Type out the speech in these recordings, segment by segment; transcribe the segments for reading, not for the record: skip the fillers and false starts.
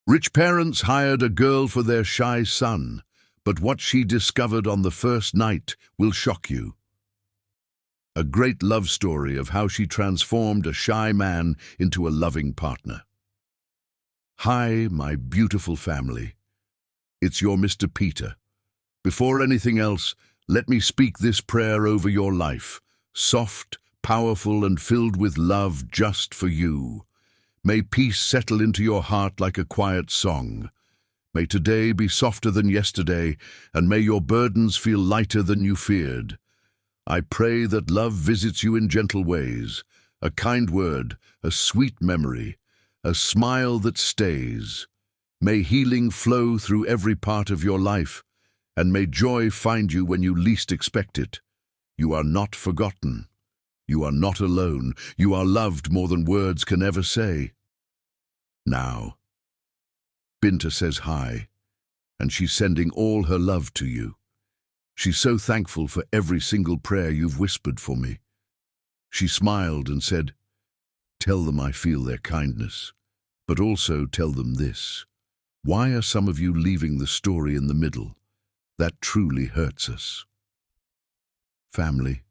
Rich parents hired a girl for their shy son, but what she discovered on the first night will shock you. A great love story of how she transformed a shy man into a loving partner. Hi, my beautiful family. It's your Mr. Peter. Before anything else, let me speak this prayer over your life, soft, powerful, and filled with love just for you. May peace settle into your heart like a quiet song. May today be softer than yesterday, and may your burdens feel lighter than you feared. I pray that love visits you in gentle ways, a kind word, a sweet memory, a smile that stays. May healing flow through every part of your life, and may joy find you when you least expect it. You are not forgotten. You are not alone. You are loved more than words can ever say. Now, Binta says hi, and she's sending all her love to you. She's so thankful for every single prayer you've whispered for me. She smiled and said, "Tell them I feel their kindness, but also tell them this. Why are some of you leaving the story in the middle? That truly hurts us." Family,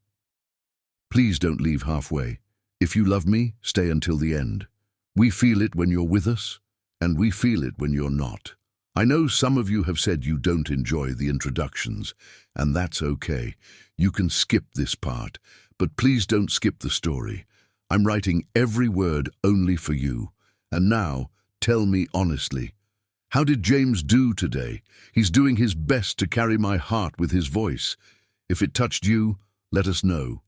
please don't leave halfway. If you love me, stay until the end. We feel it when you're with us, and we feel it when you're not. I know some of you have said you don't enjoy the introductions, and that's okay. You can skip this part, but please don't skip the story. I'm writing every word only for you. And now, tell me honestly, how did James do today? He's doing his best to carry my heart with his voice. If it touched you, let us know.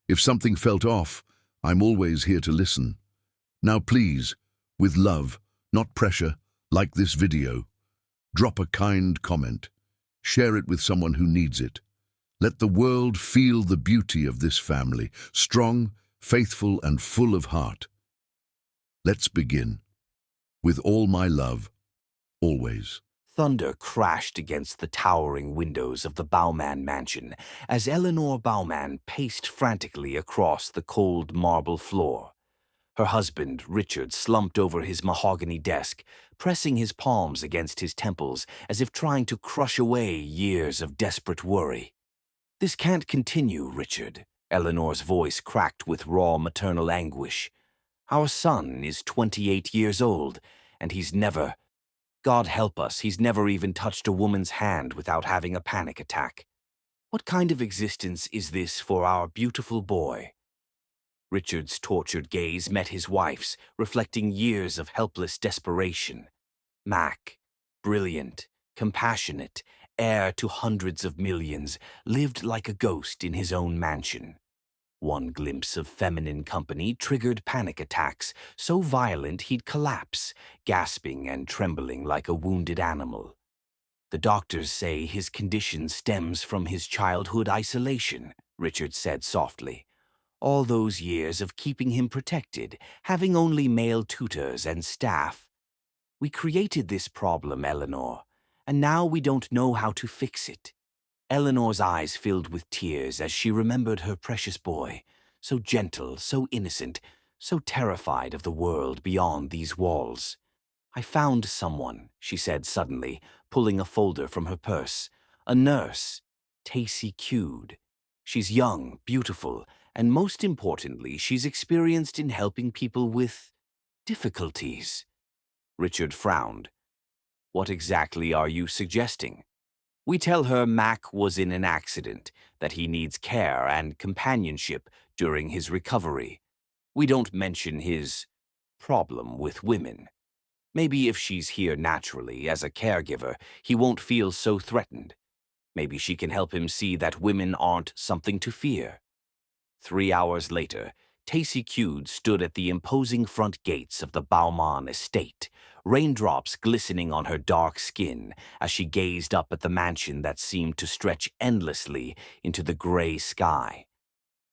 If something felt off, I'm always here to listen. Now please, with love, not pressure, like this video. Drop a kind comment. Share it with someone who needs it. Let the world feel the beauty of this family, strong, faithful, and full of heart. Let's begin. With all my love, always. Thunder crashed against the towering windows of the Baumann mansion as Eleanor Baumann paced frantically across the cold marble floor. Her husband, Richard, slumped over his mahogany desk, pressing his palms against his temples as if trying to crush away years of desperate worry. "This can't continue, Richard," Eleanor's voice cracked with raw maternal anguish. "Our son is 28 years old, and he's never, God help us, he's never even touched a woman's hand without having a panic attack. What kind of existence is this for our beautiful boy?" Richard's tortured gaze met his wife's, reflecting years of helpless desperation. Mac, brilliant, compassionate, heir to hundreds of millions, lived like a ghost in his own mansion. One glimpse of feminine company triggered panic attacks, so violent he'd collapse, gasping and trembling like a wounded animal. "The doctors say his condition stems from his childhood isolation," Richard said softly. "All those years of keeping him protected, having only male tutors and staff. We created this problem, Eleanor, and now we don't know how to fix it." Eleanor's eyes filled with tears as she remembered her precious boy, so gentle, so innocent, so terrified of the world beyond these walls. "I found someone," she said suddenly, pulling a folder from her purse. "A nurse, Tacey Cude. She's young, beautiful, and most importantly, she's experienced in helping people with difficulties." Richard frowned. "What exactly are you suggesting?" "We tell her Mac was in an accident, that he needs care and companionship during his recovery. We don't mention his problem with women. Maybe if she's here naturally as a caregiver, he won't feel so threatened. Maybe she can help him see that women aren't something to fear." 3 hours later, Tacey Cude stood at the imposing front gates of the Baumann estate, raindrops glistening on her dark skin as she gazed up at the mansion that seemed to stretch endlessly into the gray sky.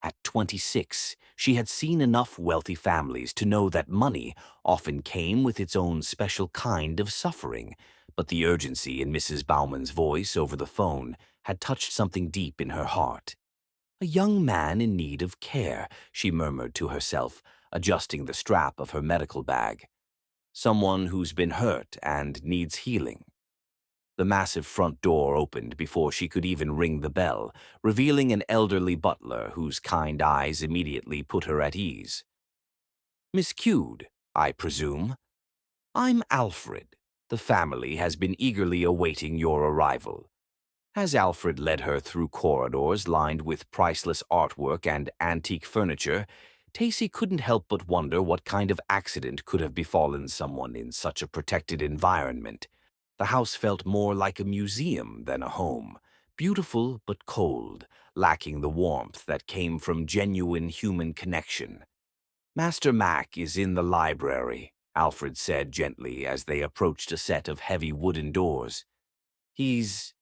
At 26, she had seen enough wealthy families to know that money often came with its own special kind of suffering, but the urgency in Mrs. Baumann's voice over the phone had touched something deep in her heart. "A young man in need of care," she murmured to herself, adjusting the strap of her medical bag. someone who's been hurt and needs healing. The massive front door opened before she could even ring the bell, revealing an elderly butler whose kind eyes immediately put her at ease. "Miss Cude, I presume? I'm Alfred. The family has been eagerly awaiting your arrival." As Alfred led her through corridors lined with priceless artwork and antique furniture, Tacy couldn't help but wonder what kind of accident could have befallen someone in such a protected environment. The house felt more like a museum than a home, beautiful but cold, lacking the warmth that came from genuine human connection. "Master Mac is in the library," Alfred said gently as they approached a set of heavy wooden doors. "He's...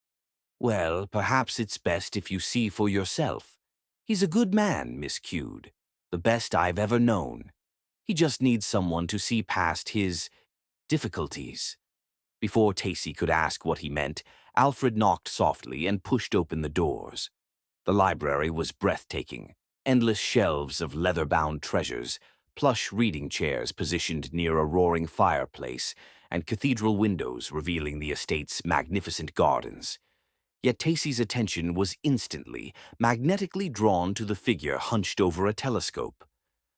well, perhaps it's best if you see for yourself. He's a good man, Miss Cude, the best I've ever known. He just needs someone to see past his difficulties." Before Tacy could ask what he meant, Alfred knocked softly and pushed open the doors. The library was breathtaking. Endless shelves of leather-bound treasures, plush reading chairs positioned near a roaring fireplace, and cathedral windows revealing the estate's magnificent gardens. Yet Tacy's attention was instantly, magnetically drawn to the figure hunched over a telescope.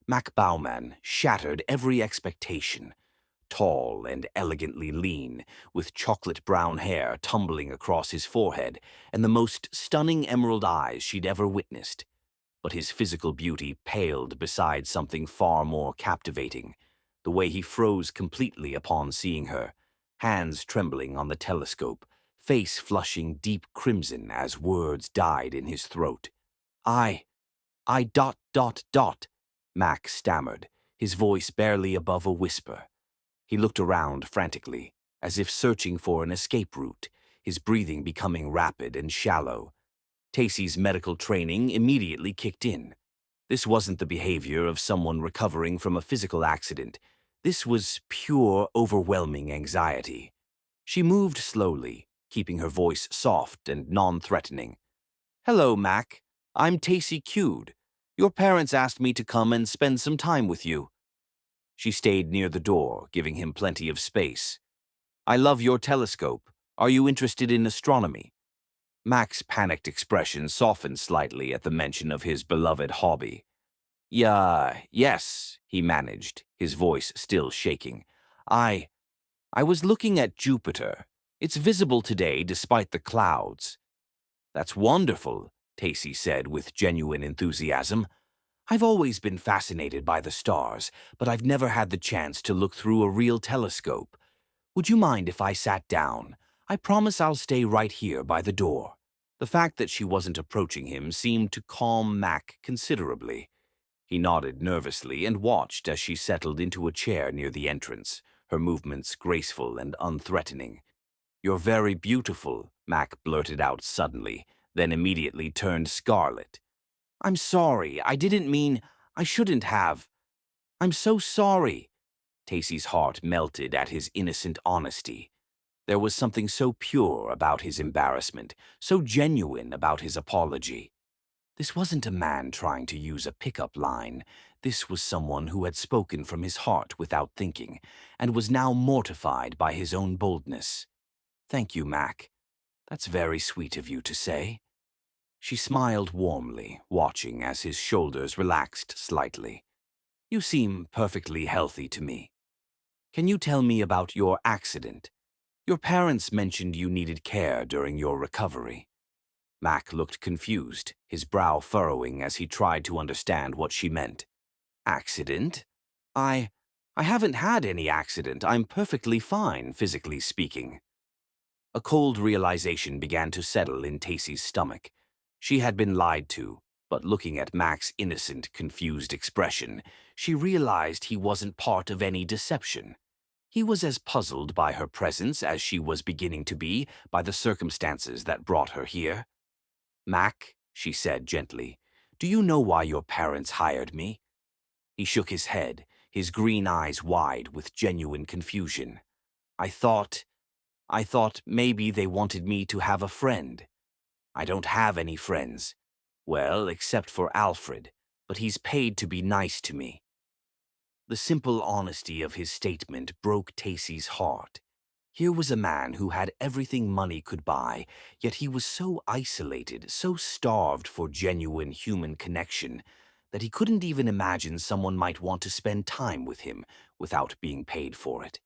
Mac Baumann shattered every expectation. Tall and elegantly lean, with chocolate-brown hair tumbling across his forehead and the most stunning emerald eyes she'd ever witnessed. But his physical beauty paled beside something far more captivating, the way he froze completely upon seeing her, hands trembling on the telescope, face flushing deep crimson as words died in his throat. I dot dot dot, Mac stammered, his voice barely above a whisper. He looked around frantically, as if searching for an escape route, his breathing becoming rapid and shallow. Tacy's medical training immediately kicked in. This wasn't the behavior of someone recovering from a physical accident. This was pure, overwhelming anxiety. She moved slowly, keeping her voice soft and non-threatening. "Hello, Mac. I'm Tacy Cude. Your parents asked me to come and spend some time with you." She stayed near the door, giving him plenty of space. "I love your telescope. Are you interested in astronomy?" Mac's panicked expression softened slightly at the mention of his beloved hobby. Yes, he managed, his voice still shaking. I was looking at Jupiter. It's visible today despite the clouds." "That's wonderful," Tacy said with genuine enthusiasm. "I've always been fascinated by the stars, but I've never had the chance to look through a real telescope. Would you mind if I sat down? I promise I'll stay right here by the door." The fact that she wasn't approaching him seemed to calm Mac considerably. He nodded nervously and watched as she settled into a chair near the entrance, her movements graceful and unthreatening. "You're very beautiful," Mac blurted out suddenly, then immediately turned scarlet. "I'm sorry, I didn't mean, I shouldn't have. I'm so sorry." Tacy's heart melted at his innocent honesty. There was something so pure about his embarrassment, so genuine about his apology. This wasn't a man trying to use a pickup line. This was someone who had spoken from his heart without thinking, and was now mortified by his own boldness. "Thank you, Mac. That's very sweet of you to say." She smiled warmly, watching as his shoulders relaxed slightly. "You seem perfectly healthy to me. Can you tell me about your accident? Your parents mentioned you needed care during your recovery." Mac looked confused, his brow furrowing as he tried to understand what she meant. "Accident? I haven't had any accident. I'm perfectly fine, physically speaking." A cold realization began to settle in Tacy's stomach. She had been lied to, but looking at Mac's innocent, confused expression, she realized he wasn't part of any deception. He was as puzzled by her presence as she was beginning to be by the circumstances that brought her here. "Mac," she said gently, "do you know why your parents hired me?" He shook his head, his green eyes wide with genuine confusion. I thought maybe they wanted me to have a friend." "I don't have any friends." "Well, except for Alfred, but he's paid to be nice to me." The simple honesty of his statement broke Tacy's heart. Here was a man who had everything money could buy, yet he was so isolated, so starved for genuine human connection, that he couldn't even imagine someone might want to spend time with him without being paid for it.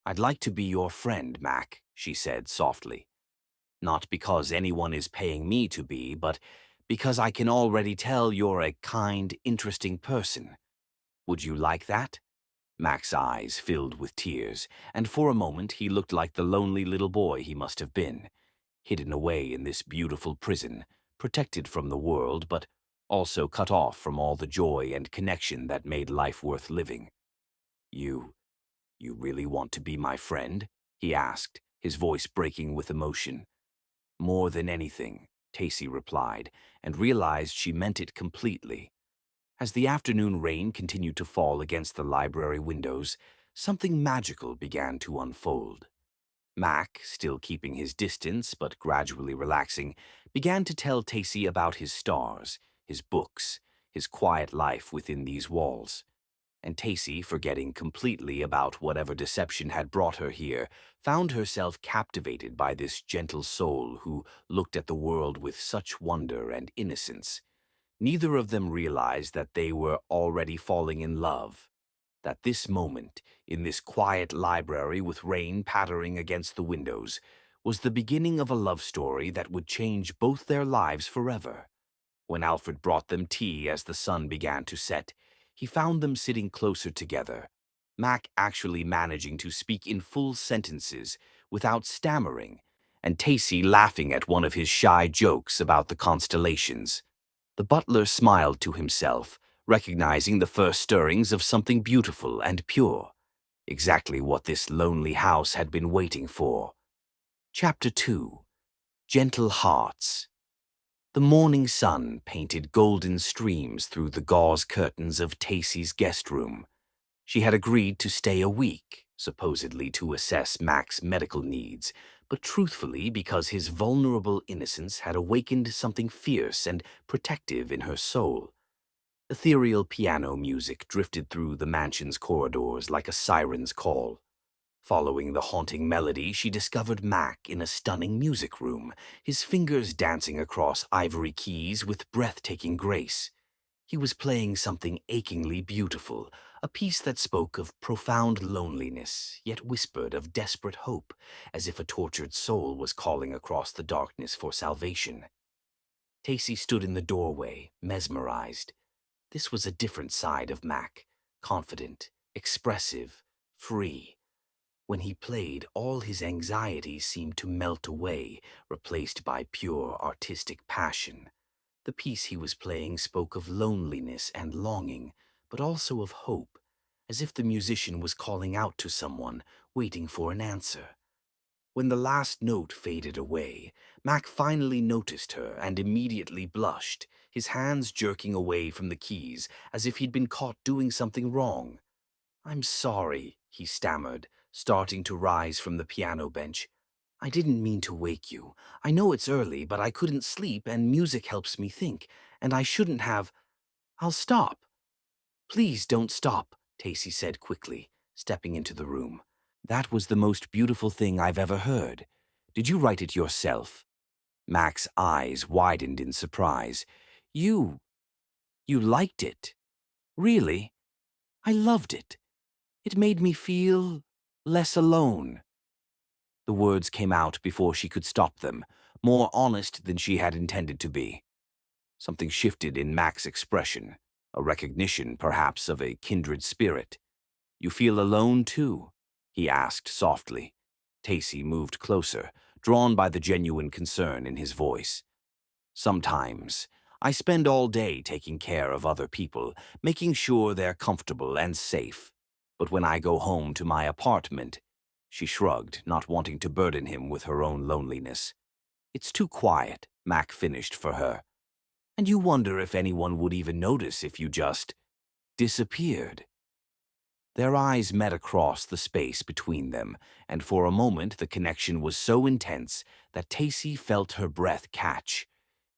"I'd like to be your friend, Mac," she said softly. "Not because anyone is paying me to be, but because I can already tell you're a kind, interesting person. Would you like that?" Mac's eyes filled with tears, and for a moment he looked like the lonely little boy he must have been, hidden away in this beautiful prison, protected from the world, but also cut off from all the joy and connection that made life worth living. You, you really want to be my friend?" he asked, his voice breaking with emotion. "More than anything," Tacy replied, and realized she meant it completely. As the afternoon rain continued to fall against the library windows, something magical began to unfold. Mac, still keeping his distance but gradually relaxing, began to tell Tacy about his stars, his books, his quiet life within these walls. And Tacy, forgetting completely about whatever deception had brought her here, found herself captivated by this gentle soul who looked at the world with such wonder and innocence. Neither of them realized that they were already falling in love, that this moment, in this quiet library with rain pattering against the windows, was the beginning of a love story that would change both their lives forever. When Alfred brought them tea as the sun began to set, he found them sitting closer together, Mac actually managing to speak in full sentences without stammering, and Tacy laughing at one of his shy jokes about the constellations. The butler smiled to himself, recognizing the first stirrings of something beautiful and pure, exactly what this lonely house had been waiting for. Chapter 2. Gentle Hearts. The morning sun painted golden streams through the gauze curtains of Tacy's guest room. She had agreed to stay a week, supposedly to assess Mac's medical needs, but truthfully because his vulnerable innocence had awakened something fierce and protective in her soul. Ethereal piano music drifted through the mansion's corridors like a siren's call. Following the haunting melody, she discovered Mac in a stunning music room, his fingers dancing across ivory keys with breathtaking grace. He was playing something achingly beautiful, a piece that spoke of profound loneliness, yet whispered of desperate hope, as if a tortured soul was calling across the darkness for salvation. Tacy stood in the doorway, mesmerized. This was a different side of Mac, confident, expressive, free. When he played, all his anxieties seemed to melt away, replaced by pure artistic passion. The piece he was playing spoke of loneliness and longing, but also of hope, as if the musician was calling out to someone, waiting for an answer. When the last note faded away, Mac finally noticed her and immediately blushed, his hands jerking away from the keys as if he'd been caught doing something wrong. "I'm sorry," he stammered, starting to rise from the piano bench. "I didn't mean to wake you. I know it's early, but I couldn't sleep and music helps me think, and I shouldn't have. I'll stop." "Please don't stop," Tacy said quickly, stepping into the room. "That was the most beautiful thing I've ever heard. Did you write it yourself?" Mac's eyes widened in surprise. You liked it? Really? I loved it. It made me feel less alone." The words came out before she could stop them, more honest than she had intended to be. Something shifted in Mac's expression, a recognition, perhaps, of a kindred spirit. "You feel alone, too?" he asked softly. Tacy moved closer, drawn by the genuine concern in his voice. "Sometimes. I spend all day taking care of other people, making sure they're comfortable and safe. But when I go home to my apartment," she shrugged, not wanting to burden him with her own loneliness. "It's too quiet," Mac finished for her. "And you wonder if anyone would even notice if you just disappeared." Their eyes met across the space between them, and for a moment the connection was so intense that Tacy felt her breath catch.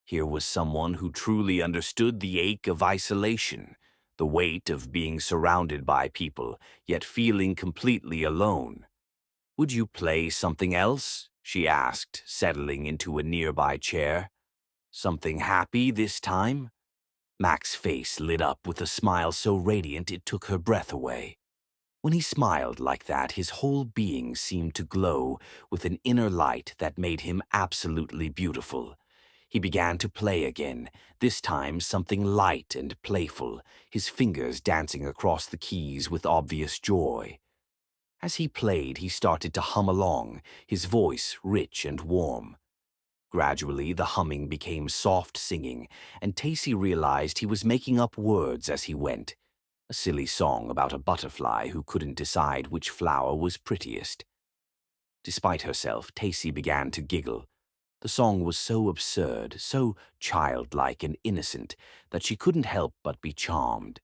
Here was someone who truly understood the ache of isolation, the weight of being surrounded by people, yet feeling completely alone. "Would you play something else?" she asked, settling into a nearby chair. "Something happy this time?" Mac's face lit up with a smile so radiant it took her breath away. When he smiled like that, his whole being seemed to glow with an inner light that made him absolutely beautiful. He began to play again, this time something light and playful, his fingers dancing across the keys with obvious joy. As he played, he started to hum along, his voice rich and warm. Gradually, the humming became soft singing, and Tacy realized he was making up words as he went. A silly song about a butterfly who couldn't decide which flower was prettiest. Despite herself, Tacy began to giggle. The song was so absurd, so childlike and innocent, that she couldn't help but be charmed.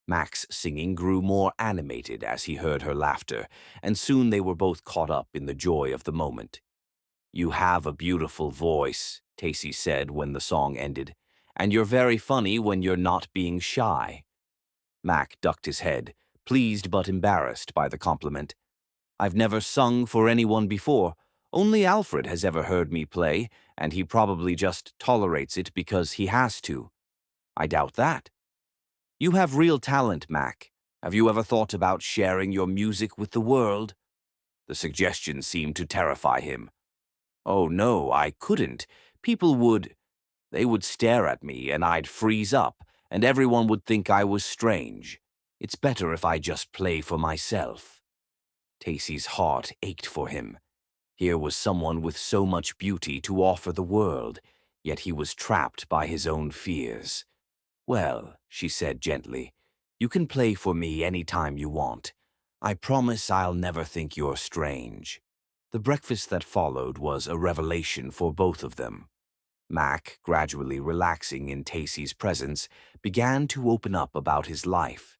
Mac's singing grew more animated as he heard her laughter, and soon they were both caught up in the joy of the moment. "You have a beautiful voice," Tacy said when the song ended, "and you're very funny when you're not being shy." Mac ducked his head, pleased but embarrassed by the compliment. "I've never sung for anyone before. Only Alfred has ever heard me play, and he probably just tolerates it because he has to." "I doubt that." "You have real talent, Mac. Have you ever thought about sharing your music with the world?" The suggestion seemed to terrify him. "Oh no, I couldn't. People would... They would stare at me and I'd freeze up, and everyone would think I was strange. It's better if I just play for myself." Tacy's heart ached for him. Here was someone with so much beauty to offer the world, yet he was trapped by his own fears. "Well," she said gently, "you can play for me any time you want. I promise I'll never think you're strange." The breakfast that followed was a revelation for both of them. Mac, gradually relaxing in Tacy's presence, began to open up about his life.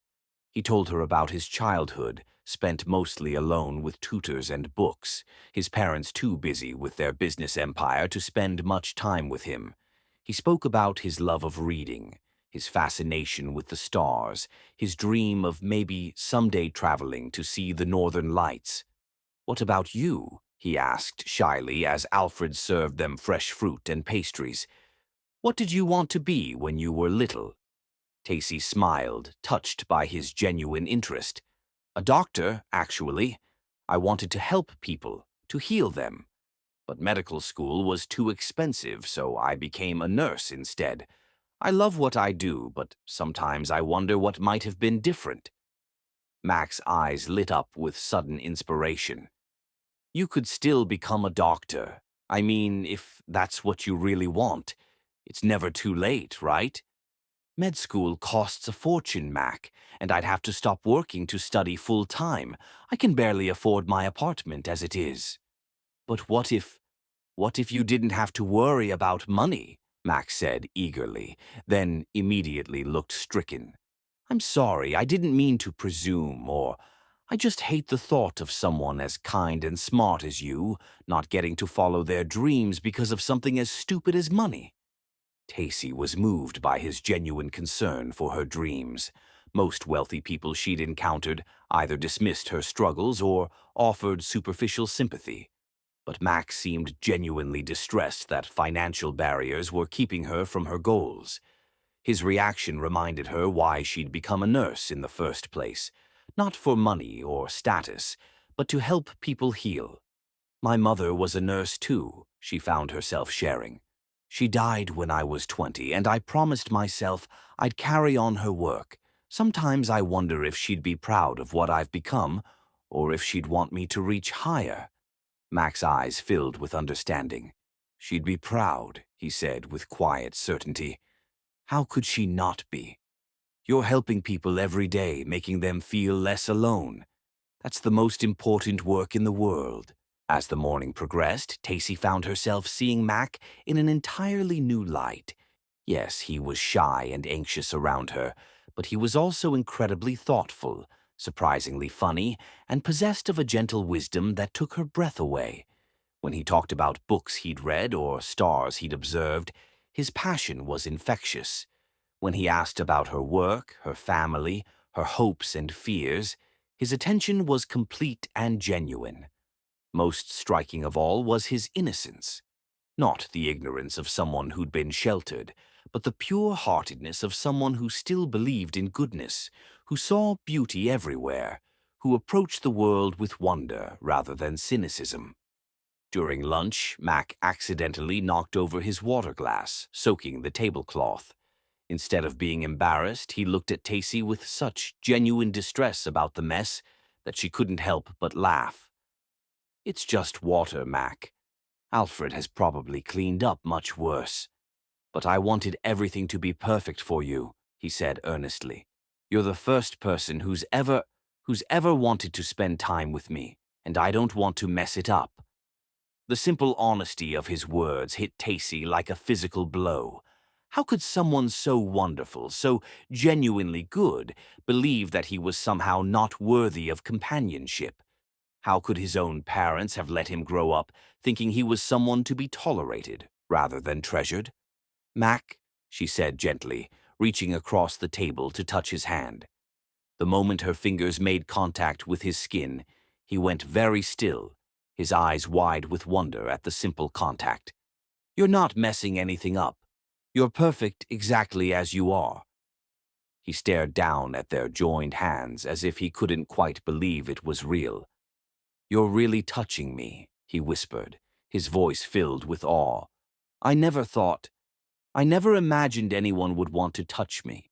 He told her about his childhood, spent mostly alone with tutors and books, his parents too busy with their business empire to spend much time with him. He spoke about his love of reading, his fascination with the stars, his dream of maybe someday traveling to see the northern lights. "What about you?" he asked shyly as Alfred served them fresh fruit and pastries. "What did you want to be when you were little?" Tacy smiled, touched by his genuine interest. "A doctor, actually. I wanted to help people, to heal them. But medical school was too expensive, so I became a nurse instead. I love what I do, but sometimes I wonder what might have been different." Mac's eyes lit up with sudden inspiration. "You could still become a doctor. I mean, if that's what you really want. It's never too late, right? Med school costs a fortune, Mac, and I'd have to stop working to study full-time. I can barely afford my apartment as it is." "But what if you didn't have to worry about money?" Mac said eagerly, then immediately looked stricken. "I'm sorry, I didn't mean to presume, or I just hate the thought of someone as kind and smart as you not getting to follow their dreams because of something as stupid as money." Tacy was moved by his genuine concern for her dreams. Most wealthy people she'd encountered either dismissed her struggles or offered superficial sympathy. But Max seemed genuinely distressed that financial barriers were keeping her from her goals. His reaction reminded her why she'd become a nurse in the first place. Not for money or status, but to help people heal. "My mother was a nurse too," she found herself sharing. "She died when I was 20, and I promised myself I'd carry on her work. Sometimes I wonder if she'd be proud of what I've become, or if she'd want me to reach higher." Mac's eyes filled with understanding. "She'd be proud," he said with quiet certainty. "How could she not be? You're helping people every day, making them feel less alone. That's the most important work in the world." As the morning progressed, Tacy found herself seeing Mac in an entirely new light. Yes, he was shy and anxious around her, but he was also incredibly thoughtful, surprisingly funny, and possessed of a gentle wisdom that took her breath away. When he talked about books he'd read or stars he'd observed, his passion was infectious. When he asked about her work, her family, her hopes and fears, his attention was complete and genuine. Most striking of all was his innocence. Not the ignorance of someone who'd been sheltered, but the pure-heartedness of someone who still believed in goodness, who saw beauty everywhere, who approached the world with wonder rather than cynicism. During lunch, Mac accidentally knocked over his water glass, soaking the tablecloth. Instead of being embarrassed, he looked at Tacy with such genuine distress about the mess that she couldn't help but laugh. "It's just water, Mac. Alfred has probably cleaned up much worse. But I wanted everything to be perfect for you," he said earnestly. "You're the first person who's ever wanted to spend time with me, and I don't want to mess it up." The simple honesty of his words hit Tacy like a physical blow. How could someone so wonderful, so genuinely good, believe that he was somehow not worthy of companionship? How could his own parents have let him grow up thinking he was someone to be tolerated rather than treasured? "Mac," she said gently, reaching across the table to touch his hand. The moment her fingers made contact with his skin, he went very still, his eyes wide with wonder at the simple contact. "You're not messing anything up. You're perfect exactly as you are." He stared down at their joined hands as if he couldn't quite believe it was real. "You're really touching me," he whispered, his voice filled with awe. I never imagined anyone would want to touch me."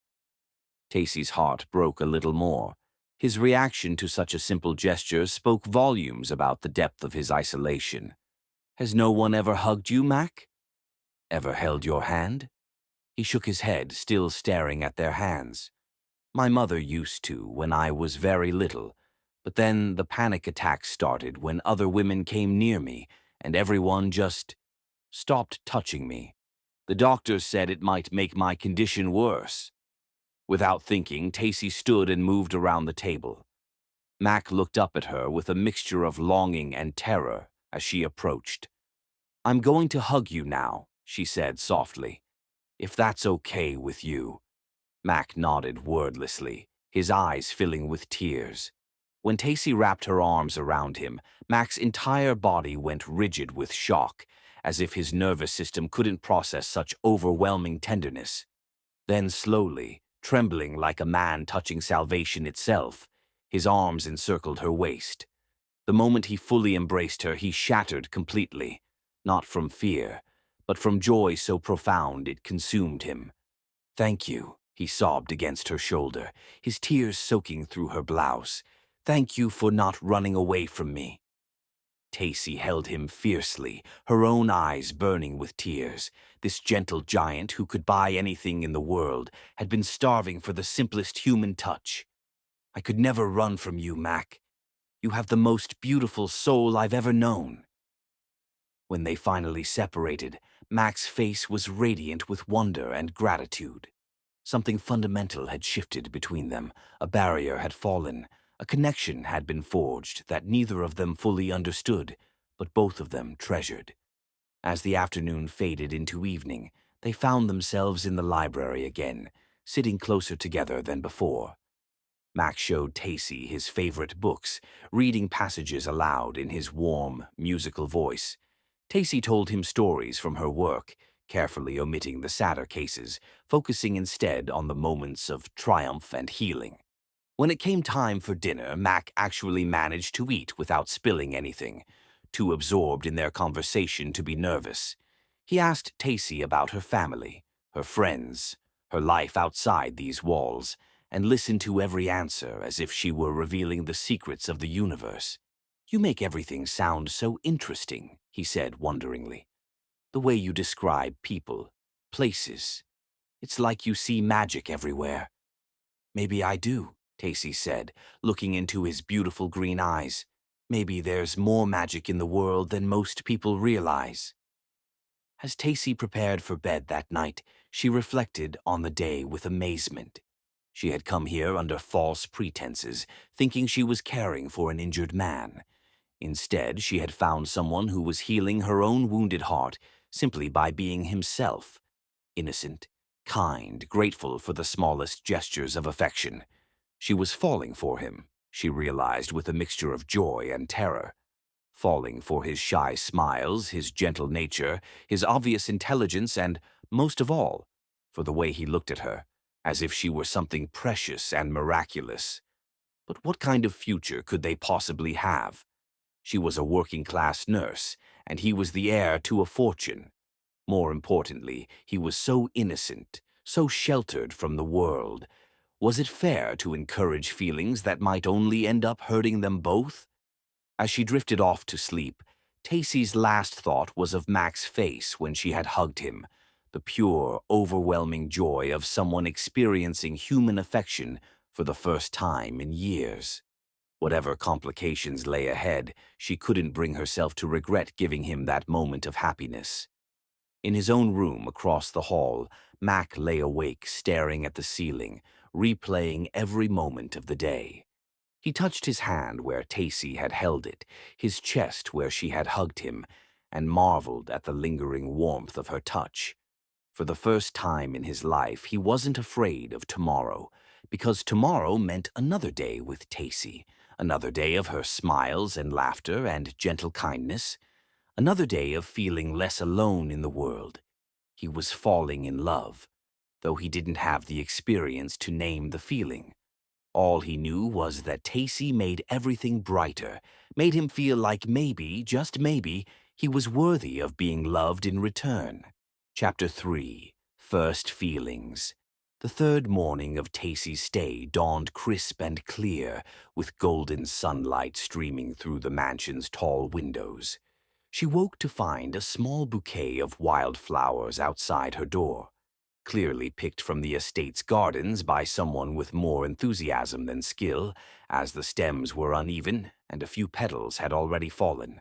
Tacy's heart broke a little more. His reaction to such a simple gesture spoke volumes about the depth of his isolation. "Has no one ever hugged you, Mac? Ever held your hand?" He shook his head, still staring at their hands. "My mother used to when I was very little, but then the panic attacks started when other women came near me, and everyone just stopped touching me. The doctors said it might make my condition worse." Without thinking, Tacy stood and moved around the table. Mac looked up at her with a mixture of longing and terror as she approached. "I'm going to hug you now," she said softly. "If that's okay with you." Mac nodded wordlessly, his eyes filling with tears. When Tacy wrapped her arms around him, Mac's entire body went rigid with shock, as if his nervous system couldn't process such overwhelming tenderness. Then slowly, trembling like a man touching salvation itself, his arms encircled her waist. The moment he fully embraced her, he shattered completely, not from fear, but from joy so profound it consumed him. "Thank you," he sobbed against her shoulder, his tears soaking through her blouse. "Thank you for not running away from me." Tacy held him fiercely, her own eyes burning with tears. This gentle giant who could buy anything in the world had been starving for the simplest human touch. "I could never run from you, Mac. You have the most beautiful soul I've ever known." When they finally separated, Mac's face was radiant with wonder and gratitude. Something fundamental had shifted between them, a barrier had fallen, a connection had been forged that neither of them fully understood, but both of them treasured. As the afternoon faded into evening, they found themselves in the library again, sitting closer together than before. Mac showed Tacy his favorite books, reading passages aloud in his warm, musical voice. Tacy told him stories from her work, carefully omitting the sadder cases, focusing instead on the moments of triumph and healing. When it came time for dinner, Mac actually managed to eat without spilling anything, too absorbed in their conversation to be nervous. He asked Tacy about her family, her friends, her life outside these walls, and listened to every answer as if she were revealing the secrets of the universe. "You make everything sound so interesting," he said wonderingly. "The way you describe people, places. It's like you see magic everywhere." "Maybe I do," Tacy said, looking into his beautiful green eyes. "Maybe there's more magic in the world than most people realize." As Tacy prepared for bed that night, she reflected on the day with amazement. She had come here under false pretenses, thinking she was caring for an injured man. Instead, she had found someone who was healing her own wounded heart simply by being himself. Innocent, kind, grateful for the smallest gestures of affection. She was falling for him, she realized with a mixture of joy and terror. Falling for his shy smiles, his gentle nature, his obvious intelligence, and, most of all, for the way he looked at her, as if she were something precious and miraculous. But what kind of future could they possibly have? She was a working-class nurse, and he was the heir to a fortune. More importantly, he was so innocent, so sheltered from the world. Was it fair to encourage feelings that might only end up hurting them both? As she drifted off to sleep, Tacy's last thought was of Mac's face when she had hugged him, the pure, overwhelming joy of someone experiencing human affection for the first time in years. Whatever complications lay ahead, she couldn't bring herself to regret giving him that moment of happiness. In his own room across the hall, Mac lay awake, staring at the ceiling, replaying every moment of the day. He touched his hand where Tacy had held it, his chest where she had hugged him, and marveled at the lingering warmth of her touch. For the first time in his life, he wasn't afraid of tomorrow, because tomorrow meant another day with Tacy, another day of her smiles and laughter and gentle kindness, another day of feeling less alone in the world. He was falling in love, though he didn't have the experience to name the feeling. All he knew was that Tacy made everything brighter, made him feel like maybe, just maybe, he was worthy of being loved in return. Chapter 3. First Feelings. The third morning of Tacy's stay dawned crisp and clear, with golden sunlight streaming through the mansion's tall windows. She woke to find a small bouquet of wildflowers outside her door, clearly picked from the estate's gardens by someone with more enthusiasm than skill, as the stems were uneven and a few petals had already fallen.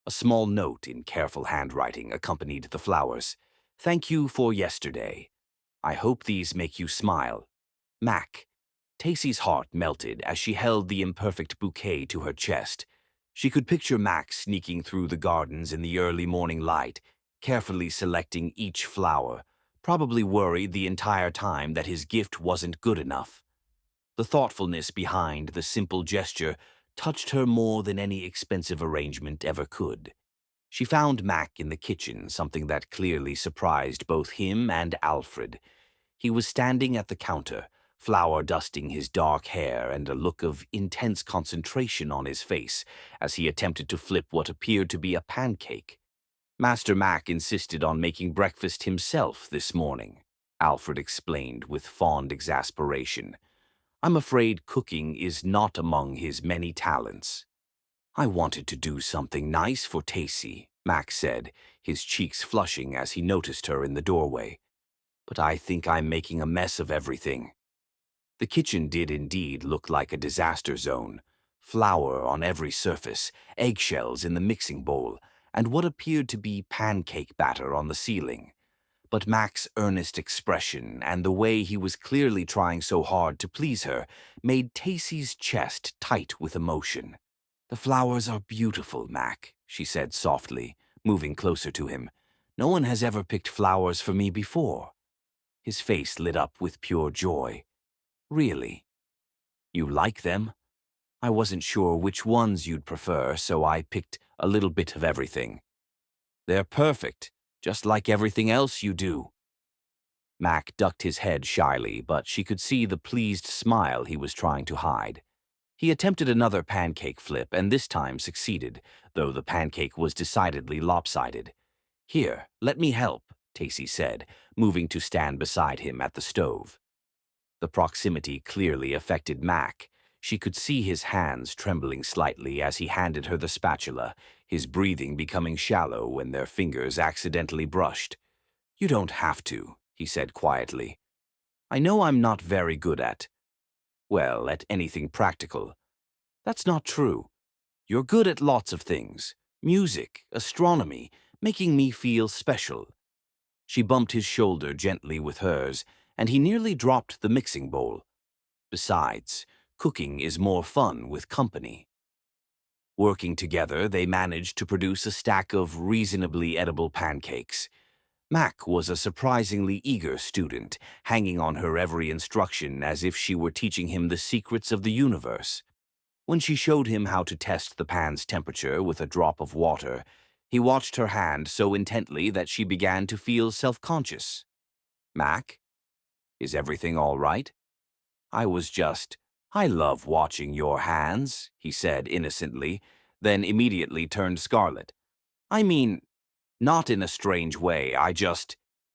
A small note in careful handwriting accompanied the flowers. "Thank you for yesterday. I hope these make you smile. Mac." Tacy's heart melted as she held the imperfect bouquet to her chest. She could picture Mac sneaking through the gardens in the early morning light, carefully selecting each flower, probably worried the entire time that his gift wasn't good enough. The thoughtfulness behind the simple gesture touched her more than any expensive arrangement ever could. She found Mac in the kitchen, something that clearly surprised both him and Alfred. He was standing at the counter, flour dusting his dark hair and a look of intense concentration on his face as he attempted to flip what appeared to be a pancake. "Master Mac insisted on making breakfast himself this morning," Alfred explained with fond exasperation. "I'm afraid cooking is not among his many talents." "I wanted to do something nice for Tacy," Mac said, his cheeks flushing as he noticed her in the doorway. "But I think I'm making a mess of everything." The kitchen did indeed look like a disaster zone. Flour on every surface, eggshells in the mixing bowl, and what appeared to be pancake batter on the ceiling. But Mac's earnest expression and the way he was clearly trying so hard to please her made Tacy's chest tight with emotion. "The flowers are beautiful, Mac," she said softly, moving closer to him. "No one has ever picked flowers for me before." His face lit up with pure joy. "Really? You like them? I wasn't sure which ones you'd prefer, so I picked a little bit of everything." "They're perfect, just like everything else you do." Mac ducked his head shyly, but she could see the pleased smile he was trying to hide. He attempted another pancake flip and this time succeeded, though the pancake was decidedly lopsided. "Here, let me help," Tacy said, moving to stand beside him at the stove. The proximity clearly affected Mac. She could see his hands trembling slightly as he handed her the spatula, his breathing becoming shallow when their fingers accidentally brushed. "You don't have to," he said quietly. "I know I'm not very good at anything practical." "That's not true. You're good at lots of things. Music, astronomy, making me feel special." She bumped his shoulder gently with hers, and he nearly dropped the mixing bowl. "Besides, cooking is more fun with company." Working together, they managed to produce a stack of reasonably edible pancakes. Mac was a surprisingly eager student, hanging on her every instruction as if she were teaching him the secrets of the universe. When she showed him how to test the pan's temperature with a drop of water, he watched her hand so intently that she began to feel self-conscious. "Mac, is everything all right?" "I love watching your hands," he said innocently, then immediately turned scarlet. "I mean, not in a strange way,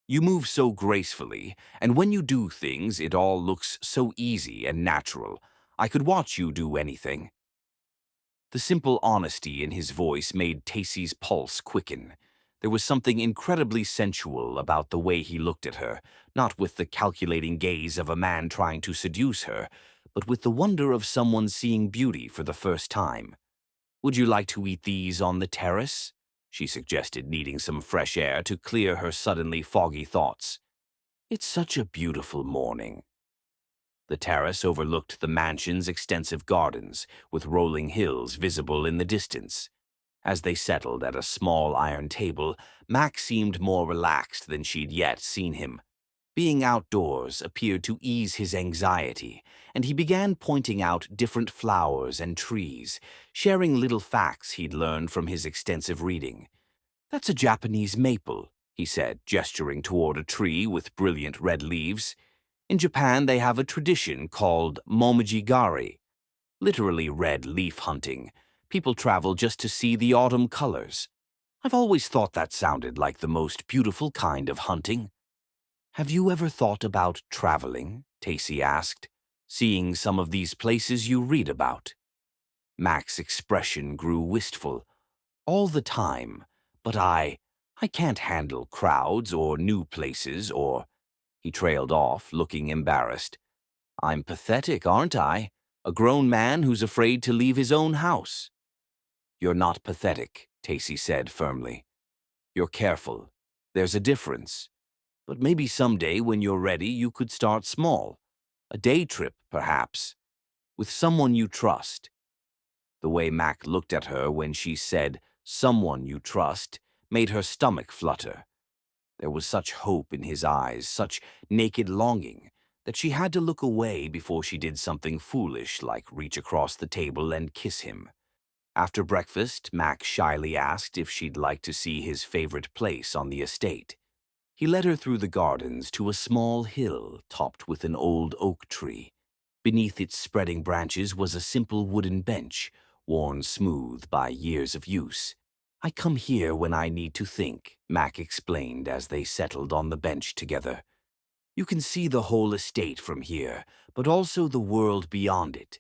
you move so gracefully, and when you do things, it all looks so easy and natural. I could watch you do anything." The simple honesty in his voice made Tacy's pulse quicken. There was something incredibly sensual about the way he looked at her, not with the calculating gaze of a man trying to seduce her, but with the wonder of someone seeing beauty for the first time. "Would you like to eat these on the terrace?" she suggested, needing some fresh air to clear her suddenly foggy thoughts. "It's such a beautiful morning." The terrace overlooked the mansion's extensive gardens, with rolling hills visible in the distance. As they settled at a small iron table, Mac seemed more relaxed than she'd yet seen him. Being outdoors appeared to ease his anxiety, and he began pointing out different flowers and trees, sharing little facts he'd learned from his extensive reading. "That's a Japanese maple," he said, gesturing toward a tree with brilliant red leaves. "In Japan, they have a tradition called momojigari, literally red leaf hunting. People travel just to see the autumn colors. I've always thought that sounded like the most beautiful kind of hunting." "Have you ever thought about traveling?" Tacy asked. "Seeing some of these places you read about?" Mac's expression grew wistful. "All the time, but I can't handle crowds or new places or—" He trailed off, looking embarrassed. "I'm pathetic, aren't I? A grown man who's afraid to leave his own house." "You're not pathetic," Tacy said firmly. "You're careful. There's a difference. But maybe someday when you're ready you could start small. A day trip, perhaps. With someone you trust." The way Mac looked at her when she said, "someone you trust," made her stomach flutter. There was such hope in his eyes, such naked longing, that she had to look away before she did something foolish like reach across the table and kiss him. After breakfast, Mac shyly asked if she'd like to see his favorite place on the estate. He led her through the gardens to a small hill topped with an old oak tree. Beneath its spreading branches was a simple wooden bench, worn smooth by years of use. "I come here when I need to think," Mac explained as they settled on the bench together. "You can see the whole estate from here, but also the world beyond it.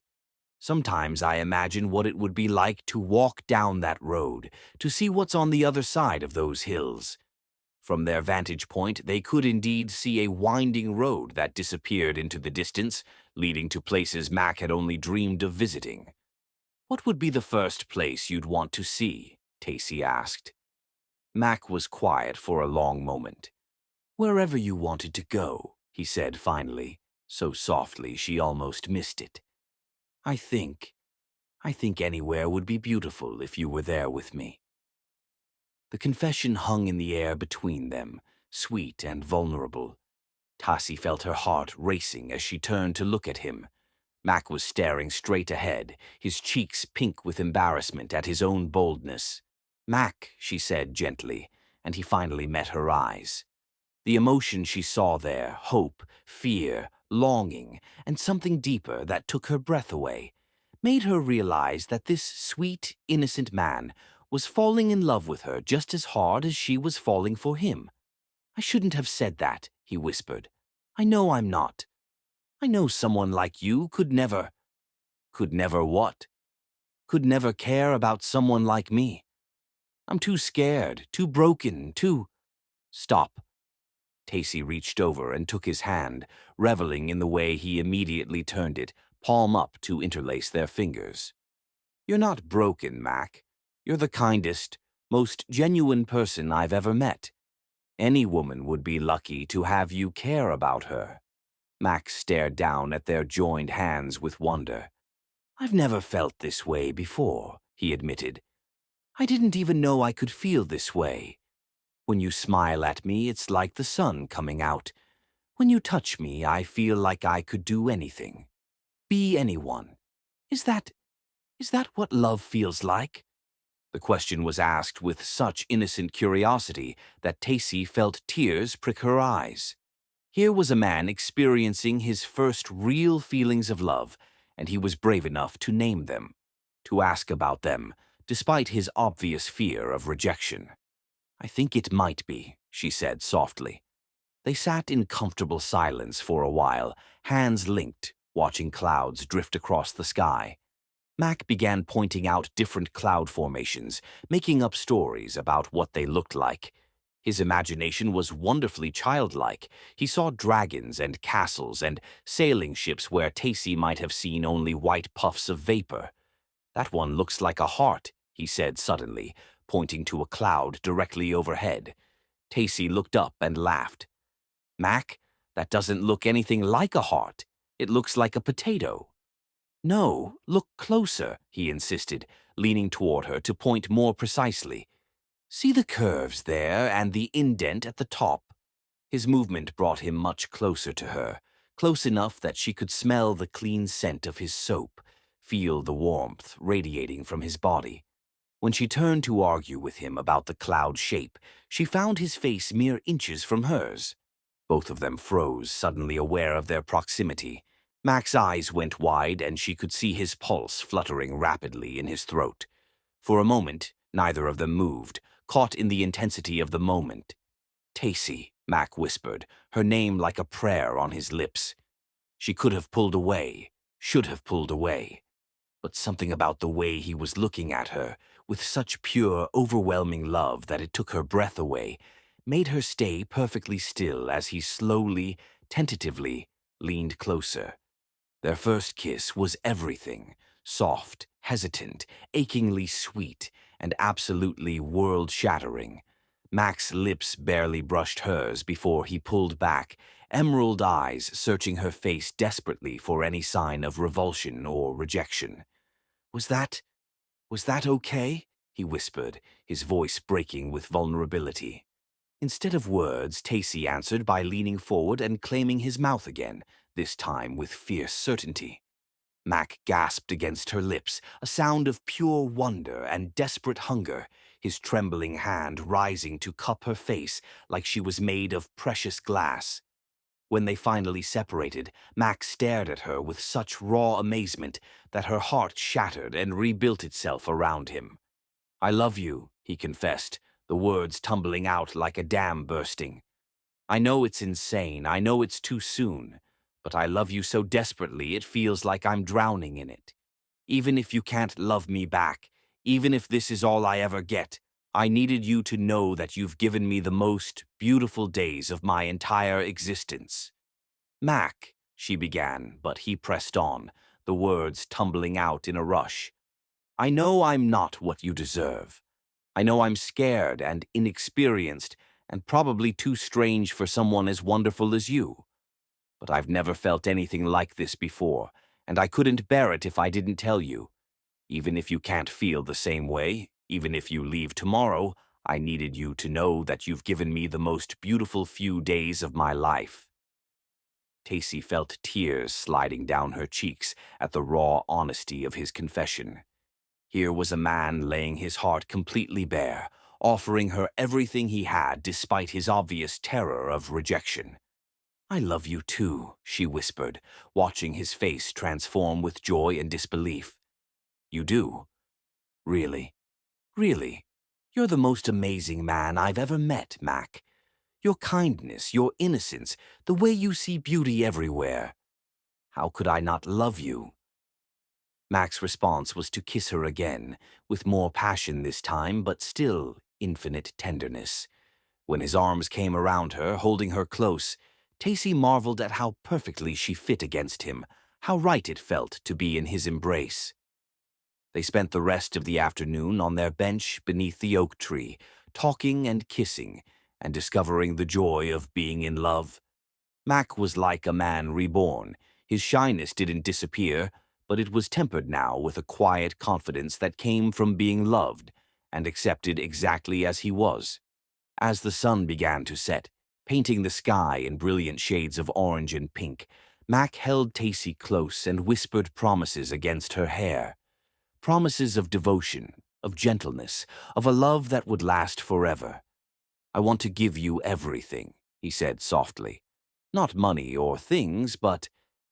Sometimes I imagine what it would be like to walk down that road, to see what's on the other side of those hills." From their vantage point, they could indeed see a winding road that disappeared into the distance, leading to places Mac had only dreamed of visiting. "What would be the first place you'd want to see?" Tacy asked. Mac was quiet for a long moment. "Wherever you wanted to go," he said finally, so softly she almost missed it. I think anywhere would be beautiful if you were there with me." The confession hung in the air between them, sweet and vulnerable. Tassie felt her heart racing as she turned to look at him. Mac was staring straight ahead, his cheeks pink with embarrassment at his own boldness. "Mac," she said gently, and he finally met her eyes. The emotion she saw there, hope, fear, longing, and something deeper that took her breath away, made her realize that this sweet, innocent man was falling in love with her just as hard as she was falling for him. "I shouldn't have said that," he whispered. "I know I'm not. I know someone like you could never—" "Could never what?" "Could never care about someone like me. I'm too scared, too broken, too—" "Stop." Tacy reached over and took his hand, reveling in the way he immediately turned it, palm up to interlace their fingers. "You're not broken, Mac. You're the kindest, most genuine person I've ever met. Any woman would be lucky to have you care about her." Mac stared down at their joined hands with wonder. "I've never felt this way before," he admitted. "I didn't even know I could feel this way. When you smile at me, it's like the sun coming out. When you touch me, I feel like I could do anything. Be anyone. Is that, is that what love feels like? The question was asked with such innocent curiosity that Tacy felt tears prick her eyes. Here was a man experiencing his first real feelings of love, and he was brave enough to name them, to ask about them, despite his obvious fear of rejection. "I think it might be," she said softly. They sat in comfortable silence for a while, hands linked, watching clouds drift across the sky. Mac began pointing out different cloud formations, making up stories about what they looked like. His imagination was wonderfully childlike. He saw dragons and castles and sailing ships where Tacy might have seen only white puffs of vapor. "That one looks like a heart," he said suddenly, pointing to a cloud directly overhead. Tacy looked up and laughed. "Mac, that doesn't look anything like a heart. It looks like a potato." "No, look closer," he insisted, leaning toward her to point more precisely. "See the curves there and the indent at the top?" His movement brought him much closer to her, close enough that she could smell the clean scent of his soap, feel the warmth radiating from his body. When she turned to argue with him about the cloud shape, she found his face mere inches from hers. Both of them froze, suddenly aware of their proximity. Mac's eyes went wide, and she could see his pulse fluttering rapidly in his throat. For a moment, neither of them moved, caught in the intensity of the moment. "Tacy," Mac whispered, her name like a prayer on his lips. She could have pulled away, should have pulled away. But something about the way he was looking at her, with such pure, overwhelming love that it took her breath away, made her stay perfectly still as he slowly, tentatively, leaned closer. Their first kiss was everything, soft, hesitant, achingly sweet, and absolutely world-shattering. Mac's lips barely brushed hers before he pulled back, emerald eyes searching her face desperately for any sign of revulsion or rejection. Was that okay?" he whispered, his voice breaking with vulnerability. Instead of words, Tacy answered by leaning forward and claiming his mouth again, this time with fierce certainty. Mac gasped against her lips, a sound of pure wonder and desperate hunger, his trembling hand rising to cup her face like she was made of precious glass. When they finally separated, Mac stared at her with such raw amazement that her heart shattered and rebuilt itself around him. "I love you," he confessed, the words tumbling out like a dam bursting. "I know it's insane, I know it's too soon, but I love you so desperately it feels like I'm drowning in it. Even if you can't love me back, even if this is all I ever get, I needed you to know that you've given me the most beautiful days of my entire existence." "Mac," she began, but he pressed on, the words tumbling out in a rush. "I know I'm not what you deserve. I know I'm scared and inexperienced and probably too strange for someone as wonderful as you. But I've never felt anything like this before, and I couldn't bear it if I didn't tell you. Even if you can't feel the same way, even if you leave tomorrow, I needed you to know that you've given me the most beautiful few days of my life." Tacy felt tears sliding down her cheeks at the raw honesty of his confession. Here was a man laying his heart completely bare, offering her everything he had despite his obvious terror of rejection. "I love you too," she whispered, watching his face transform with joy and disbelief. "You do? Really? Really? You're the most amazing man I've ever met, Mac. Your kindness, your innocence, the way you see beauty everywhere. How could I not love you?" Mac's response was to kiss her again, with more passion this time, but still infinite tenderness. When his arms came around her, holding her close, Tacy marveled at how perfectly she fit against him, how right it felt to be in his embrace. They spent the rest of the afternoon on their bench beneath the oak tree, talking and kissing, and discovering the joy of being in love. Mac was like a man reborn. His shyness didn't disappear, but it was tempered now with a quiet confidence that came from being loved and accepted exactly as he was. As the sun began to set, painting the sky in brilliant shades of orange and pink, Mac held Tacy close and whispered promises against her hair. Promises of devotion, of gentleness, of a love that would last forever. "I want to give you everything," he said softly. "Not money or things, but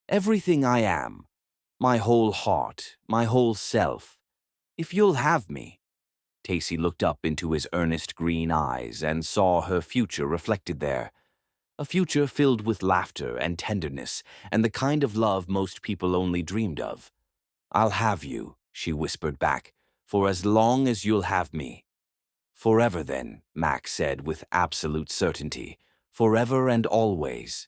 everything I am. My whole heart, my whole self. If you'll have me." Tacy looked up into his earnest green eyes and saw her future reflected there. A future filled with laughter and tenderness and the kind of love most people only dreamed of. "I'll have you," she whispered back, "for as long as you'll have me." "Forever then," Max said with absolute certainty. "Forever and always."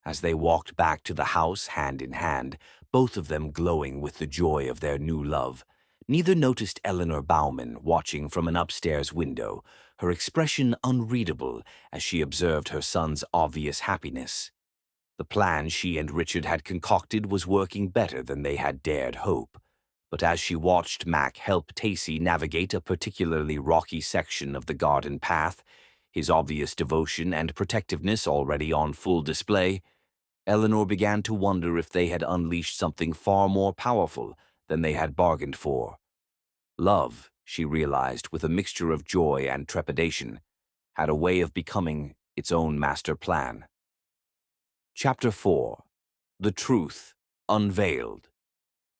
As they walked back to the house hand in hand, both of them glowing with the joy of their new love, neither noticed Eleanor Bauman watching from an upstairs window, her expression unreadable as she observed her son's obvious happiness. The plan she and Richard had concocted was working better than they had dared hope. But as she watched Mac help Tacy navigate a particularly rocky section of the garden path, his obvious devotion and protectiveness already on full display, Eleanor began to wonder if they had unleashed something far more powerful than they had bargained for. Love, she realized with a mixture of joy and trepidation, had a way of becoming its own master plan. Chapter 4. The Truth Unveiled.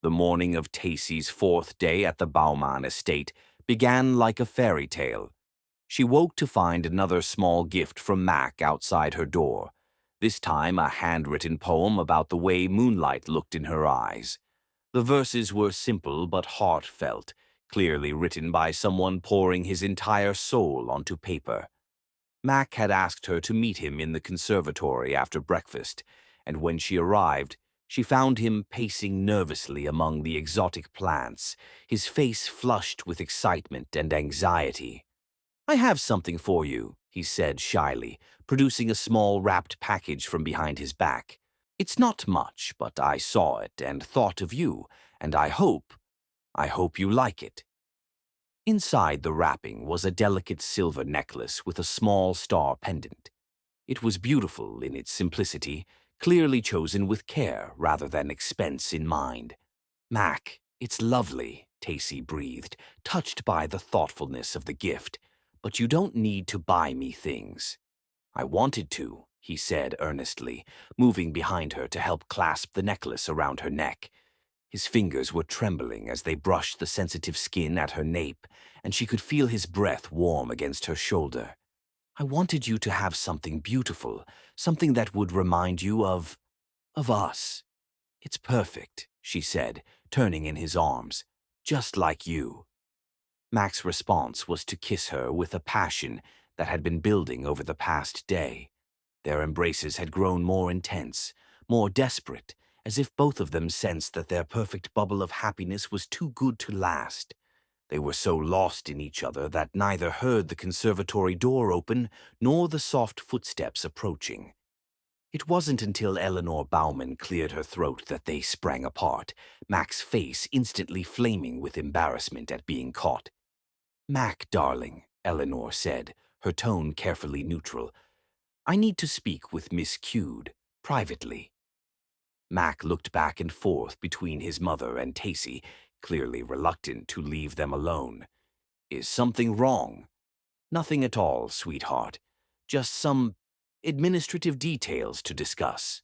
The morning of Tacy's fourth day at the Bauman estate began like a fairy tale. She woke to find another small gift from Mac outside her door, this time a handwritten poem about the way moonlight looked in her eyes. The verses were simple but heartfelt, clearly written by someone pouring his entire soul onto paper. Mac had asked her to meet him in the conservatory after breakfast, and when she arrived, she found him pacing nervously among the exotic plants, his face flushed with excitement and anxiety. "I have something for you," he said shyly, producing a small wrapped package from behind his back. "It's not much, but I saw it and thought of you, and I hope you like it." Inside the wrapping was a delicate silver necklace with a small star pendant. It was beautiful in its simplicity, clearly chosen with care rather than expense in mind. "Mac, it's lovely," Tacy breathed, touched by the thoughtfulness of the gift. "But you don't need to buy me things." "I wanted to," he said earnestly, moving behind her to help clasp the necklace around her neck. His fingers were trembling as they brushed the sensitive skin at her nape, and she could feel his breath warm against her shoulder. "I wanted you to have something beautiful, something that would remind you of us." "It's perfect," she said, turning in his arms. "Just like you." Mac's response was to kiss her with a passion that had been building over the past day. Their embraces had grown more intense, more desperate, as if both of them sensed that their perfect bubble of happiness was too good to last. They were so lost in each other that neither heard the conservatory door open nor the soft footsteps approaching. It wasn't until Eleanor Bauman cleared her throat that they sprang apart, Mac's face instantly flaming with embarrassment at being caught. "Mac, darling," Eleanor said, her tone carefully neutral, "I need to speak with Miss Cude, privately." Mac looked back and forth between his mother and Tacy, clearly reluctant to leave them alone. "Is something wrong?" "Nothing at all, sweetheart. Just some administrative details to discuss.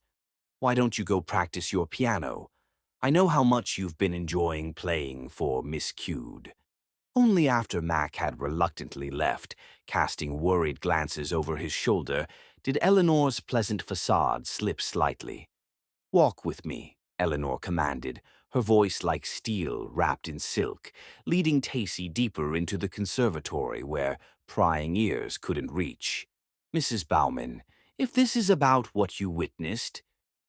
Why don't you go practice your piano? I know how much you've been enjoying playing for Miss Cude." Only after Mac had reluctantly left, casting worried glances over his shoulder, did Eleanor's pleasant facade slip slightly. "Walk with me," Eleanor commanded, her voice like steel wrapped in silk, leading Tacy deeper into the conservatory where prying ears couldn't reach. "Mrs. Bauman, if this is about what you witnessed—"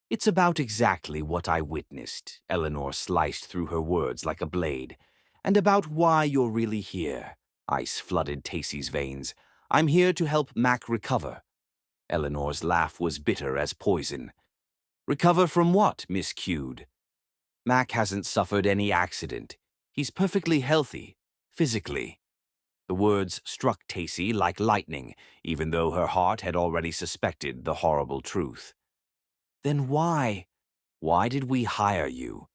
"It's about exactly what I witnessed," Eleanor sliced through her words like a blade. "And about why you're really here." Ice flooded Tacy's veins. "I'm here to help Mac recover." Eleanor's laugh was bitter as poison. "Recover from what, Miss Cude?" "Mac hasn't suffered any accident. He's perfectly healthy, physically." The words struck Tacy like lightning, even though her heart had already suspected the horrible truth. "Then why did we hire you?"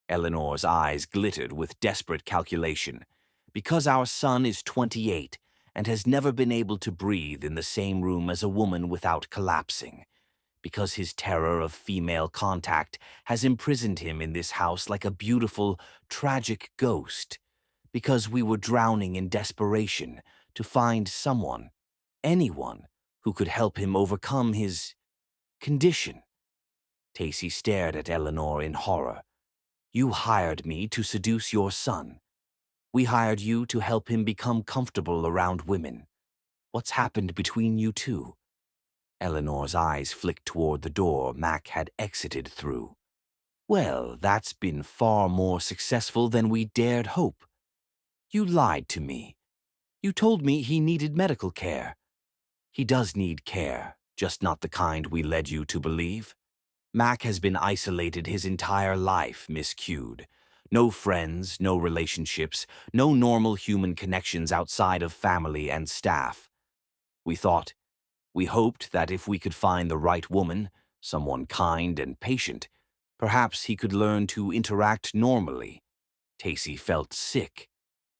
Eleanor's eyes glittered with desperate calculation. "Because our son is 28 and has never been able to breathe in the same room as a woman without collapsing. Because his terror of female contact has imprisoned him in this house like a beautiful, tragic ghost. Because we were drowning in desperation to find someone, anyone, who could help him overcome his condition." Tacy stared at Eleanor in horror. "You hired me to seduce your son. We hired you to help him become comfortable around women. What's happened between you two?" Eleanor's eyes flicked toward the door Mac had exited through. "Well, that's been far more successful than we dared hope. You lied to me. You told me he needed medical care. He does need care, just not the kind we led you to believe. Mac has been isolated his entire life, Miss Cued. No friends, no relationships, no normal human connections outside of family and staff. We hoped that if we could find the right woman, someone kind and patient, perhaps he could learn to interact normally." Tacy felt sick.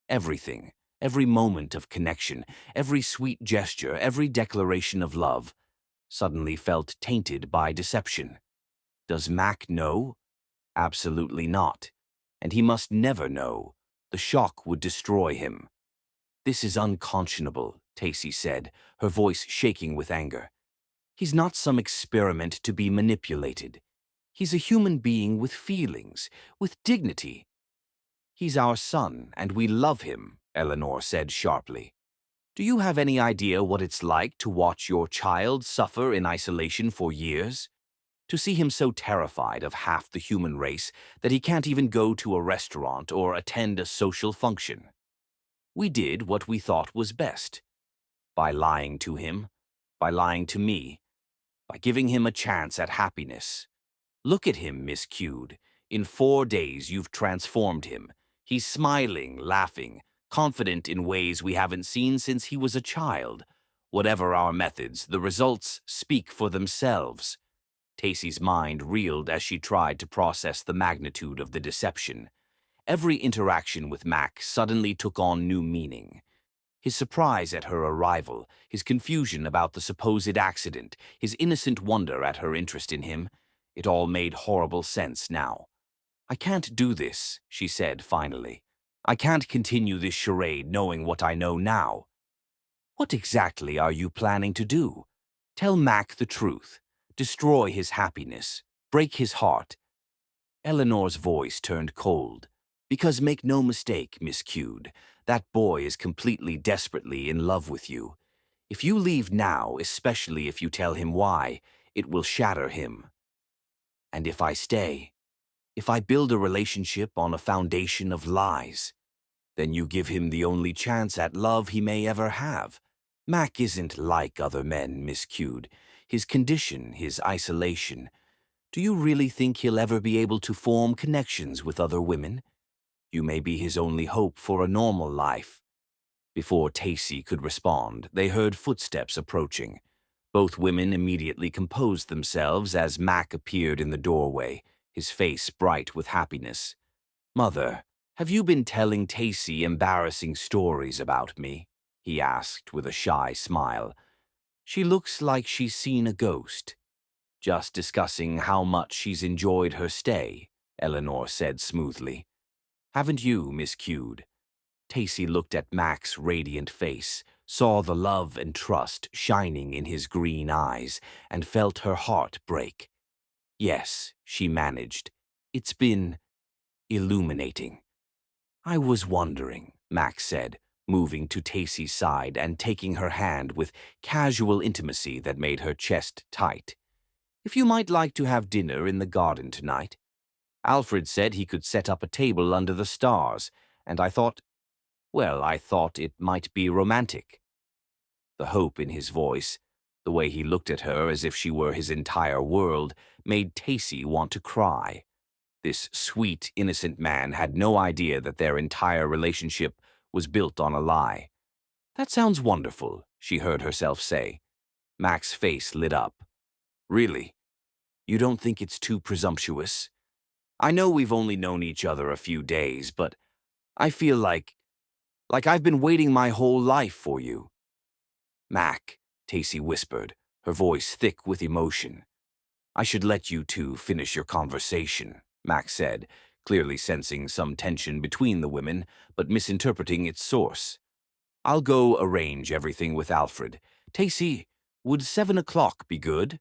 Everything, every moment of connection, every sweet gesture, every declaration of love, suddenly felt tainted by deception. Does Mac know? Absolutely not. And he must never know. The shock would destroy him. "This is unconscionable," Tacy said, her voice shaking with anger. "He's not some experiment to be manipulated. He's a human being with feelings, with dignity." "He's our son, and we love him," Eleanor said sharply. "Do you have any idea what it's like to watch your child suffer in isolation for years? To see him so terrified of half the human race that he can't even go to a restaurant or attend a social function? We did what we thought was best. By lying to him, by lying to me, by giving him a chance at happiness. Look at him, Miss Cued. In 4 days you've transformed him. He's smiling, laughing, confident in ways we haven't seen since he was a child. Whatever our methods, the results speak for themselves." Tacy's mind reeled as she tried to process the magnitude of the deception. Every interaction with Mac suddenly took on new meaning. His surprise at her arrival, his confusion about the supposed accident, his innocent wonder at her interest in him, it all made horrible sense now. "I can't do this," she said finally. "I can't continue this charade knowing what I know now." "What exactly are you planning to do? Tell Mac the truth. Destroy his happiness. Break his heart." Eleanor's voice turned cold. "Because make no mistake, Miss Cued, that boy is completely, desperately in love with you. If you leave now, especially if you tell him why, it will shatter him. And if I stay, if I build a relationship on a foundation of lies, then you give him the only chance at love he may ever have. Mac isn't like other men, Miss Cued. His condition, his isolation. Do you really think he'll ever be able to form connections with other women? You may be his only hope for a normal life." Before Tacy could respond, they heard footsteps approaching. Both women immediately composed themselves as Mac appeared in the doorway, his face bright with happiness. "Mother, have you been telling Tacy embarrassing stories about me?" he asked with a shy smile. "She looks like she's seen a ghost." "Just discussing how much she's enjoyed her stay," Eleanor said smoothly. "Haven't you, Miss Cued?" Tacy looked at Mac's radiant face, saw the love and trust shining in his green eyes, and felt her heart break. "Yes," she managed. "It's been illuminating." "I was wondering," Mac said, moving to Tacy's side and taking her hand with casual intimacy that made her chest tight, "if you might like to have dinner in the garden tonight. Alfred said he could set up a table under the stars, and I thought it might be romantic." The hope in his voice, the way he looked at her as if she were his entire world, made Tacy want to cry. This sweet, innocent man had no idea that their entire relationship was built on a lie. That sounds wonderful, she heard herself say. Mac's face lit up. Really? You don't think it's too presumptuous? I know we've only known each other a few days, but I feel like I've been waiting my whole life for you. Mac, Tacy whispered, her voice thick with emotion. I should let you two finish your conversation, Mac said, clearly sensing some tension between the women, but misinterpreting its source. I'll go arrange everything with Alfred. Tacy, would 7 o'clock be good?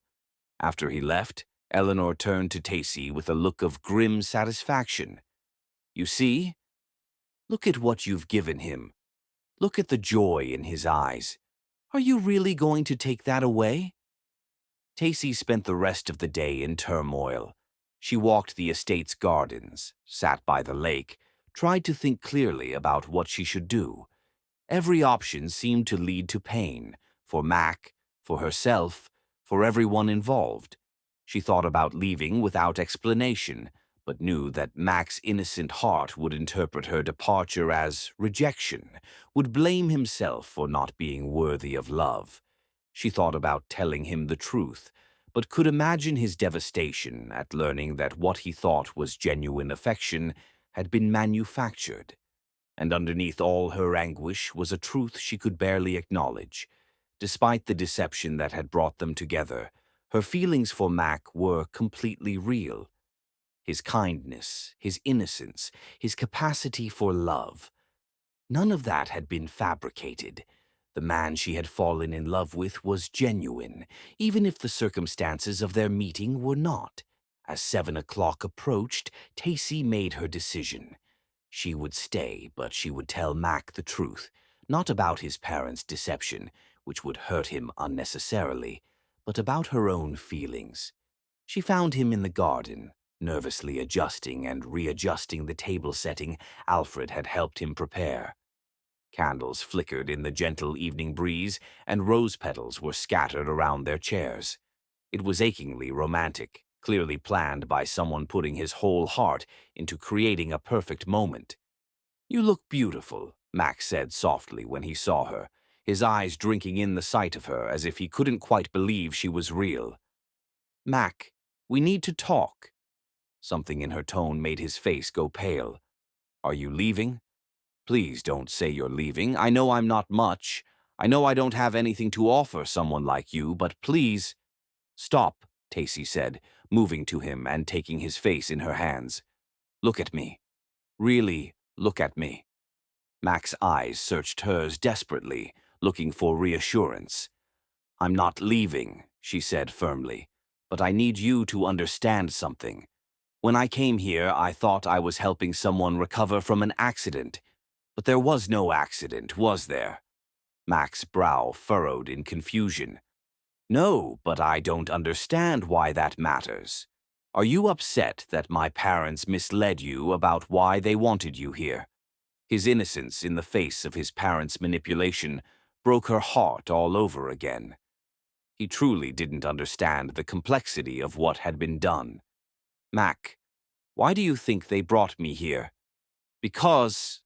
After he left, Eleanor turned to Tacy with a look of grim satisfaction. You see? Look at what you've given him. Look at the joy in his eyes. Are you really going to take that away? Tacy spent the rest of the day in turmoil. She walked the estate's gardens, sat by the lake, tried to think clearly about what she should do. Every option seemed to lead to pain, for Mac, for herself, for everyone involved. She thought about leaving without explanation, but knew that Mac's innocent heart would interpret her departure as rejection, would blame himself for not being worthy of love. She thought about telling him the truth, but could imagine his devastation at learning that what he thought was genuine affection had been manufactured. And underneath all her anguish was a truth she could barely acknowledge. Despite the deception that had brought them together, her feelings for Mac were completely real. His kindness, his innocence, his capacity for love. None of that had been fabricated. The man she had fallen in love with was genuine, even if the circumstances of their meeting were not. As 7 o'clock approached, Tacy made her decision. She would stay, but she would tell Mac the truth, not about his parents' deception, which would hurt him unnecessarily, but about her own feelings. She found him in the garden, nervously adjusting and readjusting the table setting Alfred had helped him prepare. Candles flickered in the gentle evening breeze, and rose petals were scattered around their chairs. It was achingly romantic, clearly planned by someone putting his whole heart into creating a perfect moment. You look beautiful, Max said softly when he saw her, his eyes drinking in the sight of her as if he couldn't quite believe she was real. Mac, we need to talk. Something in her tone made his face go pale. Are you leaving? Please don't say you're leaving. I know I'm not much. I know I don't have anything to offer someone like you, but please. Stop, Tacy said, moving to him and taking his face in her hands. Look at me. Really, look at me. Mac's eyes searched hers desperately, looking for reassurance. I'm not leaving, she said firmly, but I need you to understand something. When I came here, I thought I was helping someone recover from an accident. But there was no accident, was there? Mac's brow furrowed in confusion. No, but I don't understand why that matters. Are you upset that my parents misled you about why they wanted you here? His innocence in the face of his parents' manipulation broke her heart all over again. He truly didn't understand the complexity of what had been done. Mac, why do you think they brought me here? Because...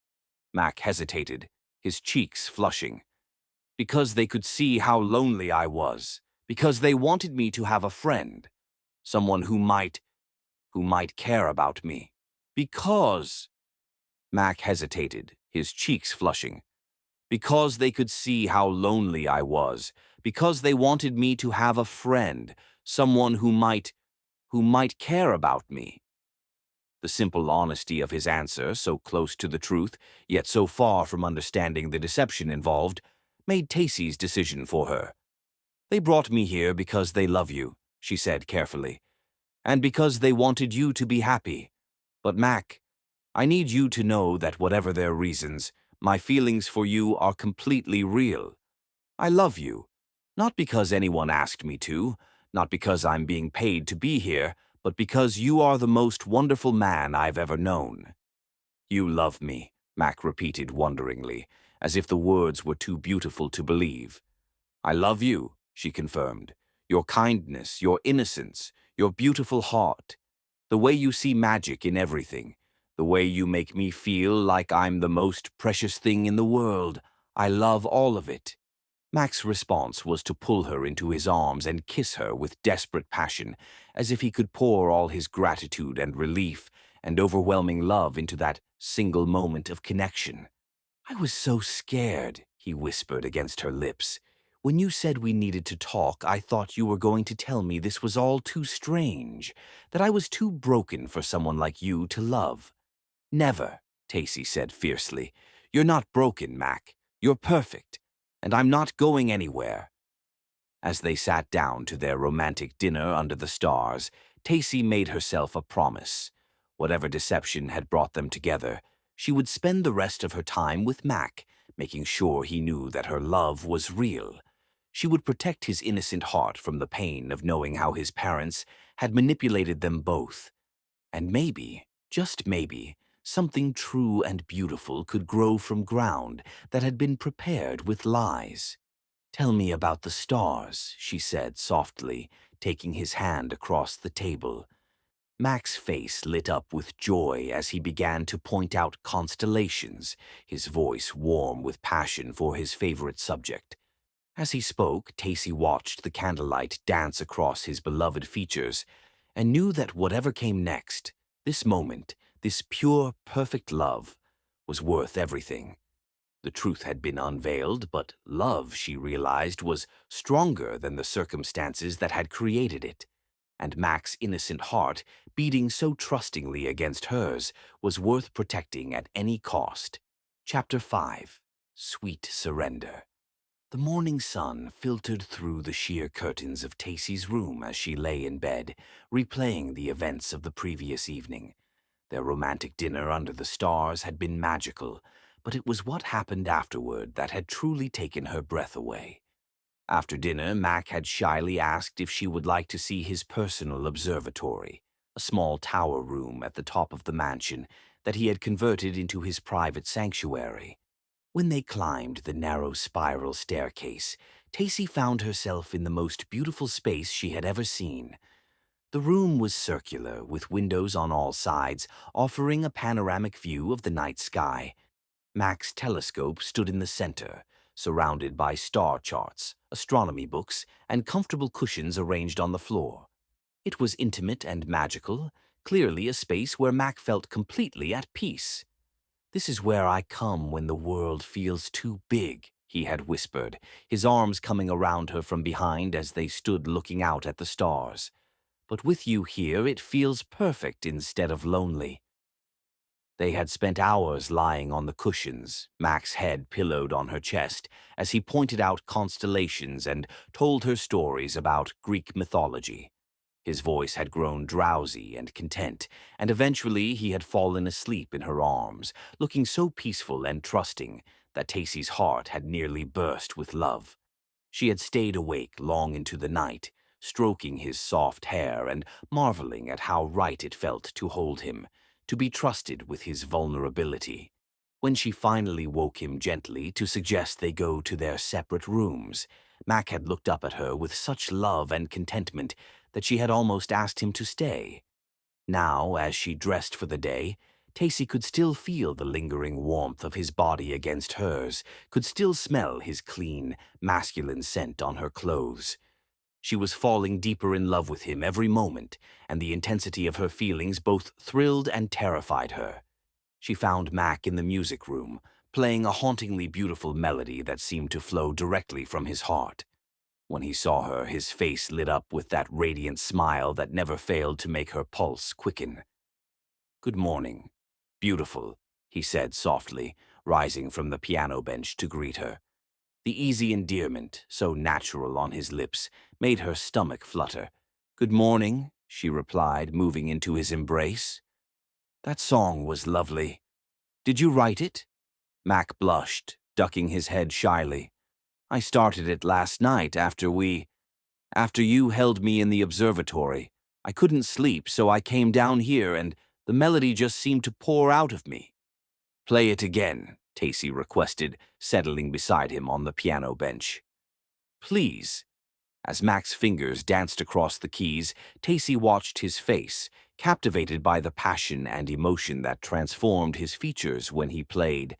Mac hesitated, his cheeks flushing. Because they could see how lonely I was. Because they wanted me to have a friend. Someone who might care about me. Because... Mac hesitated, his cheeks flushing. Because they could see how lonely I was. Because they wanted me to have a friend. Someone who might care about me. The simple honesty of his answer, so close to the truth, yet so far from understanding the deception involved, made Tacy's decision for her. They brought me here because they love you, she said carefully, and because they wanted you to be happy. But Mac, I need you to know that whatever their reasons, my feelings for you are completely real. I love you, not because anyone asked me to, not because I'm being paid to be here, but because you are the most wonderful man I've ever known. You love me, Mac repeated wonderingly, as if the words were too beautiful to believe. I love you, she confirmed. Your kindness, your innocence, your beautiful heart. The way you see magic in everything. The way you make me feel like I'm the most precious thing in the world. I love all of it." Mac's response was to pull her into his arms and kiss her with desperate passion, as if he could pour all his gratitude and relief and overwhelming love into that single moment of connection. "I was so scared," he whispered against her lips. "When you said we needed to talk, I thought you were going to tell me this was all too strange, that I was too broken for someone like you to love." "Never," Tacy said fiercely. "You're not broken, Mac. You're perfect. And I'm not going anywhere." As they sat down to their romantic dinner under the stars, Tacy made herself a promise. Whatever deception had brought them together, she would spend the rest of her time with Mac, making sure he knew that her love was real. She would protect his innocent heart from the pain of knowing how his parents had manipulated them both. And maybe, just maybe, something true and beautiful could grow from ground that had been prepared with lies. "Tell me about the stars," she said softly, taking his hand across the table. Mac's face lit up with joy as he began to point out constellations, his voice warm with passion for his favorite subject. As he spoke, Tacy watched the candlelight dance across his beloved features and knew that whatever came next, this moment, this pure, perfect love, was worth everything. The truth had been unveiled, but love, she realized, was stronger than the circumstances that had created it. And Mac's innocent heart, beating so trustingly against hers, was worth protecting at any cost. Chapter 5. Sweet Surrender. The morning sun filtered through the sheer curtains of Tacy's room as she lay in bed, replaying the events of the previous evening. Their romantic dinner under the stars had been magical, but it was what happened afterward that had truly taken her breath away. After dinner, Mac had shyly asked if she would like to see his personal observatory, a small tower room at the top of the mansion that he had converted into his private sanctuary. When they climbed the narrow spiral staircase, Tacy found herself in the most beautiful space she had ever seen. The room was circular, with windows on all sides, offering a panoramic view of the night sky. Mac's telescope stood in the center, surrounded by star charts, astronomy books, and comfortable cushions arranged on the floor. It was intimate and magical, clearly a space where Mac felt completely at peace. "This is where I come when the world feels too big," he had whispered, his arms coming around her from behind as they stood looking out at the stars. "But with you here, it feels perfect instead of lonely." They had spent hours lying on the cushions, Mac's head pillowed on her chest, as he pointed out constellations and told her stories about Greek mythology. His voice had grown drowsy and content, and eventually he had fallen asleep in her arms, looking so peaceful and trusting that Tacy's heart had nearly burst with love. She had stayed awake long into the night, stroking his soft hair and marveling at how right it felt to hold him, to be trusted with his vulnerability. When she finally woke him gently to suggest they go to their separate rooms, Mac had looked up at her with such love and contentment that she had almost asked him to stay. Now, as she dressed for the day, Tacy could still feel the lingering warmth of his body against hers, could still smell his clean, masculine scent on her clothes. She was falling deeper in love with him every moment, and the intensity of her feelings both thrilled and terrified her. She found Mac in the music room, playing a hauntingly beautiful melody that seemed to flow directly from his heart. When he saw her, his face lit up with that radiant smile that never failed to make her pulse quicken. "Good morning. Beautiful," he said softly, rising from the piano bench to greet her. The easy endearment, so natural on his lips, made her stomach flutter. "Good morning," she replied, moving into his embrace. "That song was lovely. Did you write it?" Mac blushed, ducking his head shyly. "I started it last night after you held me in the observatory. I couldn't sleep, so I came down here and the melody just seemed to pour out of me." "Play it again," Tacy requested, settling beside him on the piano bench. "Please." As Mac's fingers danced across the keys, Tacy watched his face, captivated by the passion and emotion that transformed his features when he played.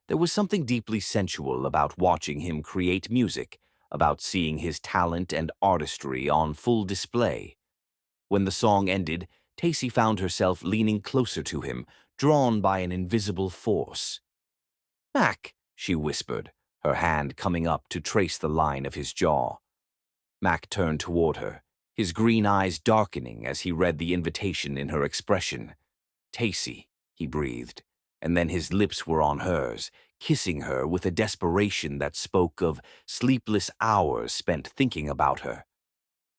There was something deeply sensual about watching him create music, about seeing his talent and artistry on full display. When the song ended, Tacy found herself leaning closer to him, drawn by an invisible force. "Mac," she whispered, her hand coming up to trace the line of his jaw. Mac turned toward her, his green eyes darkening as he read the invitation in her expression. "Tacy," he breathed, and then his lips were on hers, kissing her with a desperation that spoke of sleepless hours spent thinking about her.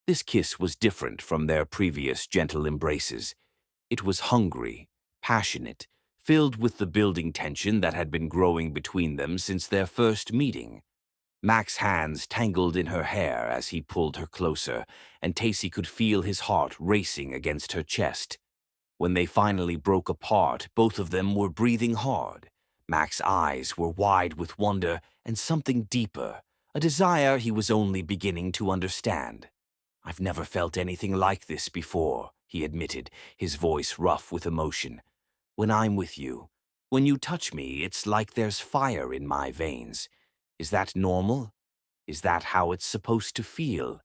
This kiss was different from their previous gentle embraces. It was hungry, passionate, filled with the building tension that had been growing between them since their first meeting. Mac's hands tangled in her hair as he pulled her closer, and Tacy could feel his heart racing against her chest. When they finally broke apart, both of them were breathing hard. Mac's eyes were wide with wonder and something deeper, a desire he was only beginning to understand. "I've never felt anything like this before," he admitted, his voice rough with emotion. "When I'm with you, when you touch me, it's like there's fire in my veins. Is that normal? Is that how it's supposed to feel?"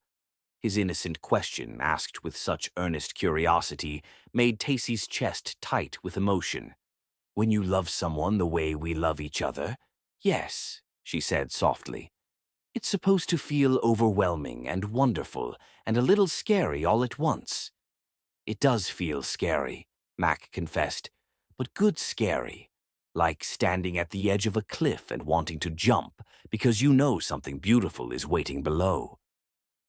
His innocent question, asked with such earnest curiosity, made Tacy's chest tight with emotion. "When you love someone the way we love each other?" "Yes," she said softly. "It's supposed to feel overwhelming and wonderful and a little scary all at once." "It does feel scary," Mac confessed, "but good scary. Like standing at the edge of a cliff and wanting to jump because you know something beautiful is waiting below."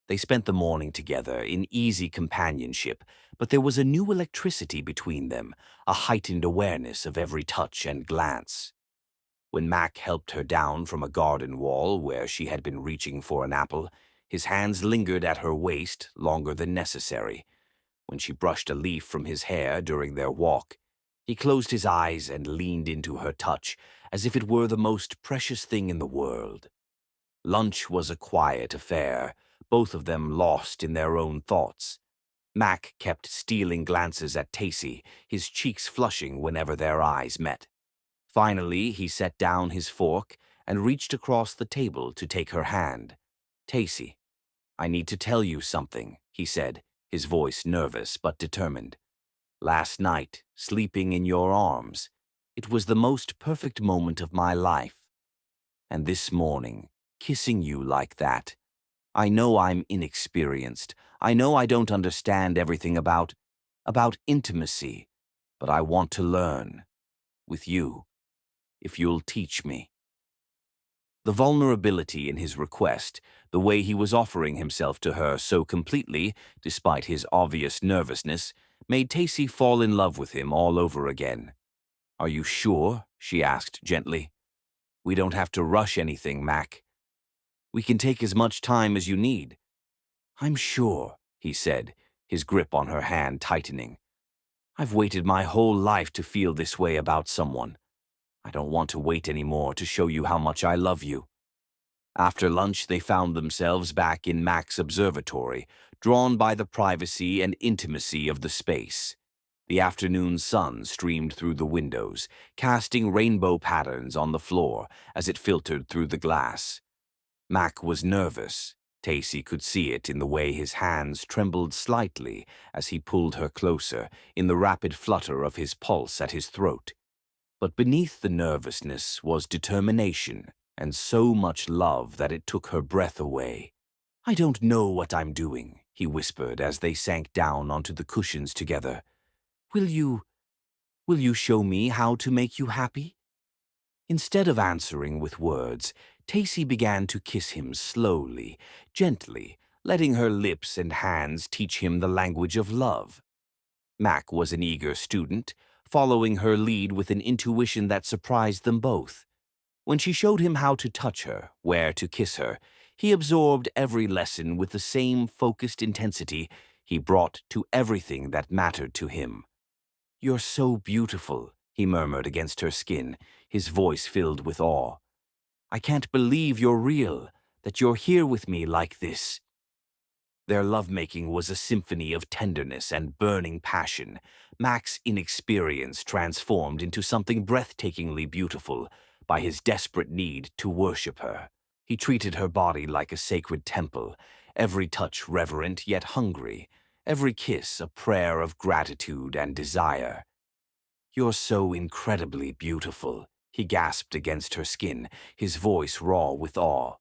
They spent the morning together in easy companionship, but there was a new electricity between them, a heightened awareness of every touch and glance. When Mac helped her down from a garden wall where she had been reaching for an apple, his hands lingered at her waist longer than necessary. When she brushed a leaf from his hair during their walk, he closed his eyes and leaned into her touch as if it were the most precious thing in the world. Lunch was a quiet affair, both of them lost in their own thoughts. Mac kept stealing glances at Tacy, his cheeks flushing whenever their eyes met. Finally, he set down his fork and reached across the table to take her hand. "Tacy, I need to tell you something," he said, his voice nervous but determined. "Last night, sleeping in your arms, it was the most perfect moment of my life. And this morning, kissing you like that. I know I'm inexperienced. I know I don't understand everything about intimacy, but I want to learn. With you, if you'll teach me." The vulnerability in his request, the way he was offering himself to her so completely, despite his obvious nervousness, made Tacy fall in love with him all over again. "Are you sure?" she asked gently. "We don't have to rush anything, Mac. We can take as much time as you need." "I'm sure," he said, his grip on her hand tightening. "I've waited my whole life to feel this way about someone. I don't want to wait anymore to show you how much I love you." After lunch, they found themselves back in Mac's observatory, drawn by the privacy and intimacy of the space. The afternoon sun streamed through the windows, casting rainbow patterns on the floor as it filtered through the glass. Mac was nervous. Tacy could see it in the way his hands trembled slightly as he pulled her closer, in the rapid flutter of his pulse at his throat. But beneath the nervousness was determination and so much love that it took her breath away. "I don't know what I'm doing," he whispered as they sank down onto the cushions together. Will you show me how to make you happy?" Instead of answering with words, Tacy began to kiss him slowly, gently, letting her lips and hands teach him the language of love. Mac was an eager student, following her lead with an intuition that surprised them both. When she showed him how to touch her, where to kiss her, he absorbed every lesson with the same focused intensity he brought to everything that mattered to him. "You're so beautiful," he murmured against her skin, his voice filled with awe. "I can't believe you're real, that you're here with me like this." Their lovemaking was a symphony of tenderness and burning passion, Mac's inexperience transformed into something breathtakingly beautiful. by his desperate need to worship her. He treated her body like a sacred temple, every touch reverent yet hungry, every kiss a prayer of gratitude and desire. "You're so incredibly beautiful," he gasped against her skin, his voice raw with awe.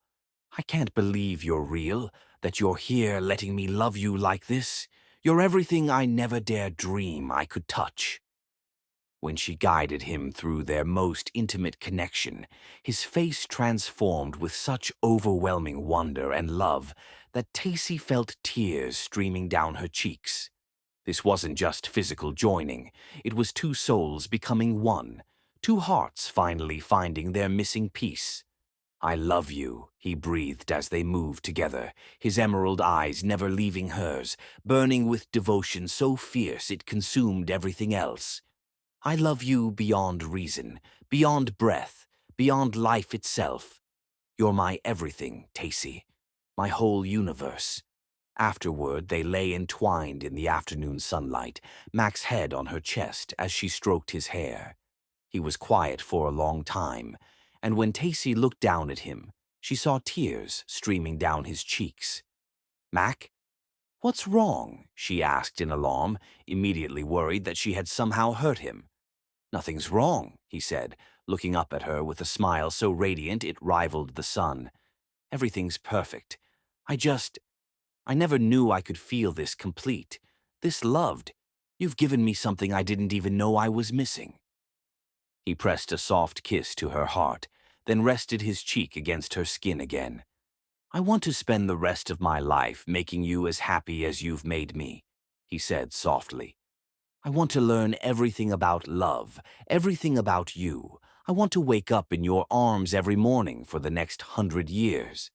"I can't believe you're real, that you're here letting me love you like this. You're everything I never dared dream I could touch." When she guided him through their most intimate connection, his face transformed with such overwhelming wonder and love that Tacy felt tears streaming down her cheeks. This wasn't just physical joining, it was two souls becoming one, two hearts finally finding their missing piece. "I love you," he breathed as they moved together, his emerald eyes never leaving hers, burning with devotion so fierce it consumed everything else. "I love you beyond reason, beyond breath, beyond life itself. You're my everything, Tacy, my whole universe." Afterward, they lay entwined in the afternoon sunlight, Mac's head on her chest as she stroked his hair. He was quiet for a long time, and when Tacy looked down at him, she saw tears streaming down his cheeks. "Mac, what's wrong?" she asked in alarm, immediately worried that she had somehow hurt him. "Nothing's wrong," he said, looking up at her with a smile so radiant it rivaled the sun. "Everything's perfect. I never knew I could feel this complete, this loved. You've given me something I didn't even know I was missing." He pressed a soft kiss to her heart, then rested his cheek against her skin again. "I want to spend the rest of my life making you as happy as you've made me," he said softly. "I want to learn everything about love, everything about you. I want to wake up in your arms every morning for the next 100 years."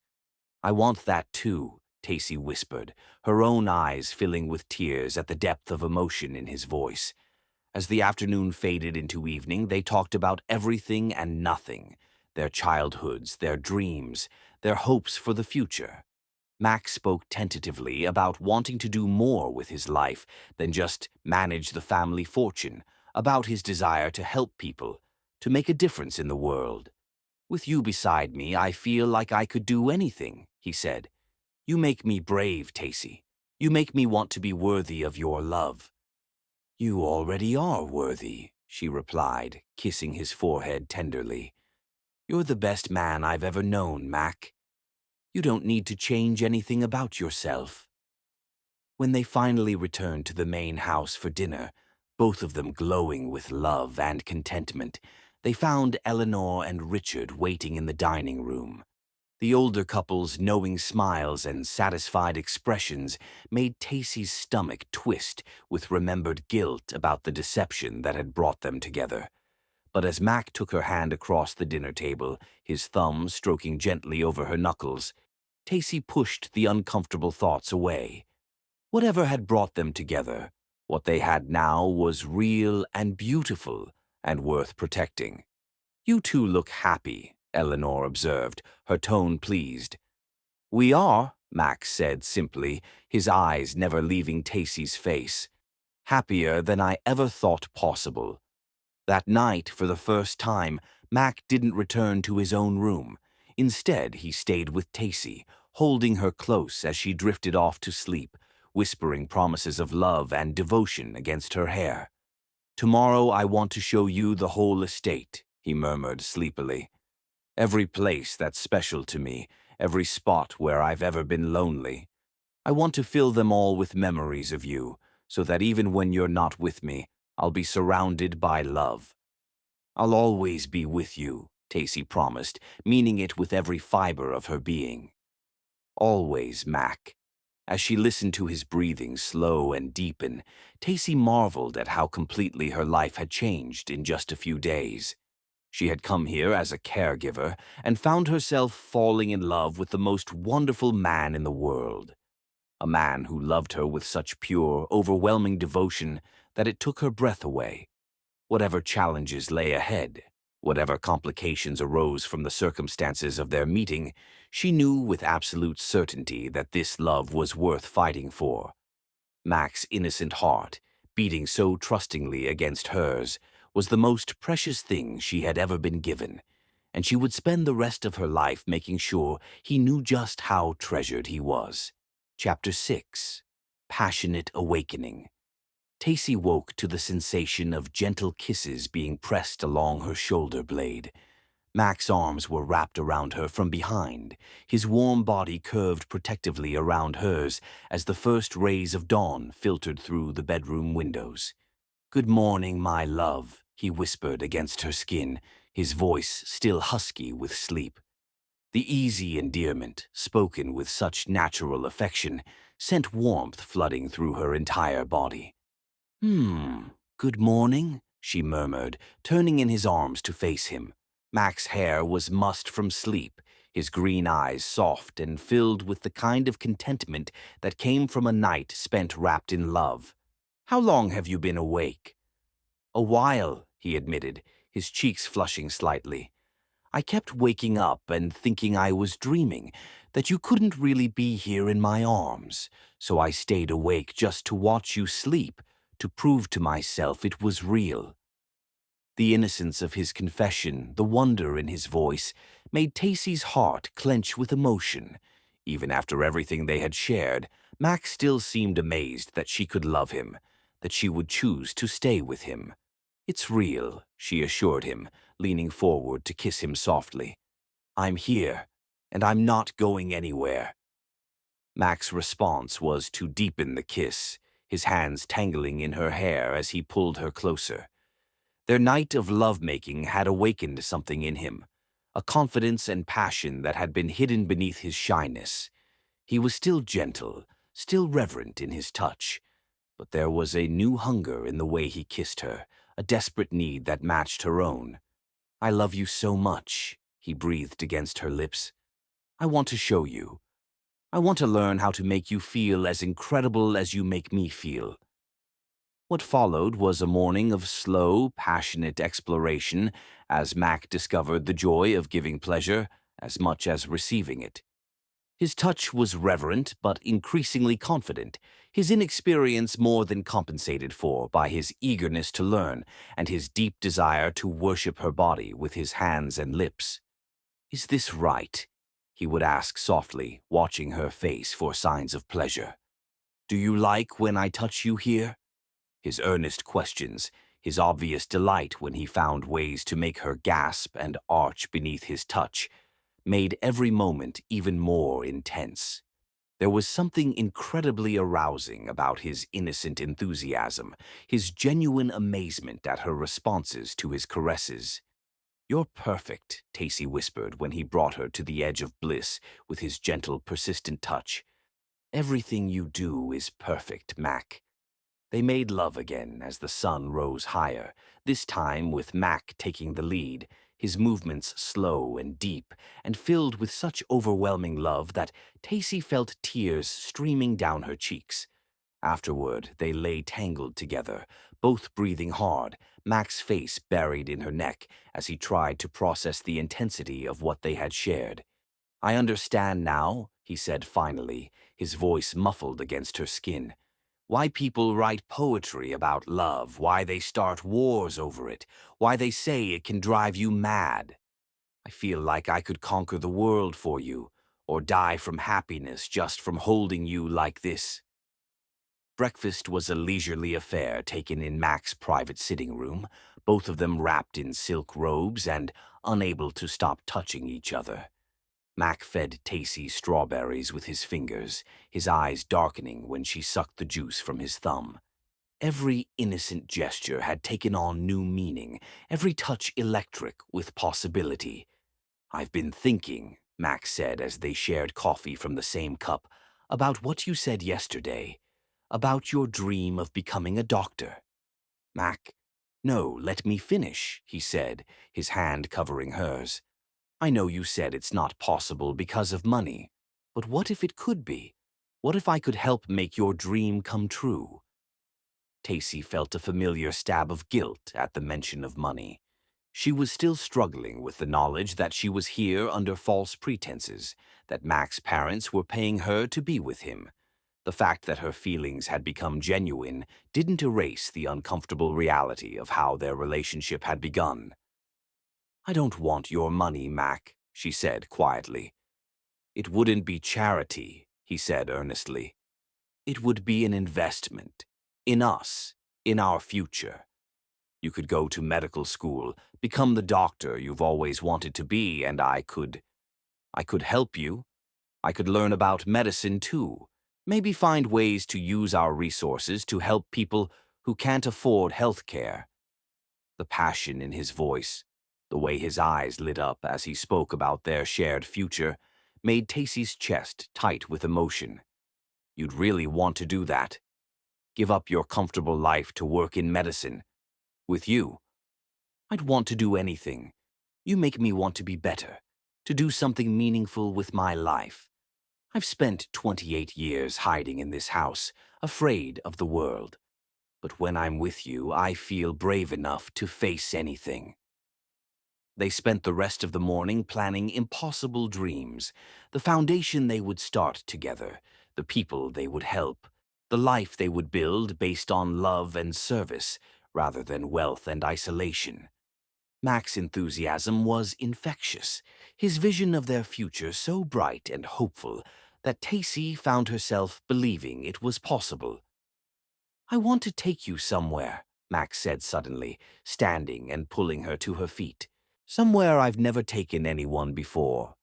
"I want that too," Tacy whispered, her own eyes filling with tears at the depth of emotion in his voice. As the afternoon faded into evening, they talked about everything and nothing, their childhoods, their dreams, their hopes for the future. Max spoke tentatively about wanting to do more with his life than just manage the family fortune, about his desire to help people, to make a difference in the world. "With you beside me, I feel like I could do anything," he said. "You make me brave, Tacy. You make me want to be worthy of your love." "You already are worthy," she replied, kissing his forehead tenderly. "You're the best man I've ever known, Mac. You don't need to change anything about yourself." When they finally returned to the main house for dinner, both of them glowing with love and contentment, they found Eleanor and Richard waiting in the dining room. The older couple's knowing smiles and satisfied expressions made Tacy's stomach twist with remembered guilt about the deception that had brought them together. But as Mac took her hand across the dinner table, his thumb stroking gently over her knuckles, Tacy pushed the uncomfortable thoughts away. Whatever had brought them together, what they had now was real and beautiful and worth protecting. "You two look happy," Eleanor observed, her tone pleased. "We are," Max said simply, his eyes never leaving Tacy's face. "Happier than I ever thought possible." That night, for the first time, Mac didn't return to his own room. Instead, he stayed with Tacy, holding her close as she drifted off to sleep, whispering promises of love and devotion against her hair. "Tomorrow I want to show you the whole estate," he murmured sleepily. "Every place that's special to me, every spot where I've ever been lonely. I want to fill them all with memories of you, so that even when you're not with me, I'll be surrounded by love." "I'll always be with you," Tacy promised, meaning it with every fiber of her being. "Always, Mac." As she listened to his breathing slow and deepen, Tacy marveled at how completely her life had changed in just a few days. She had come here as a caregiver and found herself falling in love with the most wonderful man in the world. A man who loved her with such pure, overwhelming devotion that it took her breath away. Whatever challenges lay ahead, whatever complications arose from the circumstances of their meeting, she knew with absolute certainty that this love was worth fighting for. Mac's innocent heart, beating so trustingly against hers, was the most precious thing she had ever been given, and she would spend the rest of her life making sure he knew just how treasured he was. Chapter 6. Passionate Awakening. Tacy woke to the sensation of gentle kisses being pressed along her shoulder blade. Mac's arms were wrapped around her from behind, his warm body curved protectively around hers as the first rays of dawn filtered through the bedroom windows. "Good morning, my love," he whispered against her skin, his voice still husky with sleep. The easy endearment, spoken with such natural affection, sent warmth flooding through her entire body. Good morning," she murmured, turning in his arms to face him. Mac's hair was mussed from sleep, his green eyes soft and filled with the kind of contentment that came from a night spent wrapped in love. "How long have you been awake?" "A while," he admitted, his cheeks flushing slightly. "I kept waking up and thinking I was dreaming, that you couldn't really be here in my arms, so I stayed awake just to watch you sleep, to prove to myself it was real." The innocence of his confession, the wonder in his voice, made Tacy's heart clench with emotion. Even after everything they had shared, Mac still seemed amazed that she could love him, that she would choose to stay with him. "It's real," she assured him, leaning forward to kiss him softly. "I'm here, and I'm not going anywhere." Mac's response was to deepen the kiss, his hands tangling in her hair as he pulled her closer. Their night of lovemaking had awakened something in him, a confidence and passion that had been hidden beneath his shyness. He was still gentle, still reverent in his touch, but there was a new hunger in the way he kissed her, a desperate need that matched her own. "I love you so much," he breathed against her lips. "I want to show you. I want to learn how to make you feel as incredible as you make me feel." What followed was a morning of slow, passionate exploration as Mac discovered the joy of giving pleasure as much as receiving it. His touch was reverent but increasingly confident, his inexperience more than compensated for by his eagerness to learn and his deep desire to worship her body with his hands and lips. "Is this right?" he would ask softly, watching her face for signs of pleasure. "Do you like when I touch you here?" His earnest questions, his obvious delight when he found ways to make her gasp and arch beneath his touch, made every moment even more intense. There was something incredibly arousing about his innocent enthusiasm, his genuine amazement at her responses to his caresses. "You're perfect," Tacy whispered when he brought her to the edge of bliss with his gentle, persistent touch. "Everything you do is perfect, Mac." They made love again as the sun rose higher, this time with Mac taking the lead, his movements slow and deep, and filled with such overwhelming love that Tacy felt tears streaming down her cheeks. Afterward, they lay tangled together, both breathing hard, Mac's face buried in her neck as he tried to process the intensity of what they had shared. "I understand now," he said finally, his voice muffled against her skin. "Why people write poetry about love, why they start wars over it, why they say it can drive you mad. I feel like I could conquer the world for you, or die from happiness just from holding you like this." Breakfast was a leisurely affair taken in Mac's private sitting room, both of them wrapped in silk robes and unable to stop touching each other. Mac fed Tacy strawberries with his fingers, his eyes darkening when she sucked the juice from his thumb. Every innocent gesture had taken on new meaning, every touch electric with possibility. "I've been thinking," Mac said as they shared coffee from the same cup, "about what you said yesterday, about your dream of becoming a doctor." Mac, "No, let me finish," he said, his hand covering hers. "I know you said it's not possible because of money, but what if it could be? What if I could help make your dream come true?" Tacy felt a familiar stab of guilt at the mention of money. She was still struggling with the knowledge that she was here under false pretenses, that Mac's parents were paying her to be with him. The fact that her feelings had become genuine didn't erase the uncomfortable reality of how their relationship had begun. I don't want your money, Mac, she said quietly. It wouldn't be charity, he said earnestly. It would be an investment. In us. In our future. You could go to medical school, become the doctor you've always wanted to be, and I could help you. I could learn about medicine too. Maybe find ways to use our resources to help people who can't afford health care. The passion in his voice, the way his eyes lit up as he spoke about their shared future, made Tacy's chest tight with emotion. You'd really want to do that? Give up your comfortable life to work in medicine? With you? I'd want to do anything. You make me want to be better, to do something meaningful with my life. I've spent 28 years hiding in this house, afraid of the world. But when I'm with you, I feel brave enough to face anything. They spent the rest of the morning planning impossible dreams, the foundation they would start together, the people they would help, the life they would build based on love and service, rather than wealth and isolation. Mac's enthusiasm was infectious, his vision of their future so bright and hopeful that Tacy found herself believing it was possible. I want to take you somewhere, Mac said suddenly, standing and pulling her to her feet. Somewhere I've never taken anyone before.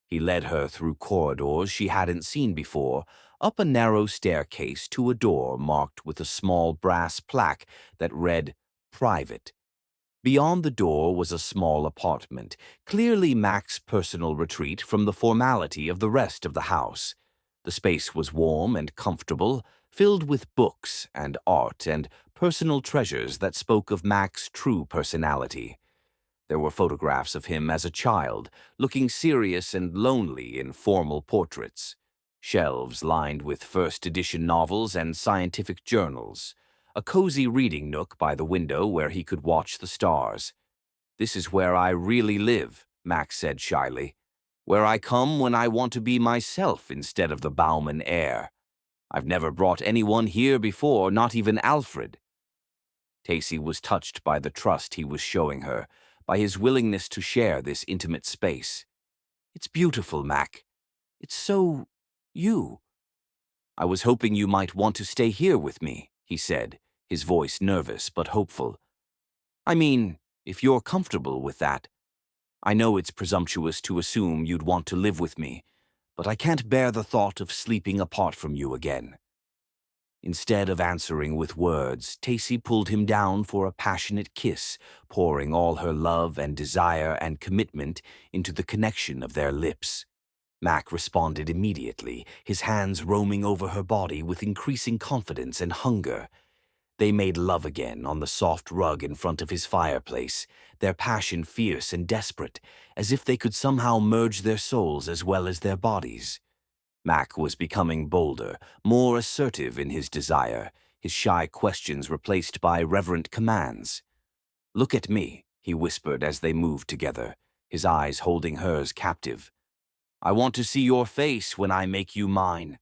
He led her through corridors she hadn't seen before, up a narrow staircase to a door marked with a small brass plaque that read, Private. Beyond the door was a small apartment, clearly Mac's personal retreat from the formality of the rest of the house. The space was warm and comfortable, filled with books and art and personal treasures that spoke of Mac's true personality. There were photographs of him as a child, looking serious and lonely in formal portraits. Shelves lined with first-edition novels and scientific journals. A cozy reading nook by the window where he could watch the stars. This is where I really live, Max said shyly. Where I come when I want to be myself instead of the Bauman heir. I've never brought anyone here before, not even Alfred. Tacy was touched by the trust he was showing her, by his willingness to share this intimate space. It's beautiful, Mac. It's so... you. I was hoping you might want to stay here with me, he said, his voice nervous but hopeful. I mean, if you're comfortable with that. I know it's presumptuous to assume you'd want to live with me, but I can't bear the thought of sleeping apart from you again. Instead of answering with words, Tacy pulled him down for a passionate kiss, pouring all her love and desire and commitment into the connection of their lips. Mac responded immediately, his hands roaming over her body with increasing confidence and hunger. They made love again on the soft rug in front of his fireplace, their passion fierce and desperate, as if they could somehow merge their souls as well as their bodies. Mac was becoming bolder, more assertive in his desire, his shy questions replaced by reverent commands. Look at me, he whispered as they moved together, his eyes holding hers captive. I want to see your face when I make you mine.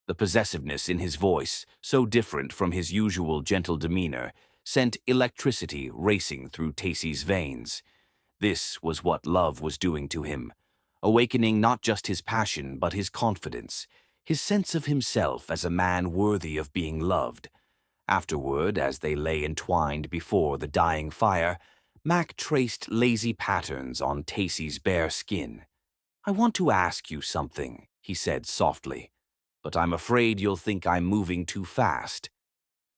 The possessiveness in his voice, so different from his usual gentle demeanor, sent electricity racing through Tacy's veins. This was what love was doing to him, awakening not just his passion but his confidence, his sense of himself as a man worthy of being loved. Afterward, as they lay entwined before the dying fire, Mac traced lazy patterns on Tacy's bare skin. I want to ask you something, he said softly, but I'm afraid you'll think I'm moving too fast.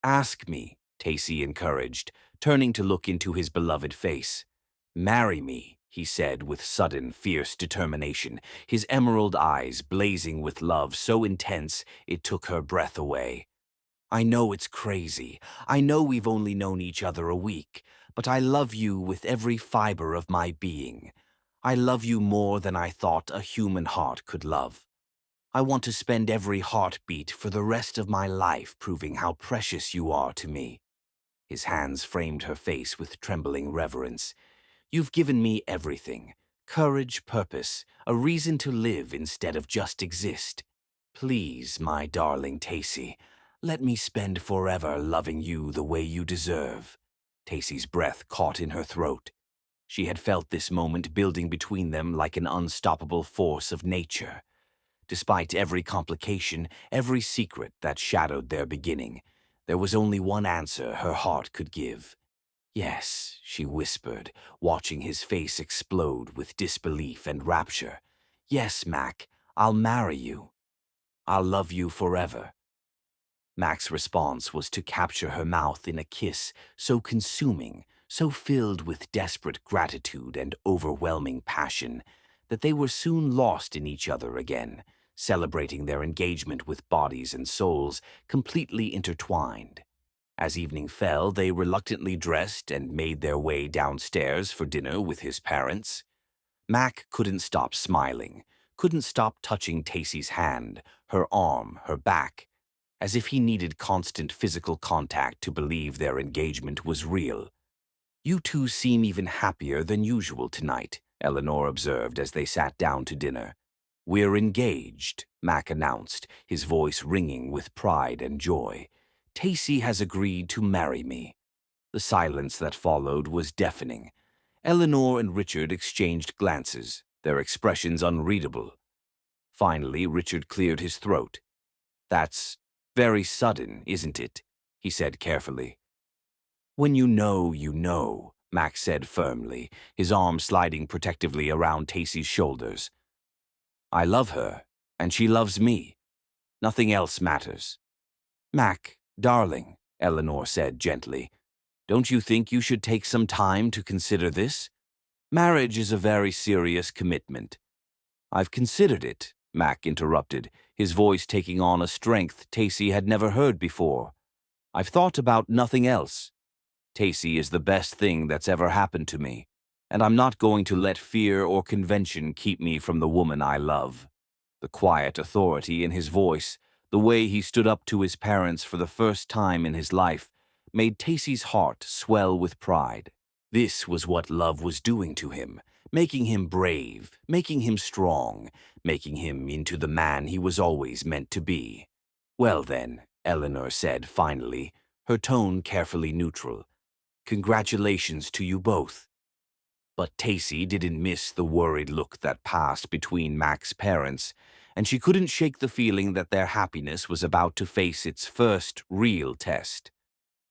Ask me, Tacy encouraged, turning to look into his beloved face. Marry me, he said with sudden, fierce determination, his emerald eyes blazing with love so intense it took her breath away. I know it's crazy. I know we've only known each other a week, but I love you with every fiber of my being. I love you more than I thought a human heart could love. I want to spend every heartbeat for the rest of my life proving how precious you are to me. His hands framed her face with trembling reverence. You've given me everything. Courage, purpose, a reason to live instead of just exist. Please, my darling Tacy, let me spend forever loving you the way you deserve. Tacy's breath caught in her throat. She had felt this moment building between them like an unstoppable force of nature. Despite every complication, every secret that shadowed their beginning, there was only one answer her heart could give. "Yes," she whispered, watching his face explode with disbelief and rapture. "Yes, Mac, I'll marry you. I'll love you forever." Mac's response was to capture her mouth in a kiss so consuming, so filled with desperate gratitude and overwhelming passion, that they were soon lost in each other again, celebrating their engagement with bodies and souls completely intertwined. As evening fell, they reluctantly dressed and made their way downstairs for dinner with his parents. Mac couldn't stop smiling, couldn't stop touching Tacy's hand, her arm, her back, as if he needed constant physical contact to believe their engagement was real. "You two seem even happier than usual tonight," Eleanor observed as they sat down to dinner. "We're engaged," Mac announced, his voice ringing with pride and joy. "Tacy has agreed to marry me." The silence that followed was deafening. Eleanor and Richard exchanged glances, their expressions unreadable. Finally, Richard cleared his throat. "That's very sudden, isn't it?" he said carefully. "When you know, you know," Max said firmly, his arm sliding protectively around Tacy's shoulders. "I love her, and she loves me. Nothing else matters." "Mac, darling," Eleanor said gently, "don't you think you should take some time to consider this? Marriage is a very serious commitment." "I've considered it," Mac interrupted, his voice taking on a strength Tacy had never heard before. "I've thought about nothing else. Tacy is the best thing that's ever happened to me, and I'm not going to let fear or convention keep me from the woman I love." The quiet authority in his voice, the way he stood up to his parents for the first time in his life, made Tacy's heart swell with pride. This was what love was doing to him, making him brave, making him strong, making him into the man he was always meant to be. "Well then," Eleanor said finally, her tone carefully neutral, "congratulations to you both." But Tacy didn't miss the worried look that passed between Mac's parents, and she couldn't shake the feeling that their happiness was about to face its first real test.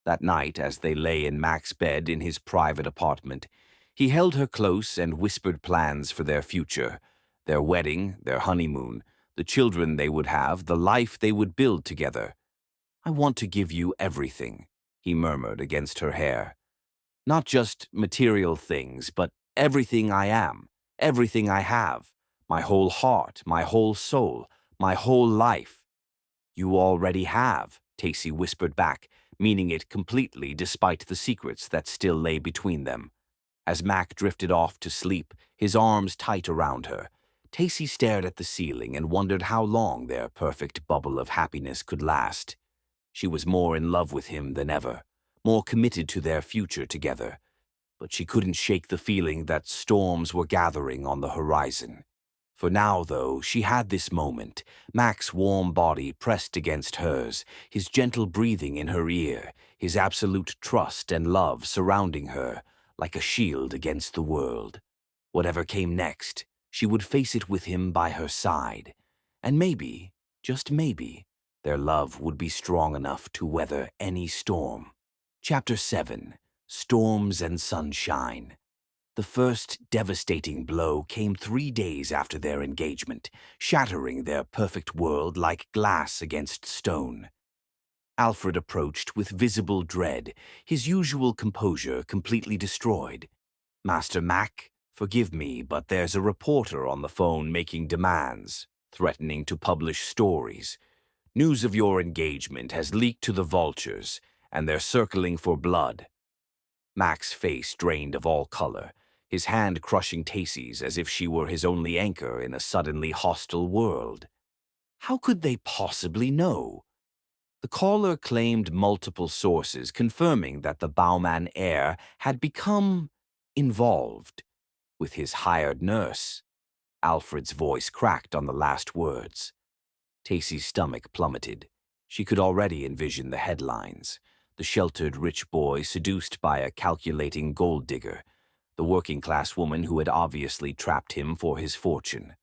That night, as they lay in Mac's bed in his private apartment, he held her close and whispered plans for their future, their wedding, their honeymoon, the children they would have, the life they would build together. "I want to give you everything," he murmured against her hair. "Not just material things, but everything I am, everything I have, my whole heart, my whole soul, my whole life." "You already have," Tacy whispered back, meaning it completely despite the secrets that still lay between them. As Mac drifted off to sleep, his arms tight around her, Tacy stared at the ceiling and wondered how long their perfect bubble of happiness could last. She was more in love with him than ever, more committed to their future together, but she couldn't shake the feeling that storms were gathering on the horizon. For now, though, she had this moment, Mac's warm body pressed against hers, his gentle breathing in her ear, his absolute trust and love surrounding her, like a shield against the world. Whatever came next, she would face it with him by her side, and maybe, just maybe, their love would be strong enough to weather any storm. Chapter 7. Storms and Sunshine. The first devastating blow came 3 days after their engagement, shattering their perfect world like glass against stone. Alfred approached with visible dread, his usual composure completely destroyed. "Master Mac, forgive me, but there's a reporter on the phone making demands, threatening to publish stories. News of your engagement has leaked to the vultures, and they're circling for blood." Mac's face drained of all color, his hand crushing Tacy's as if she were his only anchor in a suddenly hostile world. How could they possibly know? The caller claimed multiple sources confirming that the Bauman heir had become involved with his hired nurse. Alfred's voice cracked on the last words. Tacy's stomach plummeted. She could already envision the headlines. The sheltered rich boy seduced by a calculating gold digger. the working-class woman who had obviously trapped him for his fortune.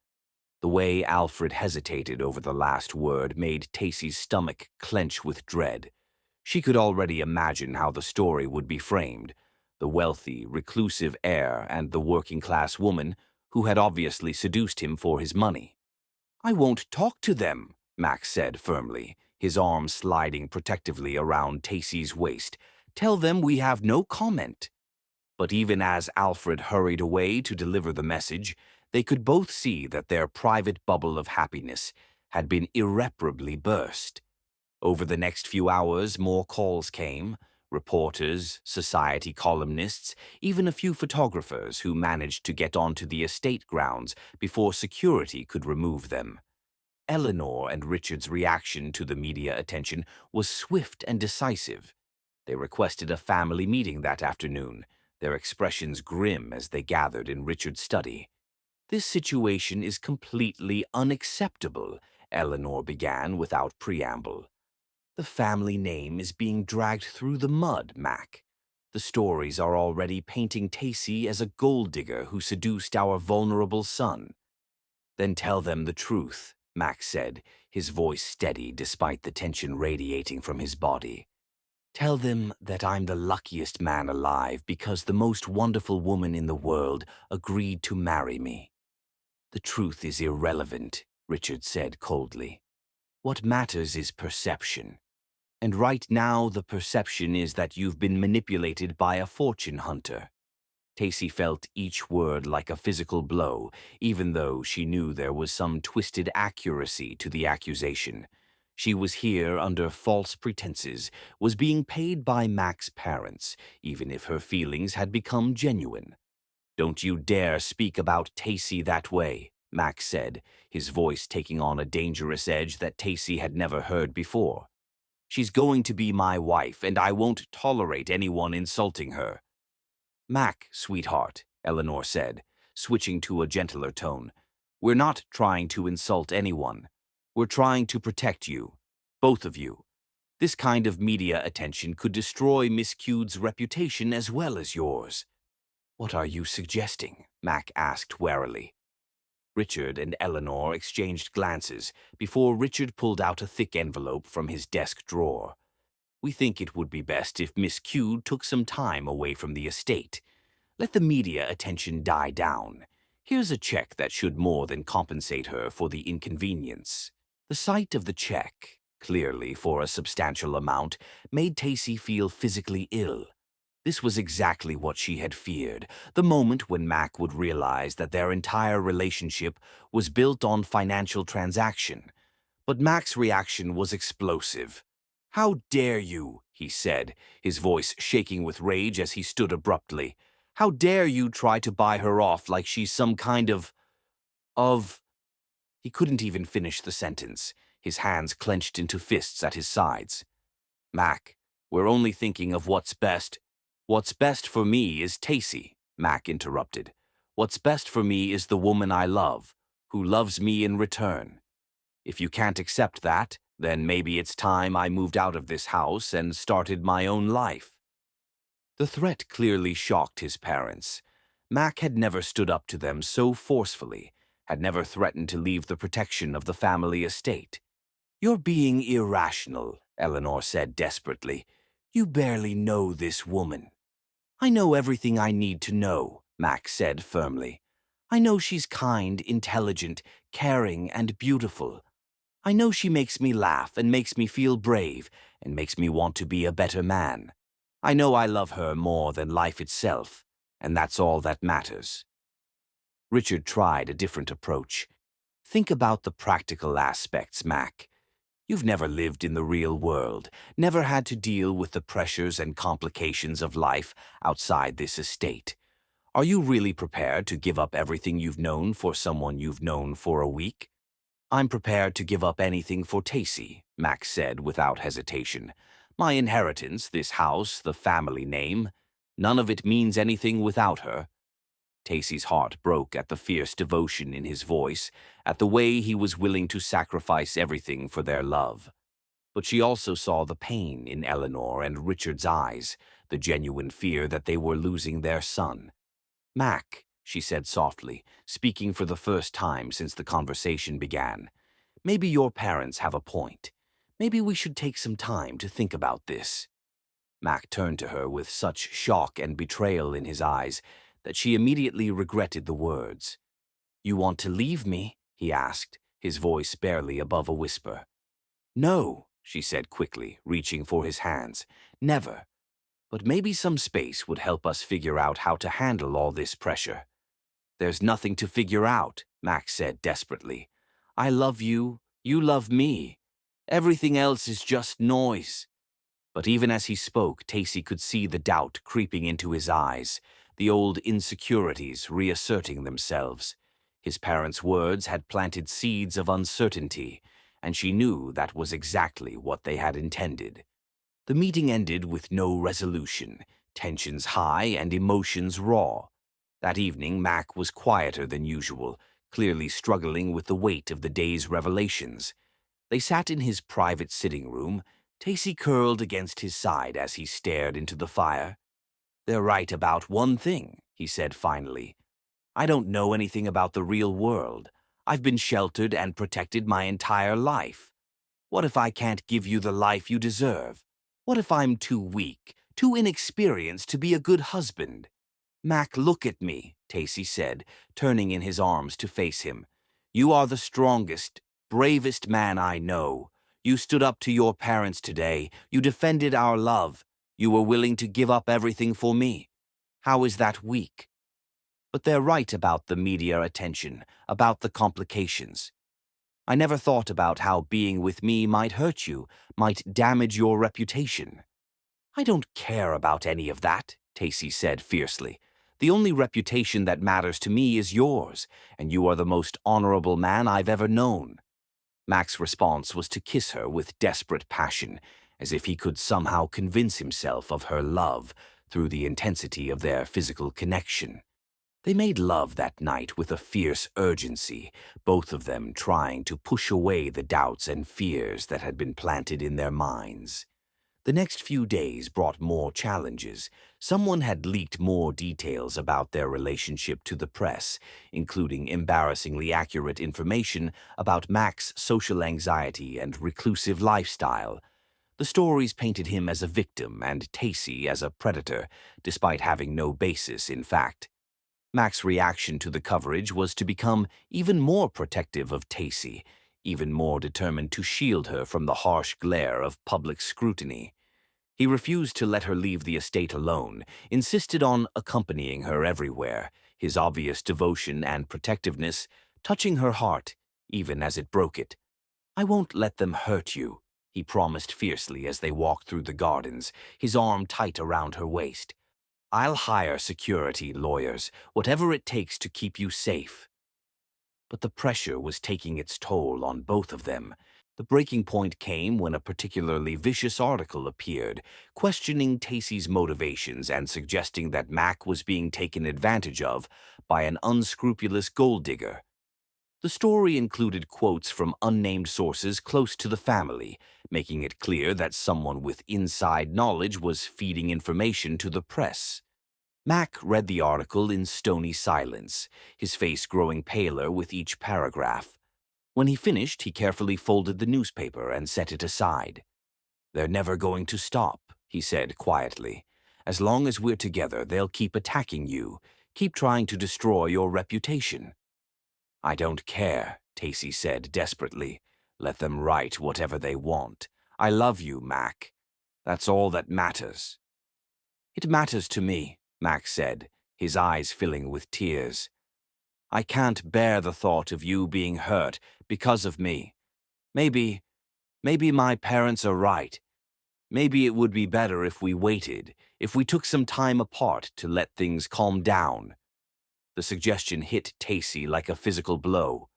The way Alfred hesitated over the last word made Tacy's stomach clench with dread. She could already imagine how the story would be framed: the wealthy, reclusive heir and the working-class woman who had obviously seduced him for his money. "I won't talk to them," Max said firmly, his arm sliding protectively around Tacy's waist. "Tell them we have no comment." But even as Alfred hurried away to deliver the message, they could both see that their private bubble of happiness had been irreparably burst. Over the next few hours, more calls came: reporters, society columnists, even a few photographers who managed to get onto the estate grounds before security could remove them. Eleanor and Richard's reaction to the media attention was swift and decisive. They requested a family meeting that afternoon, their expressions grim as they gathered in Richard's study. "This situation is completely unacceptable," Eleanor began without preamble. "The family name is being dragged through the mud, Mac. The stories are already painting Tacy as a gold digger who seduced our vulnerable son." "Then tell them the truth," Max said, his voice steady despite the tension radiating from his body. "Tell them that I'm the luckiest man alive because the most wonderful woman in the world agreed to marry me." "The truth is irrelevant," Richard said coldly. "What matters is perception. And right now the perception is that you've been manipulated by a fortune hunter." Tacy felt each word like a physical blow, even though she knew there was some twisted accuracy to the accusation. She was here under false pretenses, was being paid by Mac's parents, even if her feelings had become genuine. "Don't you dare speak about Tacy that way," Max said, his voice taking on a dangerous edge that Tacy had never heard before. "She's going to be my wife, and I won't tolerate anyone insulting her." "Mac, sweetheart," Eleanor said, switching to a gentler tone, "we're not trying to insult anyone. We're trying to protect you, both of you. This kind of media attention could destroy Miss Cude's reputation as well as yours." "What are you suggesting?" Mac asked warily. Richard and Eleanor exchanged glances before Richard pulled out a thick envelope from his desk drawer. "We think it would be best if Miss Cude took some time away from the estate. Let the media attention die down. Here's a check that should more than compensate her for the inconvenience." The sight of the check, clearly for a substantial amount, made Tacy feel physically ill. This was exactly what she had feared, the moment when Mac would realize that their entire relationship was built on financial transaction. But Mac's reaction was explosive. "How dare you?" he said, his voice shaking with rage as he stood abruptly. "How dare you try to buy her off like she's some kind of—" He couldn't even finish the sentence, his hands clenched into fists at his sides. "Mac, we're only thinking of what's best." "What's best for me is Tacy," Mac interrupted. "What's best for me is the woman I love, who loves me in return. If you can't accept that, then maybe it's time I moved out of this house and started my own life." The threat clearly shocked his parents. Mac had never stood up to them so forcefully, had never threatened to leave the protection of the family estate. "You're being irrational," Eleanor said desperately. "You barely know this woman." "I know everything I need to know," Mac said firmly. "I know she's kind, intelligent, caring, and beautiful. I know she makes me laugh and makes me feel brave and makes me want to be a better man. I know I love her more than life itself, and that's all that matters." Richard tried a different approach. "Think about the practical aspects, Mac. You've never lived in the real world, never had to deal with the pressures and complications of life outside this estate. Are you really prepared to give up everything you've known for someone you've known for a week?" "I'm prepared to give up anything for Tacy," Max said without hesitation. "My inheritance, this house, the family name, none of it means anything without her." Tacy's heart broke at the fierce devotion in his voice, at the way he was willing to sacrifice everything for their love. But she also saw the pain in Eleanor and Richard's eyes, the genuine fear that they were losing their son. Mac, she said softly, speaking for the first time since the conversation began, maybe your parents have a point. Maybe we should take some time to think about this. Mac turned to her with such shock and betrayal in his eyes that she immediately regretted the words. You want to leave me? He asked, his voice barely above a whisper. No, she said quickly, reaching for his hands. Never. But maybe some space would help us figure out how to handle all this pressure. There's nothing to figure out, Max said desperately. I love you, you love me. Everything else is just noise. But even as he spoke, Tacy could see the doubt creeping into his eyes, the old insecurities reasserting themselves. His parents' words had planted seeds of uncertainty, and she knew that was exactly what they had intended. The meeting ended with no resolution, tensions high and emotions raw. That evening, Mac was quieter than usual, clearly struggling with the weight of the day's revelations. They sat in his private sitting room, Tacy curled against his side as he stared into the fire. They're right about one thing, he said finally. I don't know anything about the real world. I've been sheltered and protected my entire life. What if I can't give you the life you deserve? What if I'm too weak, too inexperienced to be a good husband? Mac, look at me, Tacy said, turning in his arms to face him. You are the strongest, bravest man I know. You stood up to your parents today. You defended our love. You were willing to give up everything for me. How is that weak? But they're right about the media attention, about the complications. I never thought about how being with me might hurt you, might damage your reputation. I don't care about any of that, Tacy said fiercely. The only reputation that matters to me is yours, and you are the most honorable man I've ever known. Mac's response was to kiss her with desperate passion, as if he could somehow convince himself of her love through the intensity of their physical connection. They made love that night with a fierce urgency, both of them trying to push away the doubts and fears that had been planted in their minds. The next few days brought more challenges. Someone had leaked more details about their relationship to the press, including embarrassingly accurate information about Mac's social anxiety and reclusive lifestyle. The stories painted him as a victim and Tacy as a predator, despite having no basis in fact. Mac's reaction to the coverage was to become even more protective of Tacy, even more determined to shield her from the harsh glare of public scrutiny. He refused to let her leave the estate alone, insisted on accompanying her everywhere, his obvious devotion and protectiveness touching her heart, even as it broke it. I won't let them hurt you, he promised fiercely as they walked through the gardens, his arm tight around her waist. I'll hire security lawyers, whatever it takes to keep you safe. But the pressure was taking its toll on both of them. The breaking point came when a particularly vicious article appeared, questioning Tacy's motivations and suggesting that Mac was being taken advantage of by an unscrupulous gold digger. The story included quotes from unnamed sources close to the family, making it clear that someone with inside knowledge was feeding information to the press. Mac read the article in stony silence, his face growing paler with each paragraph. When he finished, he carefully folded the newspaper and set it aside. They're never going to stop, he said quietly. As long as we're together, they'll keep attacking you, keep trying to destroy your reputation. I don't care, Tacy said desperately. Let them write whatever they want. I love you, Mac. That's all that matters. It matters to me, Mac said, his eyes filling with tears. I can't bear the thought of you being hurt because of me. Maybe my parents are right. Maybe it would be better if we waited, if we took some time apart to let things calm down. The suggestion hit Tacy like a physical blow.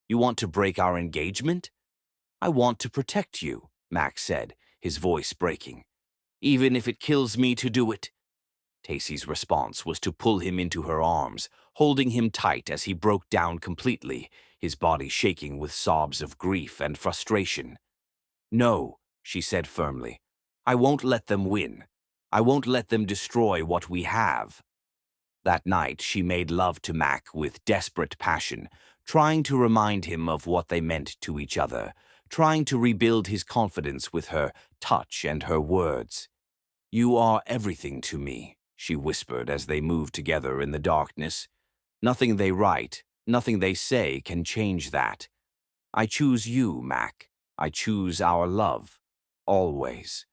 You want to break our engagement? I want to protect you, Mac said, his voice breaking. Even if it kills me to do it. Tacy's response was to pull him into her arms, holding him tight as he broke down completely, his body shaking with sobs of grief and frustration. No, she said firmly. I won't let them win. I won't let them destroy what we have. That night, she made love to Mac with desperate passion, trying to remind him of what they meant to each other, trying to rebuild his confidence with her touch and her words. "You are everything to me," she whispered as they moved together in the darkness. "Nothing they write, nothing they say can change that. I choose you, Mac. I choose our love. Always."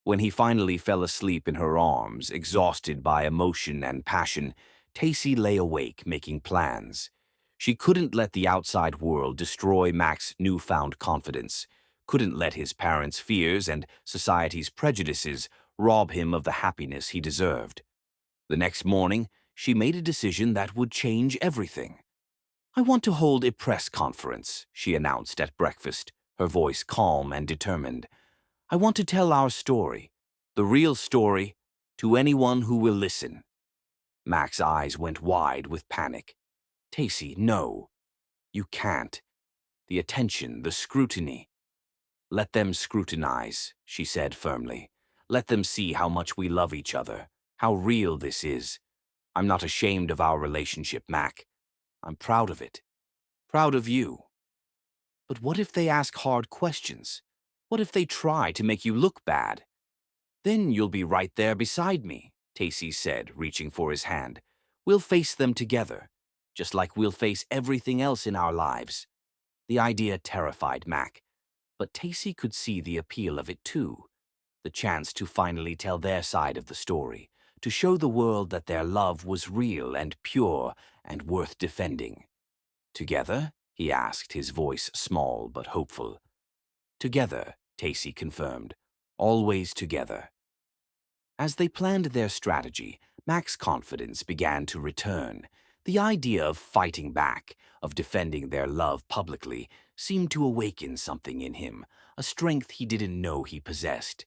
When he finally fell asleep in her arms, exhausted by emotion and passion, Tacy lay awake making plans. She couldn't let the outside world destroy Mac's newfound confidence, couldn't let his parents' fears and society's prejudices rob him of the happiness he deserved. The next morning, she made a decision that would change everything. "I want to hold a press conference," she announced at breakfast, her voice calm and determined. "I want to tell our story, the real story, to anyone who will listen." Mac's eyes went wide with panic. "Tacy, no. You can't. The attention, the scrutiny." "Let them scrutinize," she said firmly. "Let them see how much we love each other, how real this is. I'm not ashamed of our relationship, Mac. I'm proud of it. Proud of you. But what if they ask hard questions? What if they try to make you look bad?" "Then you'll be right there beside me," Tacy said, reaching for his hand. "We'll face them together, just like we'll face everything else in our lives." The idea terrified Mac, but Tacy could see the appeal of it too. The chance to finally tell their side of the story, to show the world that their love was real and pure and worth defending. "Together?" he asked, his voice small but hopeful. "Together," Tacy confirmed. "Always together." As they planned their strategy, Mac's confidence began to return. The idea of fighting back, of defending their love publicly, seemed to awaken something in him, a strength he didn't know he possessed.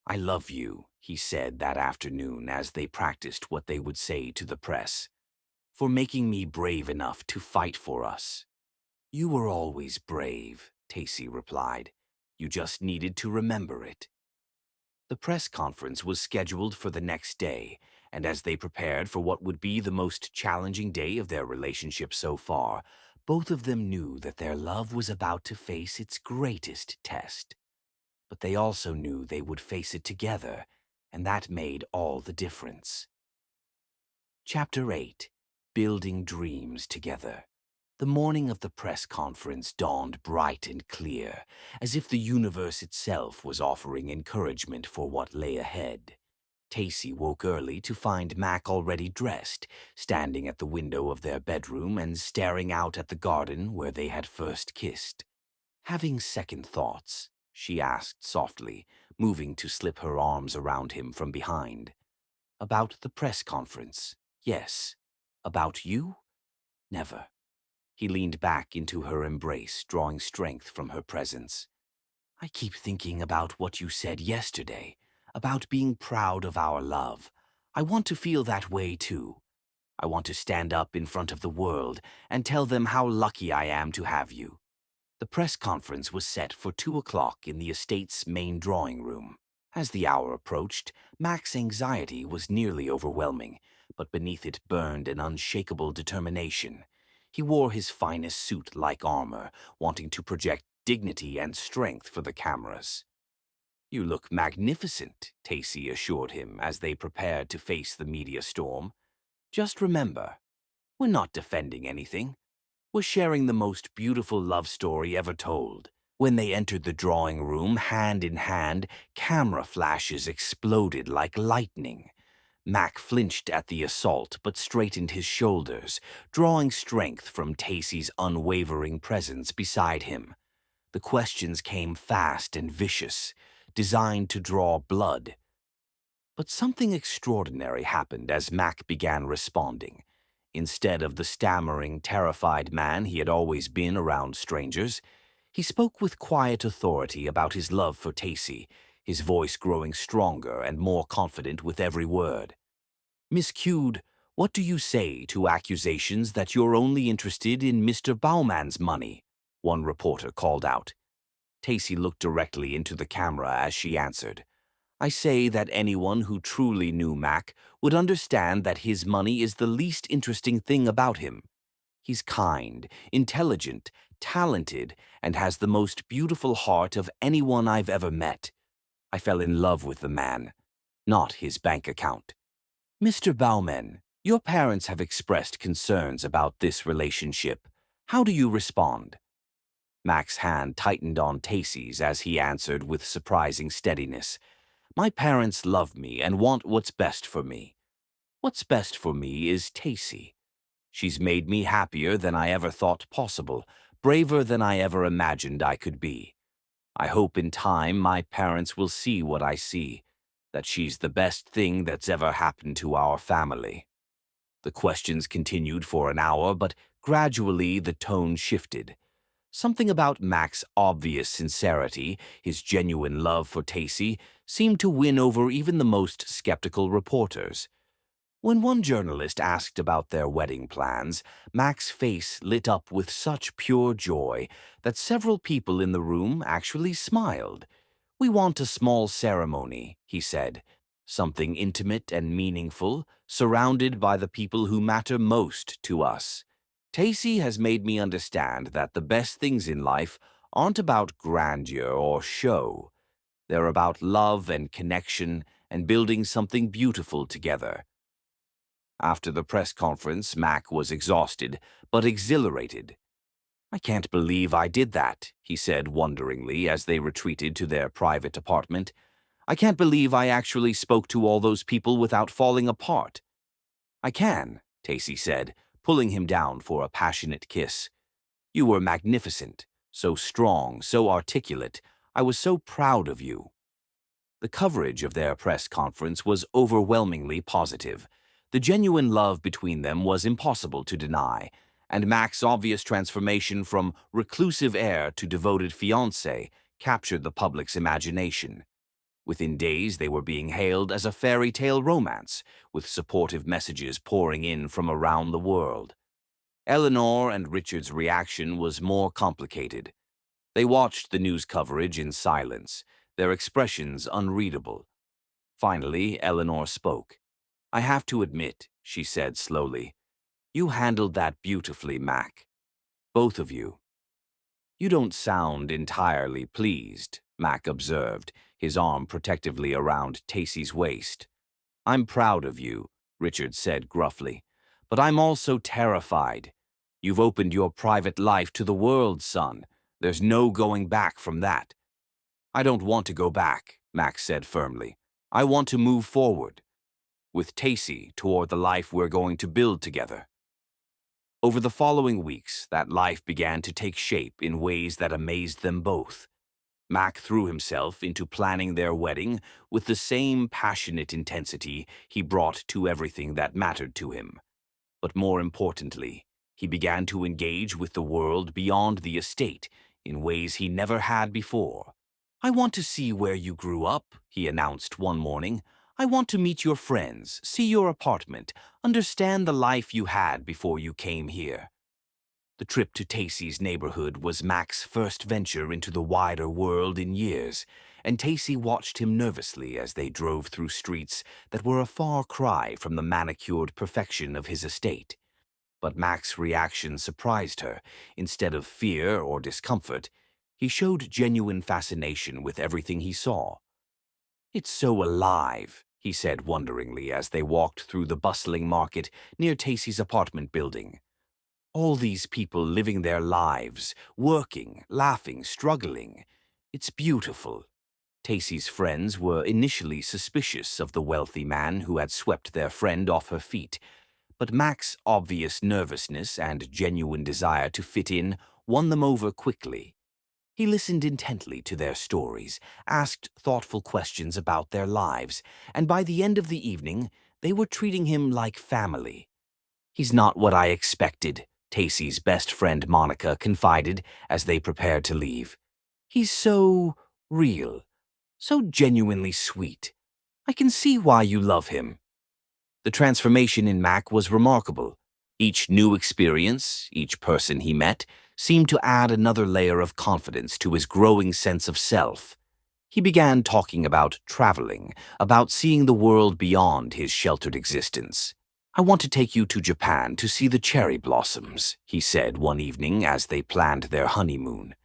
"I love you," he said that afternoon as they practiced what they would say to the press, "for making me brave enough to fight for us." "You were always brave," Tacy replied. "You just needed to remember it." The press conference was scheduled for the next day, and as they prepared for what would be the most challenging day of their relationship so far, both of them knew that their love was about to face its greatest test. But they also knew they would face it together, and that made all the difference. Chapter 8. Building Dreams Together. The morning of the press conference dawned bright and clear, as if the universe itself was offering encouragement for what lay ahead. Tacy woke early to find Mac already dressed, standing at the window of their bedroom and staring out at the garden where they had first kissed. "Having second thoughts?" she asked softly, moving to slip her arms around him from behind. "About the press conference, yes. About you? Never." He leaned back into her embrace, drawing strength from her presence. "I keep thinking about what you said yesterday, about being proud of our love. I want to feel that way too. I want to stand up in front of the world and tell them how lucky I am to have you." The press conference was set for 2 o'clock in the estate's main drawing room. As the hour approached, Mac's anxiety was nearly overwhelming, but beneath it burned an unshakable determination. He wore his finest suit-like armor, wanting to project dignity and strength for the cameras. "You look magnificent," Tacy assured him as they prepared to face the media storm. "Just remember, we're not defending anything. We're sharing the most beautiful love story ever told." When they entered the drawing room, hand in hand, camera flashes exploded like lightning. Mac flinched at the assault but straightened his shoulders, drawing strength from Tacy's unwavering presence beside him. The questions came fast and vicious, designed to draw blood. But something extraordinary happened as Mac began responding. Instead of the stammering, terrified man he had always been around strangers, he spoke with quiet authority about his love for Tacy, his voice growing stronger and more confident with every word. "Miss Cude, what do you say to accusations that you're only interested in Mr. Bauman's money?" one reporter called out. Tacy looked directly into the camera as she answered. I say that anyone who truly knew Mac would understand that his money is the least interesting thing about him. He's kind, intelligent, talented, and has the most beautiful heart of anyone I've ever met. I fell in love with the man, not his bank account. Mr. Bauman, your parents have expressed concerns about this relationship. How do you respond? Mac's hand tightened on Tacy's as he answered with surprising steadiness. My parents love me and want what's best for me. What's best for me is Tacy. She's made me happier than I ever thought possible, braver than I ever imagined I could be. I hope in time my parents will see what I see, that she's the best thing that's ever happened to our family. The questions continued for an hour, but gradually the tone shifted. Something about Mac's obvious sincerity, his genuine love for Tacy, seemed to win over even the most skeptical reporters. When one journalist asked about their wedding plans, Mac's face lit up with such pure joy that several people in the room actually smiled. We want a small ceremony, he said, something intimate and meaningful, surrounded by the people who matter most to us. Tacy has made me understand that the best things in life aren't about grandeur or show. They're about love and connection and building something beautiful together. After the press conference, Mac was exhausted, but exhilarated. I can't believe I did that, he said wonderingly as they retreated to their private apartment. I can't believe I actually spoke to all those people without falling apart. I can, Tacy said, pulling him down for a passionate kiss. You were magnificent, so strong, so articulate. I was so proud of you. The coverage of their press conference was overwhelmingly positive. The genuine love between them was impossible to deny, and Mac's obvious transformation from reclusive heir to devoted fiancé captured the public's imagination. Within days, they were being hailed as a fairy tale romance, with supportive messages pouring in from around the world. Eleanor and Richard's reaction was more complicated. They watched the news coverage in silence, their expressions unreadable. Finally, Eleanor spoke. I have to admit, she said slowly, you handled that beautifully, Mac. Both of you. You don't sound entirely pleased, Mac observed, his arm protectively around Tacy's waist. I'm proud of you, Richard said gruffly, but I'm also terrified. You've opened your private life to the world, son. There's no going back from that. I don't want to go back, Mac said firmly. I want to move forward, with Tacy toward the life we're going to build together. Over the following weeks, that life began to take shape in ways that amazed them both. Mac threw himself into planning their wedding with the same passionate intensity he brought to everything that mattered to him. But more importantly, he began to engage with the world beyond the estate in ways he never had before. I want to see where you grew up, he announced one morning. I want to meet your friends, see your apartment, understand the life you had before you came here. The trip to Tacy's neighborhood was Mac's first venture into the wider world in years, and Tacy watched him nervously as they drove through streets that were a far cry from the manicured perfection of his estate. But Mac's reaction surprised her. Instead of fear or discomfort, he showed genuine fascination with everything he saw. It's so alive, he said wonderingly as they walked through the bustling market near Tacy's apartment building. All these people living their lives, working, laughing, struggling. It's beautiful. Tacy's friends were initially suspicious of the wealthy man who had swept their friend off her feet, but Mac's obvious nervousness and genuine desire to fit in won them over quickly. He listened intently to their stories, asked thoughtful questions about their lives, and by the end of the evening, they were treating him like family. He's not what I expected, Tacy's best friend Monica confided as they prepared to leave. He's so real, so genuinely sweet. I can see why you love him. The transformation in Mac was remarkable. Each new experience, each person he met, seemed to add another layer of confidence to his growing sense of self. He began talking about traveling, about seeing the world beyond his sheltered existence. "I want to take you to Japan to see the cherry blossoms," he said one evening as they planned their honeymoon,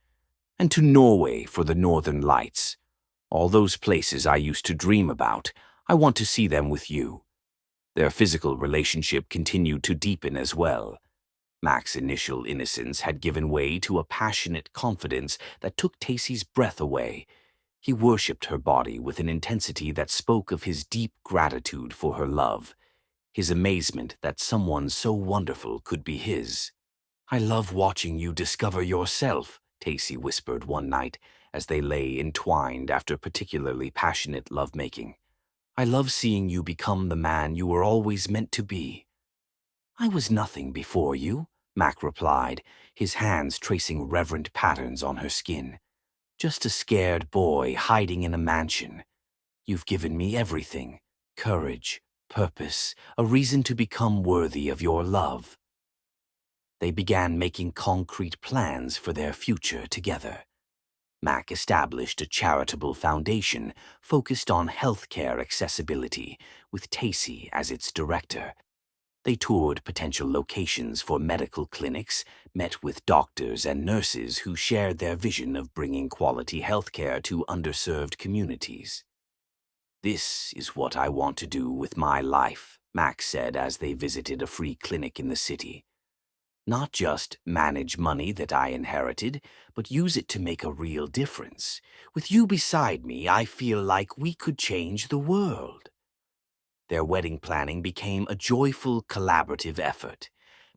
"and to Norway for the northern lights. All those places I used to dream about, I want to see them with you." Their physical relationship continued to deepen as well. Mac's initial innocence had given way to a passionate confidence that took Tacy's breath away. He worshipped her body with an intensity that spoke of his deep gratitude for her love, his amazement that someone so wonderful could be his. "I love watching you discover yourself," Tacy whispered one night as they lay entwined after particularly passionate lovemaking. "I love seeing you become the man you were always meant to be." "I was nothing before you," Mac replied, his hands tracing reverent patterns on her skin. "Just a scared boy hiding in a mansion. You've given me everything: courage, purpose, a reason to become worthy of your love." They began making concrete plans for their future together. Mac established a charitable foundation focused on healthcare accessibility, with Tacy as its director. They toured potential locations for medical clinics, met with doctors and nurses who shared their vision of bringing quality healthcare to underserved communities. "This is what I want to do with my life," Max said as they visited a free clinic in the city. "Not just manage money that I inherited, but use it to make a real difference. With you beside me, I feel like we could change the world." Their wedding planning became a joyful, collaborative effort.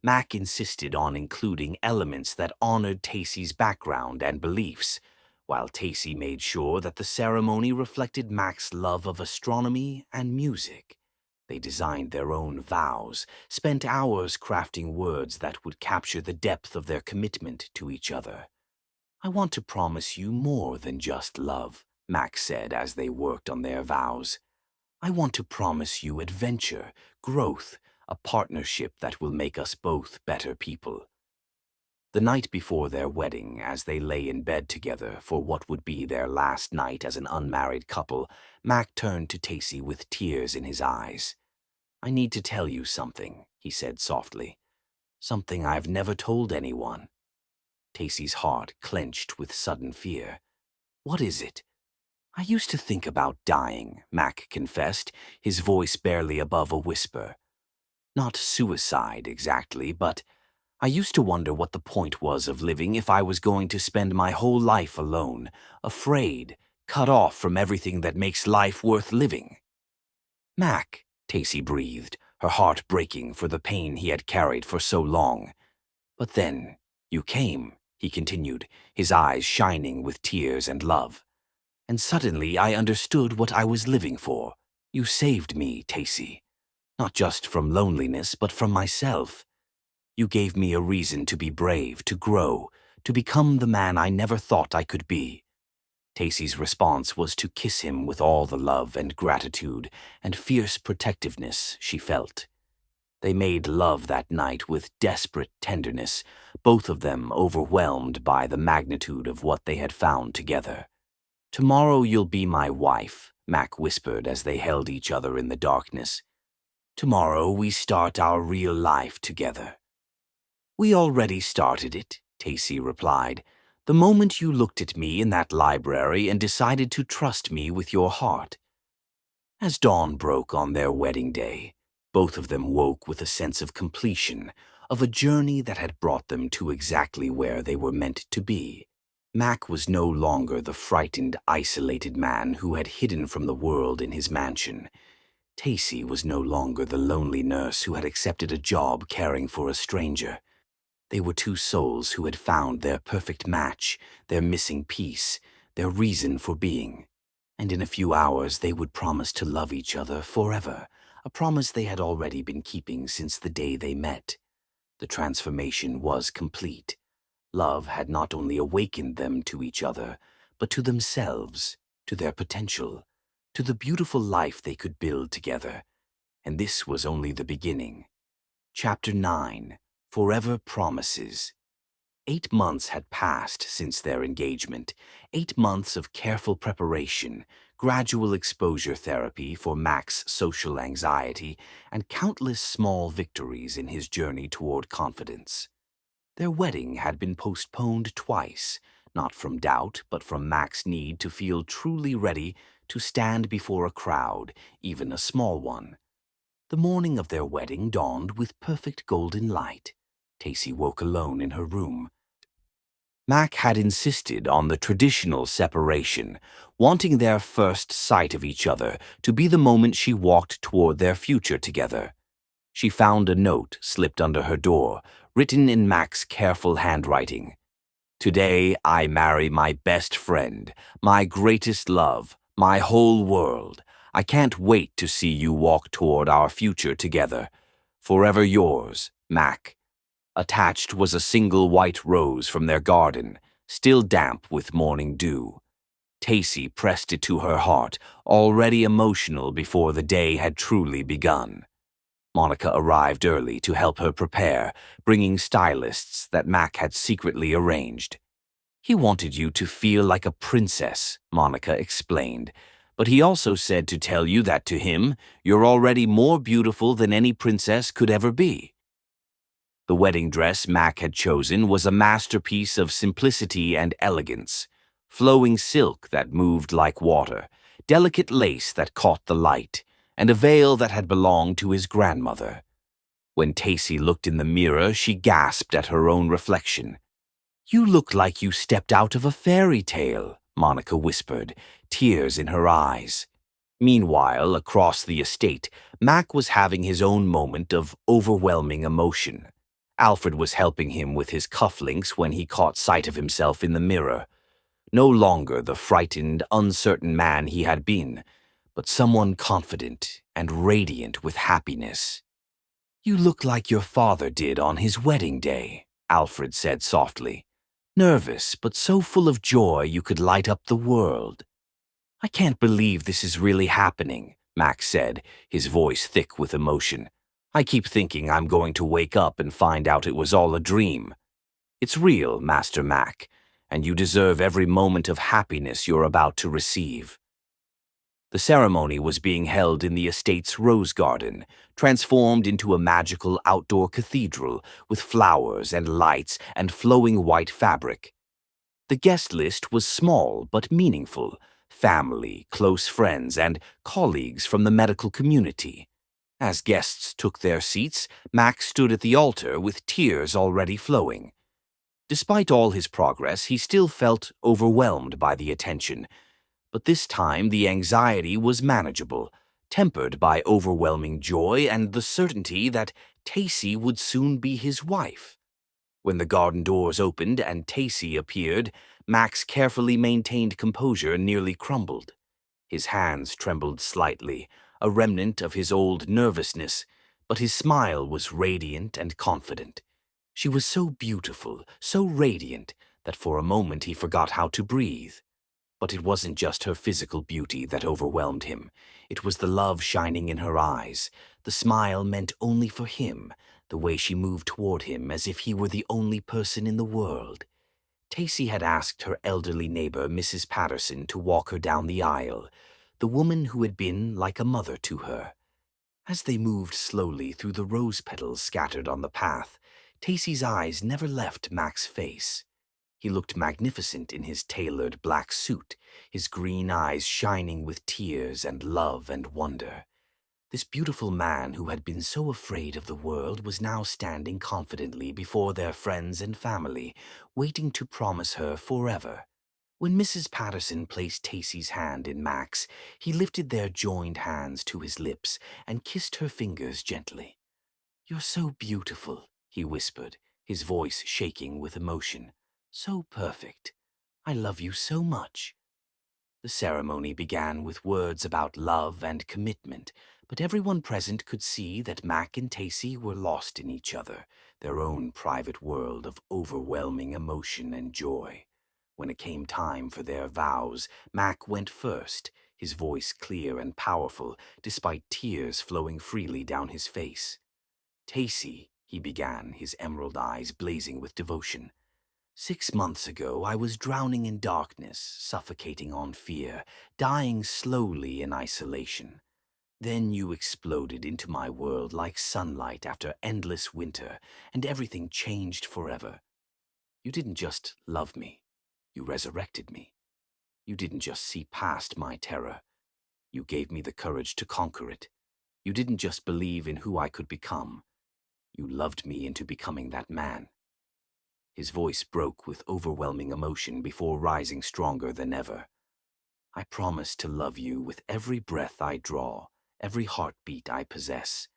Mac insisted on including elements that honored Tacy's background and beliefs, while Tacy made sure that the ceremony reflected Mac's love of astronomy and music. They designed their own vows, spent hours crafting words that would capture the depth of their commitment to each other. "I want to promise you more than just love," Mac said as they worked on their vows. "I want to promise you adventure, growth, a partnership that will make us both better people." The night before their wedding, as they lay in bed together for what would be their last night as an unmarried couple, Mac turned to Tacy with tears in his eyes. "I need to tell you something," he said softly. "Something I've never told anyone." Tacy's heart clenched with sudden fear. "What is it?" "I used to think about dying," Mac confessed, his voice barely above a whisper. "Not suicide exactly, but I used to wonder what the point was of living if I was going to spend my whole life alone, afraid, cut off from everything that makes life worth living." "Mac," Tacy breathed, her heart breaking for the pain he had carried for so long. "But then you came," he continued, his eyes shining with tears and love. "And suddenly I understood what I was living for. You saved me, Tacy. Not just from loneliness, but from myself. You gave me a reason to be brave, to grow, to become the man I never thought I could be." Tacy's response was to kiss him with all the love and gratitude and fierce protectiveness she felt. They made love that night with desperate tenderness, both of them overwhelmed by the magnitude of what they had found together. "Tomorrow you'll be my wife," Mac whispered as they held each other in the darkness. "Tomorrow we start our real life together." "We already started it," Tacy replied, "the moment you looked at me in that library and decided to trust me with your heart." As dawn broke on their wedding day, both of them woke with a sense of completion, of a journey that had brought them to exactly where they were meant to be. Mac was no longer the frightened, isolated man who had hidden from the world in his mansion. Tacy was no longer the lonely nurse who had accepted a job caring for a stranger. They were two souls who had found their perfect match, their missing piece, their reason for being. And in a few hours they would promise to love each other forever, a promise they had already been keeping since the day they met. The transformation was complete. Love had not only awakened them to each other, but to themselves, to their potential, to the beautiful life they could build together. And this was only the beginning. Chapter 9. Forever Promises. 8 months had passed since their engagement, 8 months of careful preparation, gradual exposure therapy for Mac's social anxiety, and countless small victories in his journey toward confidence. Their wedding had been postponed twice, not from doubt, but from Mac's need to feel truly ready to stand before a crowd, even a small one. The morning of their wedding dawned with perfect golden light. Tacy woke alone in her room. Mac had insisted on the traditional separation, wanting their first sight of each other to be the moment she walked toward their future together. She found a note slipped under her door, written in Mac's careful handwriting. "Today I marry my best friend, my greatest love, my whole world. I can't wait to see you walk toward our future together. Forever yours, Mac." Attached was a single white rose from their garden, still damp with morning dew. Tacy pressed it to her heart, already emotional before the day had truly begun. Monica arrived early to help her prepare, bringing stylists that Mac had secretly arranged. "He wanted you to feel like a princess," Monica explained, "but he also said to tell you that to him, you're already more beautiful than any princess could ever be." The wedding dress Mac had chosen was a masterpiece of simplicity and elegance. Flowing silk that moved like water, delicate lace that caught the light, and a veil that had belonged to his grandmother. When Tacy looked in the mirror, she gasped at her own reflection. "You look like you stepped out of a fairy tale," Monica whispered, tears in her eyes. Meanwhile, across the estate, Mac was having his own moment of overwhelming emotion. Alfred was helping him with his cufflinks when he caught sight of himself in the mirror. No longer the frightened, uncertain man he had been, but someone confident and radiant with happiness. "You look like your father did on his wedding day," Alfred said softly. "Nervous, but so full of joy you could light up the world." "I can't believe this is really happening," Max said, his voice thick with emotion. "I keep thinking I'm going to wake up and find out it was all a dream." "It's real, Master Mac, and you deserve every moment of happiness you're about to receive." The ceremony was being held in the estate's rose garden, transformed into a magical outdoor cathedral with flowers and lights and flowing white fabric. The guest list was small but meaningful: family, close friends, and colleagues from the medical community. As guests took their seats, Max stood at the altar with tears already flowing. Despite all his progress, he still felt overwhelmed by the attention. But this time the anxiety was manageable, tempered by overwhelming joy and the certainty that Tacy would soon be his wife. When the garden doors opened and Tacy appeared, Max carefully maintained composure nearly crumbled. His hands trembled slightly, a remnant of his old nervousness, but his smile was radiant and confident. She was so beautiful, so radiant, that for a moment he forgot how to breathe. But it wasn't just her physical beauty that overwhelmed him. It was the love shining in her eyes, the smile meant only for him, the way she moved toward him as if he were the only person in the world. Tacy had asked her elderly neighbor, Mrs. Patterson, to walk her down the aisle, the woman who had been like a mother to her. As they moved slowly through the rose petals scattered on the path, Tacy's eyes never left Mac's face. He looked magnificent in his tailored black suit, his green eyes shining with tears and love and wonder. This beautiful man who had been so afraid of the world was now standing confidently before their friends and family, waiting to promise her forever. When Mrs. Patterson placed Tacy's hand in Mac's, he lifted their joined hands to his lips and kissed her fingers gently. "You're so beautiful," he whispered, his voice shaking with emotion. "So perfect. I love you so much." The ceremony began with words about love and commitment, but everyone present could see that Mac and Tacy were lost in each other, their own private world of overwhelming emotion and joy. When it came time for their vows, Mac went first, his voice clear and powerful, despite tears flowing freely down his face. "Tacy," he began, his emerald eyes blazing with devotion, 6 months ago, I was drowning in darkness, suffocating on fear, dying slowly in isolation. Then you exploded into my world like sunlight after endless winter, and everything changed forever. You didn't just love me. You resurrected me. You didn't just see past my terror. You gave me the courage to conquer it. You didn't just believe in who I could become. You loved me into becoming that man. His voice broke with overwhelming emotion before rising stronger than ever. I promise to love you with every breath I draw, every heartbeat I possess.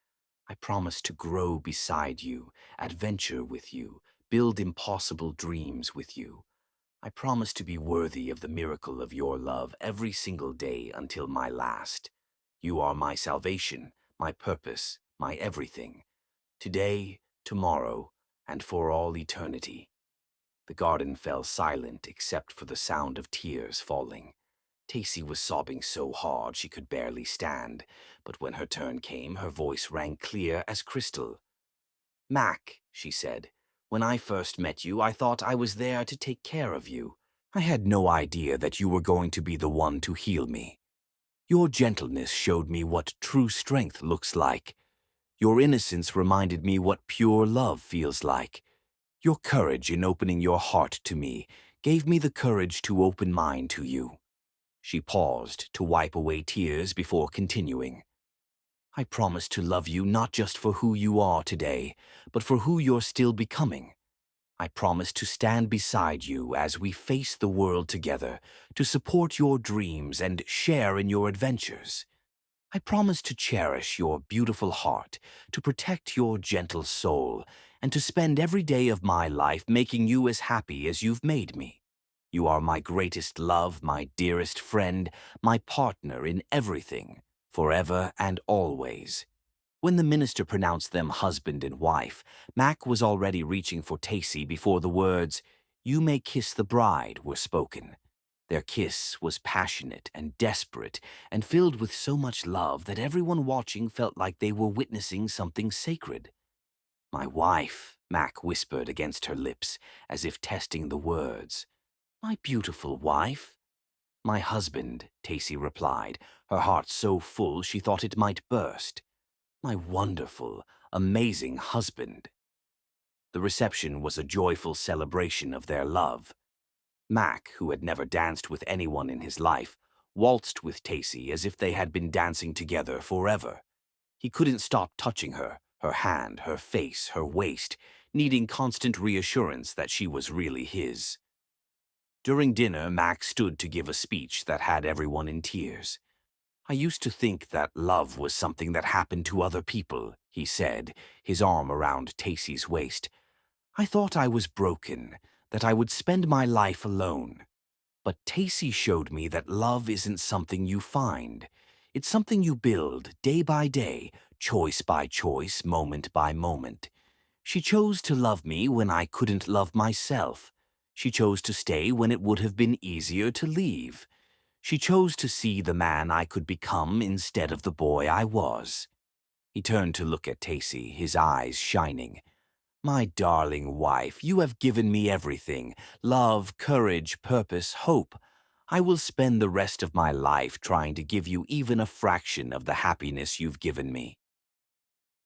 I promise to grow beside you, adventure with you, build impossible dreams with you. I promise to be worthy of the miracle of your love every single day until my last. You are my salvation, my purpose, my everything. Today, tomorrow, and for all eternity. The garden fell silent except for the sound of tears falling. Tacy was sobbing so hard she could barely stand, but when her turn came, her voice rang clear as crystal. "Mac," she said, "when I first met you, I thought I was there to take care of you. I had no idea that you were going to be the one to heal me. Your gentleness showed me what true strength looks like. Your innocence reminded me what pure love feels like. Your courage in opening your heart to me gave me the courage to open mine to you." She paused to wipe away tears before continuing. "I promise to love you not just for who you are today, but for who you're still becoming. I promise to stand beside you as we face the world together, to support your dreams and share in your adventures. I promise to cherish your beautiful heart, to protect your gentle soul, and to spend every day of my life making you as happy as you've made me. You are my greatest love, my dearest friend, my partner in everything, forever and always." When the minister pronounced them husband and wife, Mac was already reaching for Tacy before the words, "You may kiss the bride," were spoken. Their kiss was passionate and desperate and filled with so much love that everyone watching felt like they were witnessing something sacred. "My wife," Mac whispered against her lips, as if testing the words. "My beautiful wife." "My husband," Tacy replied, her heart so full she thought it might burst. "My wonderful, amazing husband." The reception was a joyful celebration of their love. Mac, who had never danced with anyone in his life, waltzed with Tacy as if they had been dancing together forever. He couldn't stop touching her, her hand, her face, her waist, needing constant reassurance that she was really his. During dinner, Mac stood to give a speech that had everyone in tears. "I used to think that love was something that happened to other people," he said, his arm around Tacy's waist. "I thought I was broken, that I would spend my life alone. But Tacy showed me that love isn't something you find. It's something you build day by day, choice by choice, moment by moment. She chose to love me when I couldn't love myself. She chose to stay when it would have been easier to leave. She chose to see the man I could become instead of the boy I was." He turned to look at Tacy, his eyes shining. "My darling wife, you have given me everything: love, courage, purpose, hope. I will spend the rest of my life trying to give you even a fraction of the happiness you've given me."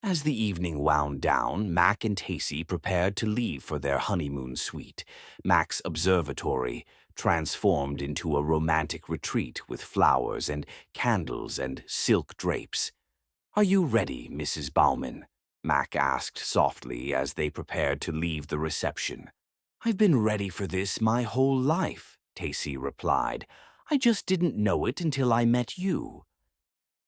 As the evening wound down, Mac and Tacy prepared to leave for their honeymoon suite, Mac's observatory, transformed into a romantic retreat with flowers and candles and silk drapes. "Are you ready, Mrs. Bauman?" Mac asked softly as they prepared to leave the reception. "I've been ready for this my whole life," Tacy replied. "I just didn't know it until I met you."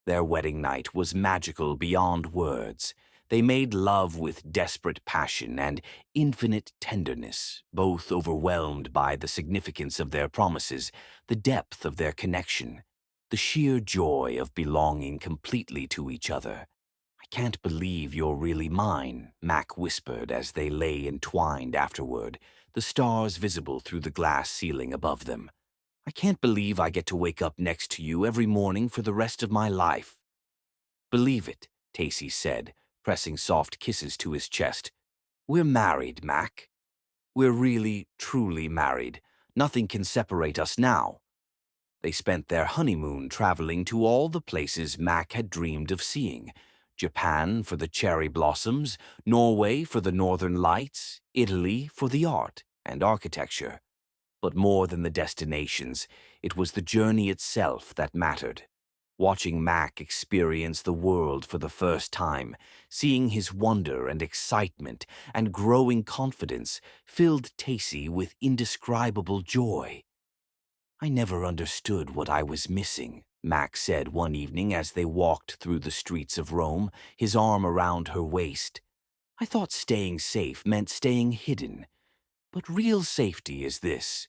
Their wedding night was magical beyond words. They made love with desperate passion and infinite tenderness, both overwhelmed by the significance of their promises, the depth of their connection, the sheer joy of belonging completely to each other. "I can't believe you're really mine," Mac whispered as they lay entwined afterward, the stars visible through the glass ceiling above them. "I can't believe I get to wake up next to you every morning for the rest of my life." "Believe it," Tacy said, pressing soft kisses to his chest. "We're married, Mac." We're really, truly married. Nothing can separate us now. They spent their honeymoon traveling to all the places Mac had dreamed of seeing. Japan for the cherry blossoms, Norway for the northern lights, Italy for the art and architecture. But more than the destinations, it was the journey itself that mattered. Watching Mac experience the world for the first time, seeing his wonder and excitement and growing confidence filled Tacey with indescribable joy. I never understood what I was missing, Mac said one evening as they walked through the streets of Rome, his arm around her waist. I thought staying safe meant staying hidden. But real safety is this: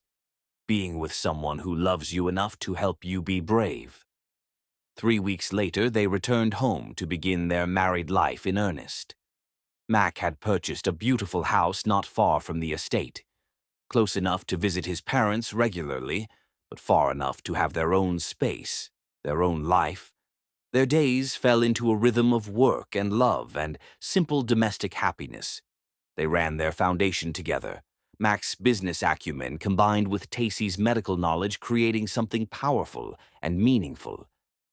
being with someone who loves you enough to help you be brave. 3 weeks later, they returned home to begin their married life in earnest. Mac had purchased a beautiful house not far from the estate, close enough to visit his parents regularly, but far enough to have their own space, their own life. Their days fell into a rhythm of work and love and simple domestic happiness. They ran their foundation together, Mac's business acumen combined with Tacey's medical knowledge, creating something powerful and meaningful.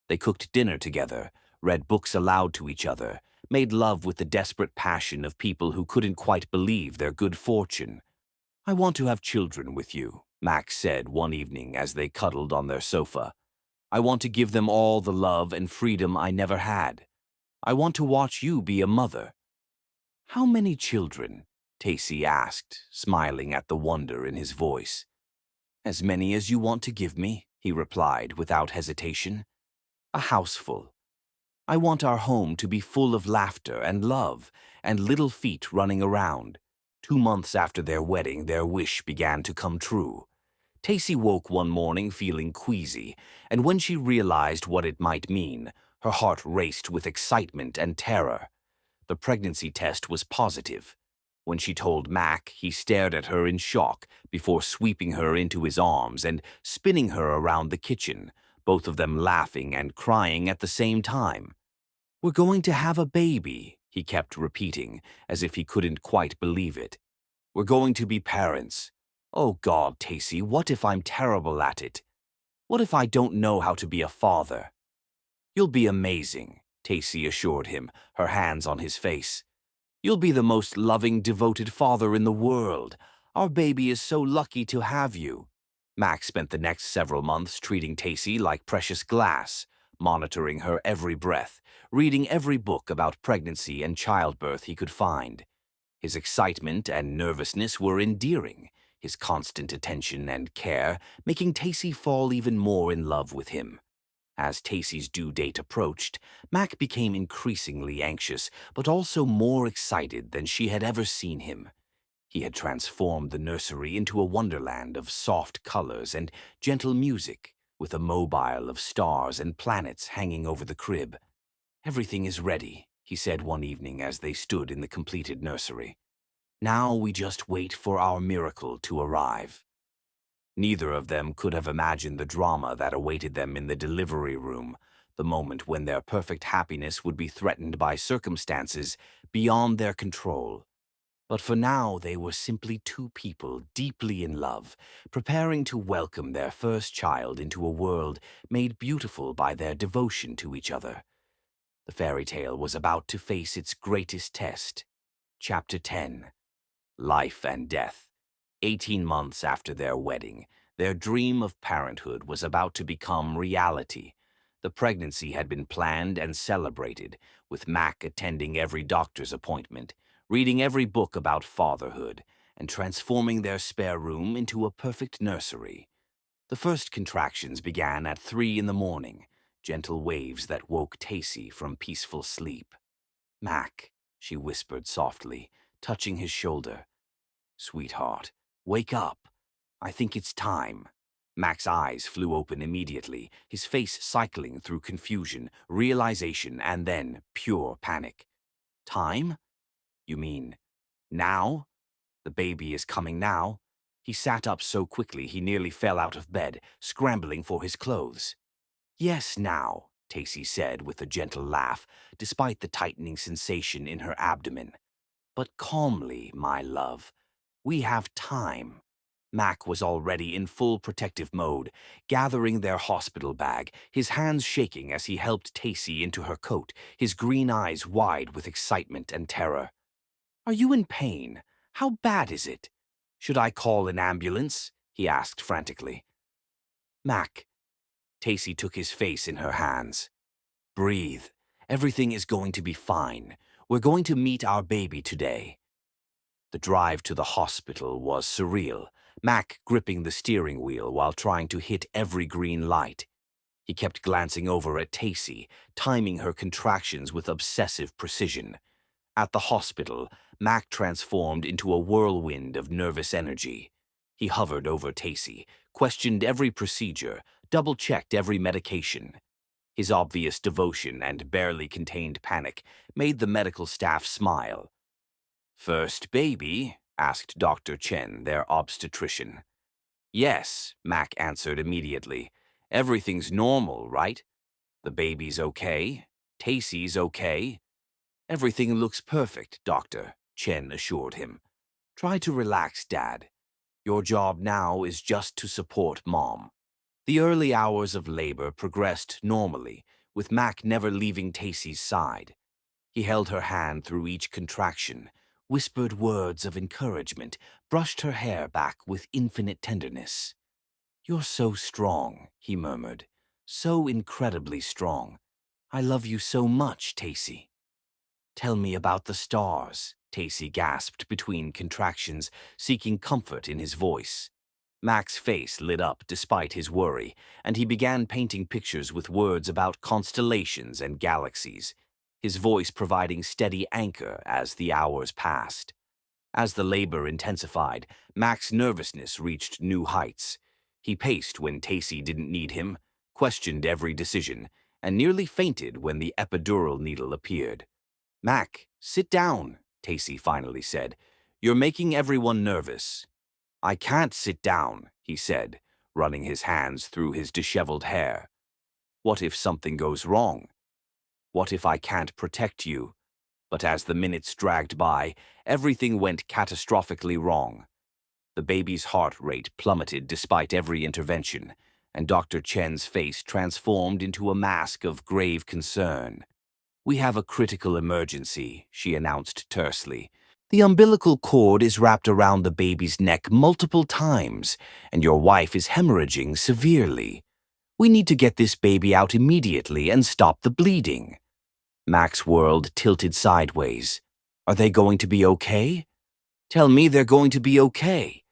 They cooked dinner together, read books aloud to each other, made love with the desperate passion of people who couldn't quite believe their good fortune. I want to have children with you, Max said one evening as they cuddled on their sofa. I want to give them all the love and freedom I never had. I want to watch you be a mother. How many children? Tacey asked, smiling at the wonder in his voice. As many as you want to give me, he replied without hesitation. A houseful. I want our home to be full of laughter and love and little feet running around. 2 months after their wedding, their wish began to come true. Tacey woke one morning feeling queasy, and when she realized what it might mean, her heart raced with excitement and terror. The pregnancy test was positive. When she told Mac, he stared at her in shock before sweeping her into his arms and spinning her around the kitchen, both of them laughing and crying at the same time. We're going to have a baby, he kept repeating, as if he couldn't quite believe it. We're going to be parents. Oh God, Tacey, what if I'm terrible at it? What if I don't know how to be a father? You'll be amazing, Tacey assured him, her hands on his face. You'll be the most loving, devoted father in the world. Our baby is so lucky to have you. Max spent the next several months treating Tacey like precious glass, monitoring her every breath, reading every book about pregnancy and childbirth he could find. His excitement and nervousness were endearing, his constant attention and care making Tacey fall even more in love with him. As Tacey's due date approached, Mac became increasingly anxious, but also more excited than she had ever seen him. He had transformed the nursery into a wonderland of soft colors and gentle music, with a mobile of stars and planets hanging over the crib. Everything is ready, he said one evening as they stood in the completed nursery. Now we just wait for our miracle to arrive. Neither of them could have imagined the drama that awaited them in the delivery room, the moment when their perfect happiness would be threatened by circumstances beyond their control. But for now, they were simply two people deeply in love, preparing to welcome their first child into a world made beautiful by their devotion to each other. The fairy tale was about to face its greatest test. Chapter 10. Life and Death. 18 months after their wedding, their dream of parenthood was about to become reality. The pregnancy had been planned and celebrated, with Mac attending every doctor's appointment, reading every book about fatherhood, and transforming their spare room into a perfect nursery. The first contractions began at 3 in the morning, gentle waves that woke Tacey from peaceful sleep. Mac, she whispered softly, touching his shoulder. Sweetheart, wake up. I think it's time. Mac's eyes flew open immediately, his face cycling through confusion, realization, and then pure panic. Time? You mean now? The baby is coming now? He sat up so quickly he nearly fell out of bed, scrambling for his clothes. Yes, now, Tacey said with a gentle laugh, despite the tightening sensation in her abdomen. But calmly, my love. We have time. Mac was already in full protective mode, gathering their hospital bag, his hands shaking as he helped Tacy into her coat, his green eyes wide with excitement and terror. "Are you in pain? How bad is it? Should I call an ambulance?" he asked frantically. "Mac." Tacy took his face in her hands. "Breathe. Everything is going to be fine. We're going to meet our baby today." The drive to the hospital was surreal, Mac gripping the steering wheel while trying to hit every green light. He kept glancing over at Tacy, timing her contractions with obsessive precision. At the hospital, Mac transformed into a whirlwind of nervous energy. He hovered over Tacy, questioned every procedure, double-checked every medication. His obvious devotion and barely contained panic made the medical staff smile. "First baby?" asked Dr. Chen, their obstetrician. "Yes," Mac answered immediately. "Everything's normal, right? The baby's okay? Tacy's okay?" "Everything looks perfect, Doctor," Chen assured him. "Try to relax, Dad. Your job now is just to support Mom." The early hours of labor progressed normally, with Mac never leaving Tacy's side. He held her hand through each contraction, whispered words of encouragement, brushed her hair back with infinite tenderness. "You're so strong," he murmured. "So incredibly strong. I love you so much, Tacy." "Tell me about the stars," Tacy gasped between contractions, seeking comfort in his voice. Mac's face lit up despite his worry, and he began painting pictures with words about constellations and galaxies, his voice providing steady anchor as the hours passed. As the labor intensified, Mac's nervousness reached new heights. He paced when Tacy didn't need him, questioned every decision, and nearly fainted when the epidural needle appeared. "Mac, sit down," Tacy finally said. "You're making everyone nervous." "I can't sit down," he said, running his hands through his disheveled hair. "What if something goes wrong? What if I can't protect you?" But as the minutes dragged by, everything went catastrophically wrong. The baby's heart rate plummeted despite every intervention, and Dr. Chen's face transformed into a mask of grave concern. "We have a critical emergency," she announced tersely. "The umbilical cord is wrapped around the baby's neck multiple times, and your wife is hemorrhaging severely. We need to get this baby out immediately and stop the bleeding." Mac's world tilted sideways. "Are they going to be okay?" "Tell me they're going to be okay."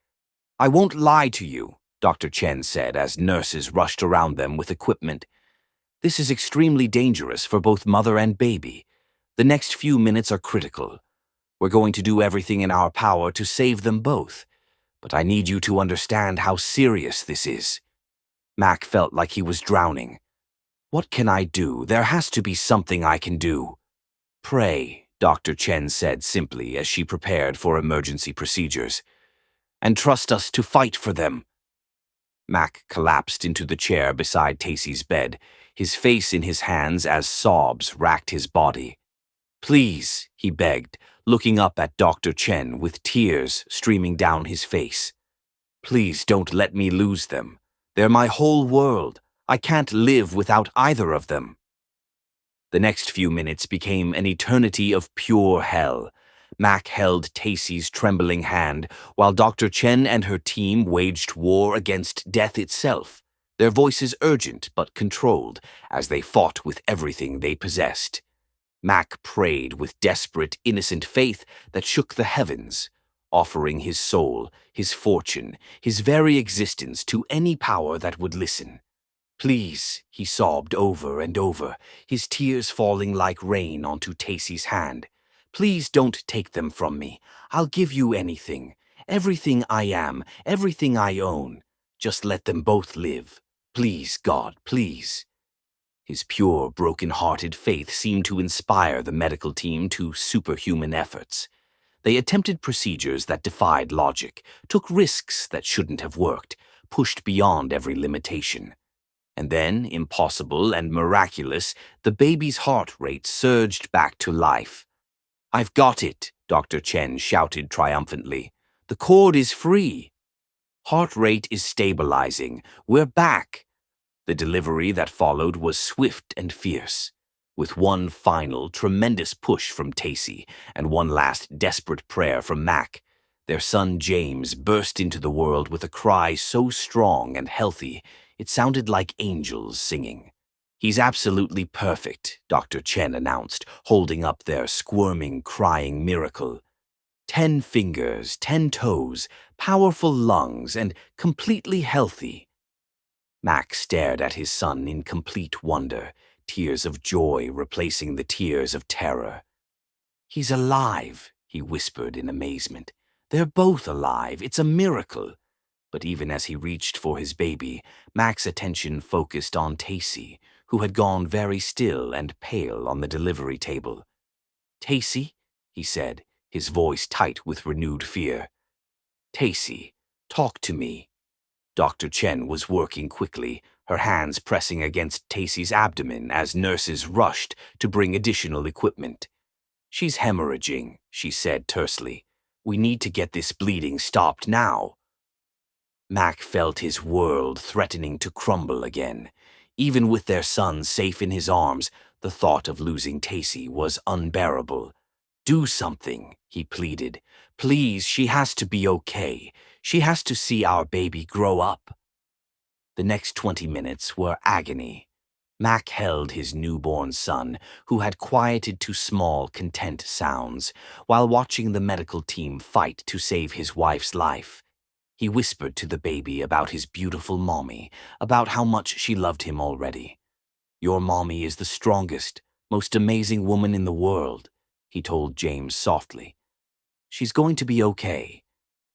"I won't lie to you," Dr. Chen said as nurses rushed around them with equipment. "This is extremely dangerous for both mother and baby. The next few minutes are critical. We're going to do everything in our power to save them both, but I need you to understand how serious this is." Mac felt like he was drowning. "What can I do? There has to be something I can do." "Pray," Dr. Chen said simply as she prepared for emergency procedures. "And trust us to fight for them." Mac collapsed into the chair beside Tacy's bed, his face in his hands as sobs racked his body. "Please," he begged, looking up at Dr. Chen with tears streaming down his face. "Please don't let me lose them. They're my whole world. I can't live without either of them." The next few minutes became an eternity of pure hell. Mac held Tacy's trembling hand, while Dr. Chen and her team waged war against death itself, their voices urgent but controlled as they fought with everything they possessed. Mac prayed with desperate, innocent faith that shook the heavens, offering his soul, his fortune, his very existence to any power that would listen. "Please," he sobbed over and over, his tears falling like rain onto Tacy's hand. "Please don't take them from me. I'll give you anything, everything I am, everything I own. Just let them both live. Please, God, please." His pure, broken-hearted faith seemed to inspire the medical team to superhuman efforts. They attempted procedures that defied logic, took risks that shouldn't have worked, pushed beyond every limitation. And then, impossible and miraculous, the baby's heart rate surged back to life. "I've got it," Dr. Chen shouted triumphantly. The cord is free. Heart rate is stabilizing. We're back. The delivery that followed was swift and fierce. With one final, tremendous push from Tacy and one last desperate prayer from Mac, their son James burst into the world with a cry so strong and healthy it sounded like angels singing. "He's absolutely perfect," Dr. Chen announced, holding up their squirming, crying miracle. 10 fingers, 10 toes, powerful lungs, and completely healthy. Max stared at his son in complete wonder, tears of joy replacing the tears of terror. "He's alive," he whispered in amazement. "They're both alive. It's a miracle." But even as he reached for his baby, Max's attention focused on Tacy, who had gone very still and pale on the delivery table. "Tacy," he said, his voice tight with renewed fear. "Tacy, talk to me." Dr. Chen was working quickly, her hands pressing against Tacy's abdomen as nurses rushed to bring additional equipment. "She's hemorrhaging," she said tersely. "We need to get this bleeding stopped now." Mac felt his world threatening to crumble again. Even with their son safe in his arms, the thought of losing Tacy was unbearable. "Do something," he pleaded. "Please, she has to be okay. She has to see our baby grow up." The next 20 minutes were agony. Mac held his newborn son, who had quieted to small, content sounds, while watching the medical team fight to save his wife's life. He whispered to the baby about his beautiful mommy, about how much she loved him already. "Your mommy is the strongest, most amazing woman in the world," he told James softly. "She's going to be okay.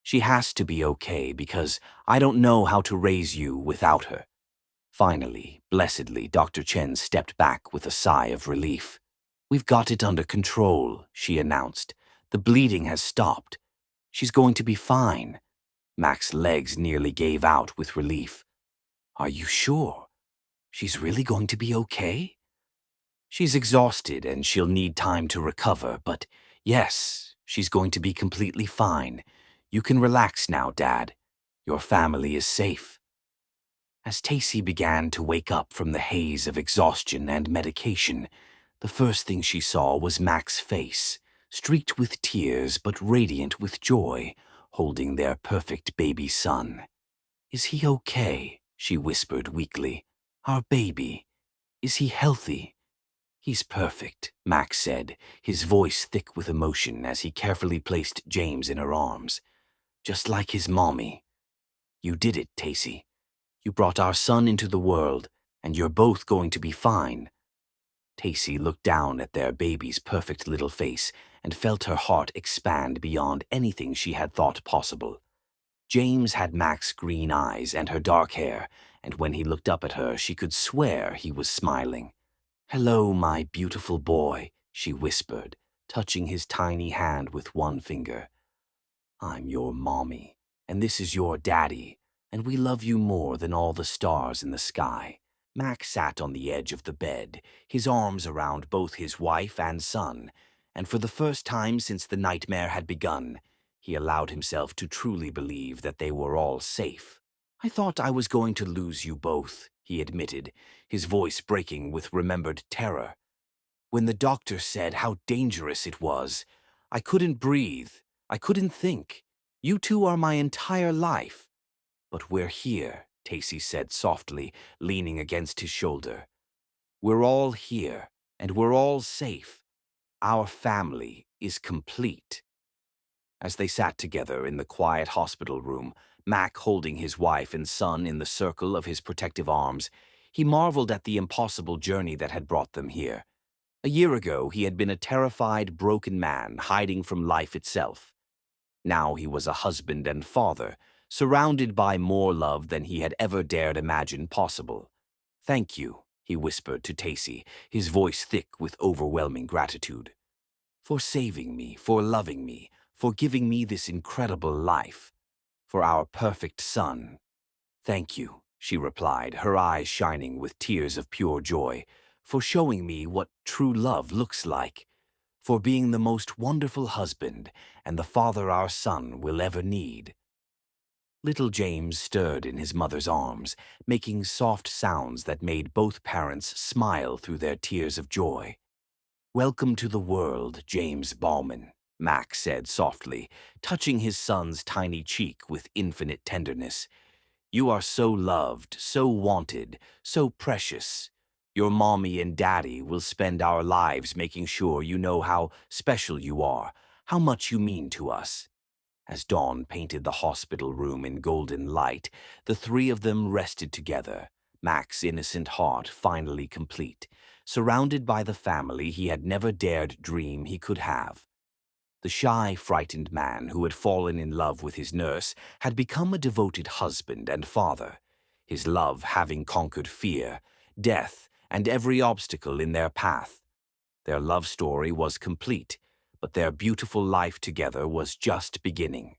She has to be okay because I don't know how to raise you without her." Finally, blessedly, Dr. Chen stepped back with a sigh of relief. "We've got it under control," she announced. "The bleeding has stopped. She's going to be fine." Mac's legs nearly gave out with relief. "Are you sure? She's really going to be okay?" "She's exhausted and she'll need time to recover, but yes, she's going to be completely fine. You can relax now, Dad. Your family is safe." As Tacy began to wake up from the haze of exhaustion and medication, the first thing she saw was Mac's face, streaked with tears but radiant with joy, holding their perfect baby son. "Is he okay?" she whispered weakly. "Our baby. Is he healthy?" "He's perfect," Max said, his voice thick with emotion as he carefully placed James in her arms. "Just like his mommy. You did it, Tacy. You brought our son into the world, and you're both going to be fine." Tacy looked down at their baby's perfect little face and felt her heart expand beyond anything she had thought possible. James had Mac's green eyes and her dark hair, and when he looked up at her, she could swear he was smiling. "Hello, my beautiful boy," she whispered, touching his tiny hand with one finger. "I'm your mommy, and this is your daddy, and we love you more than all the stars in the sky." Mac sat on the edge of the bed, his arms around both his wife and son, and for the first time since the nightmare had begun, he allowed himself to truly believe that they were all safe. "I thought I was going to lose you both," he admitted, his voice breaking with remembered terror. "When the doctor said how dangerous it was, I couldn't breathe. I couldn't think. You two are my entire life." "But we're here," Tacy said softly, leaning against his shoulder. "We're all here, and we're all safe. Our family is complete." As they sat together in the quiet hospital room, Mac holding his wife and son in the circle of his protective arms, he marveled at the impossible journey that had brought them here. A year ago, he had been a terrified, broken man hiding from life itself. Now he was a husband and father, surrounded by more love than he had ever dared imagine possible. "Thank you," he whispered to Tacy, his voice thick with overwhelming gratitude. "For saving me, for loving me, for giving me this incredible life. For our perfect son." "Thank you," she replied, her eyes shining with tears of pure joy, "for showing me what true love looks like. for being the most wonderful husband and the father our son will ever need." Little James stirred in his mother's arms, making soft sounds that made both parents smile through their tears of joy. "Welcome to the world, James Bauman," Max said softly, touching his son's tiny cheek with infinite tenderness. "You are so loved, so wanted, so precious. Your mommy and daddy will spend our lives making sure you know how special you are, how much you mean to us." As dawn painted the hospital room in golden light, the three of them rested together, Mac's innocent heart finally complete, surrounded by the family he had never dared dream he could have. The shy, frightened man who had fallen in love with his nurse had become a devoted husband and father, his love having conquered fear, death, and every obstacle in their path. Their love story was complete, but their beautiful life together was just beginning.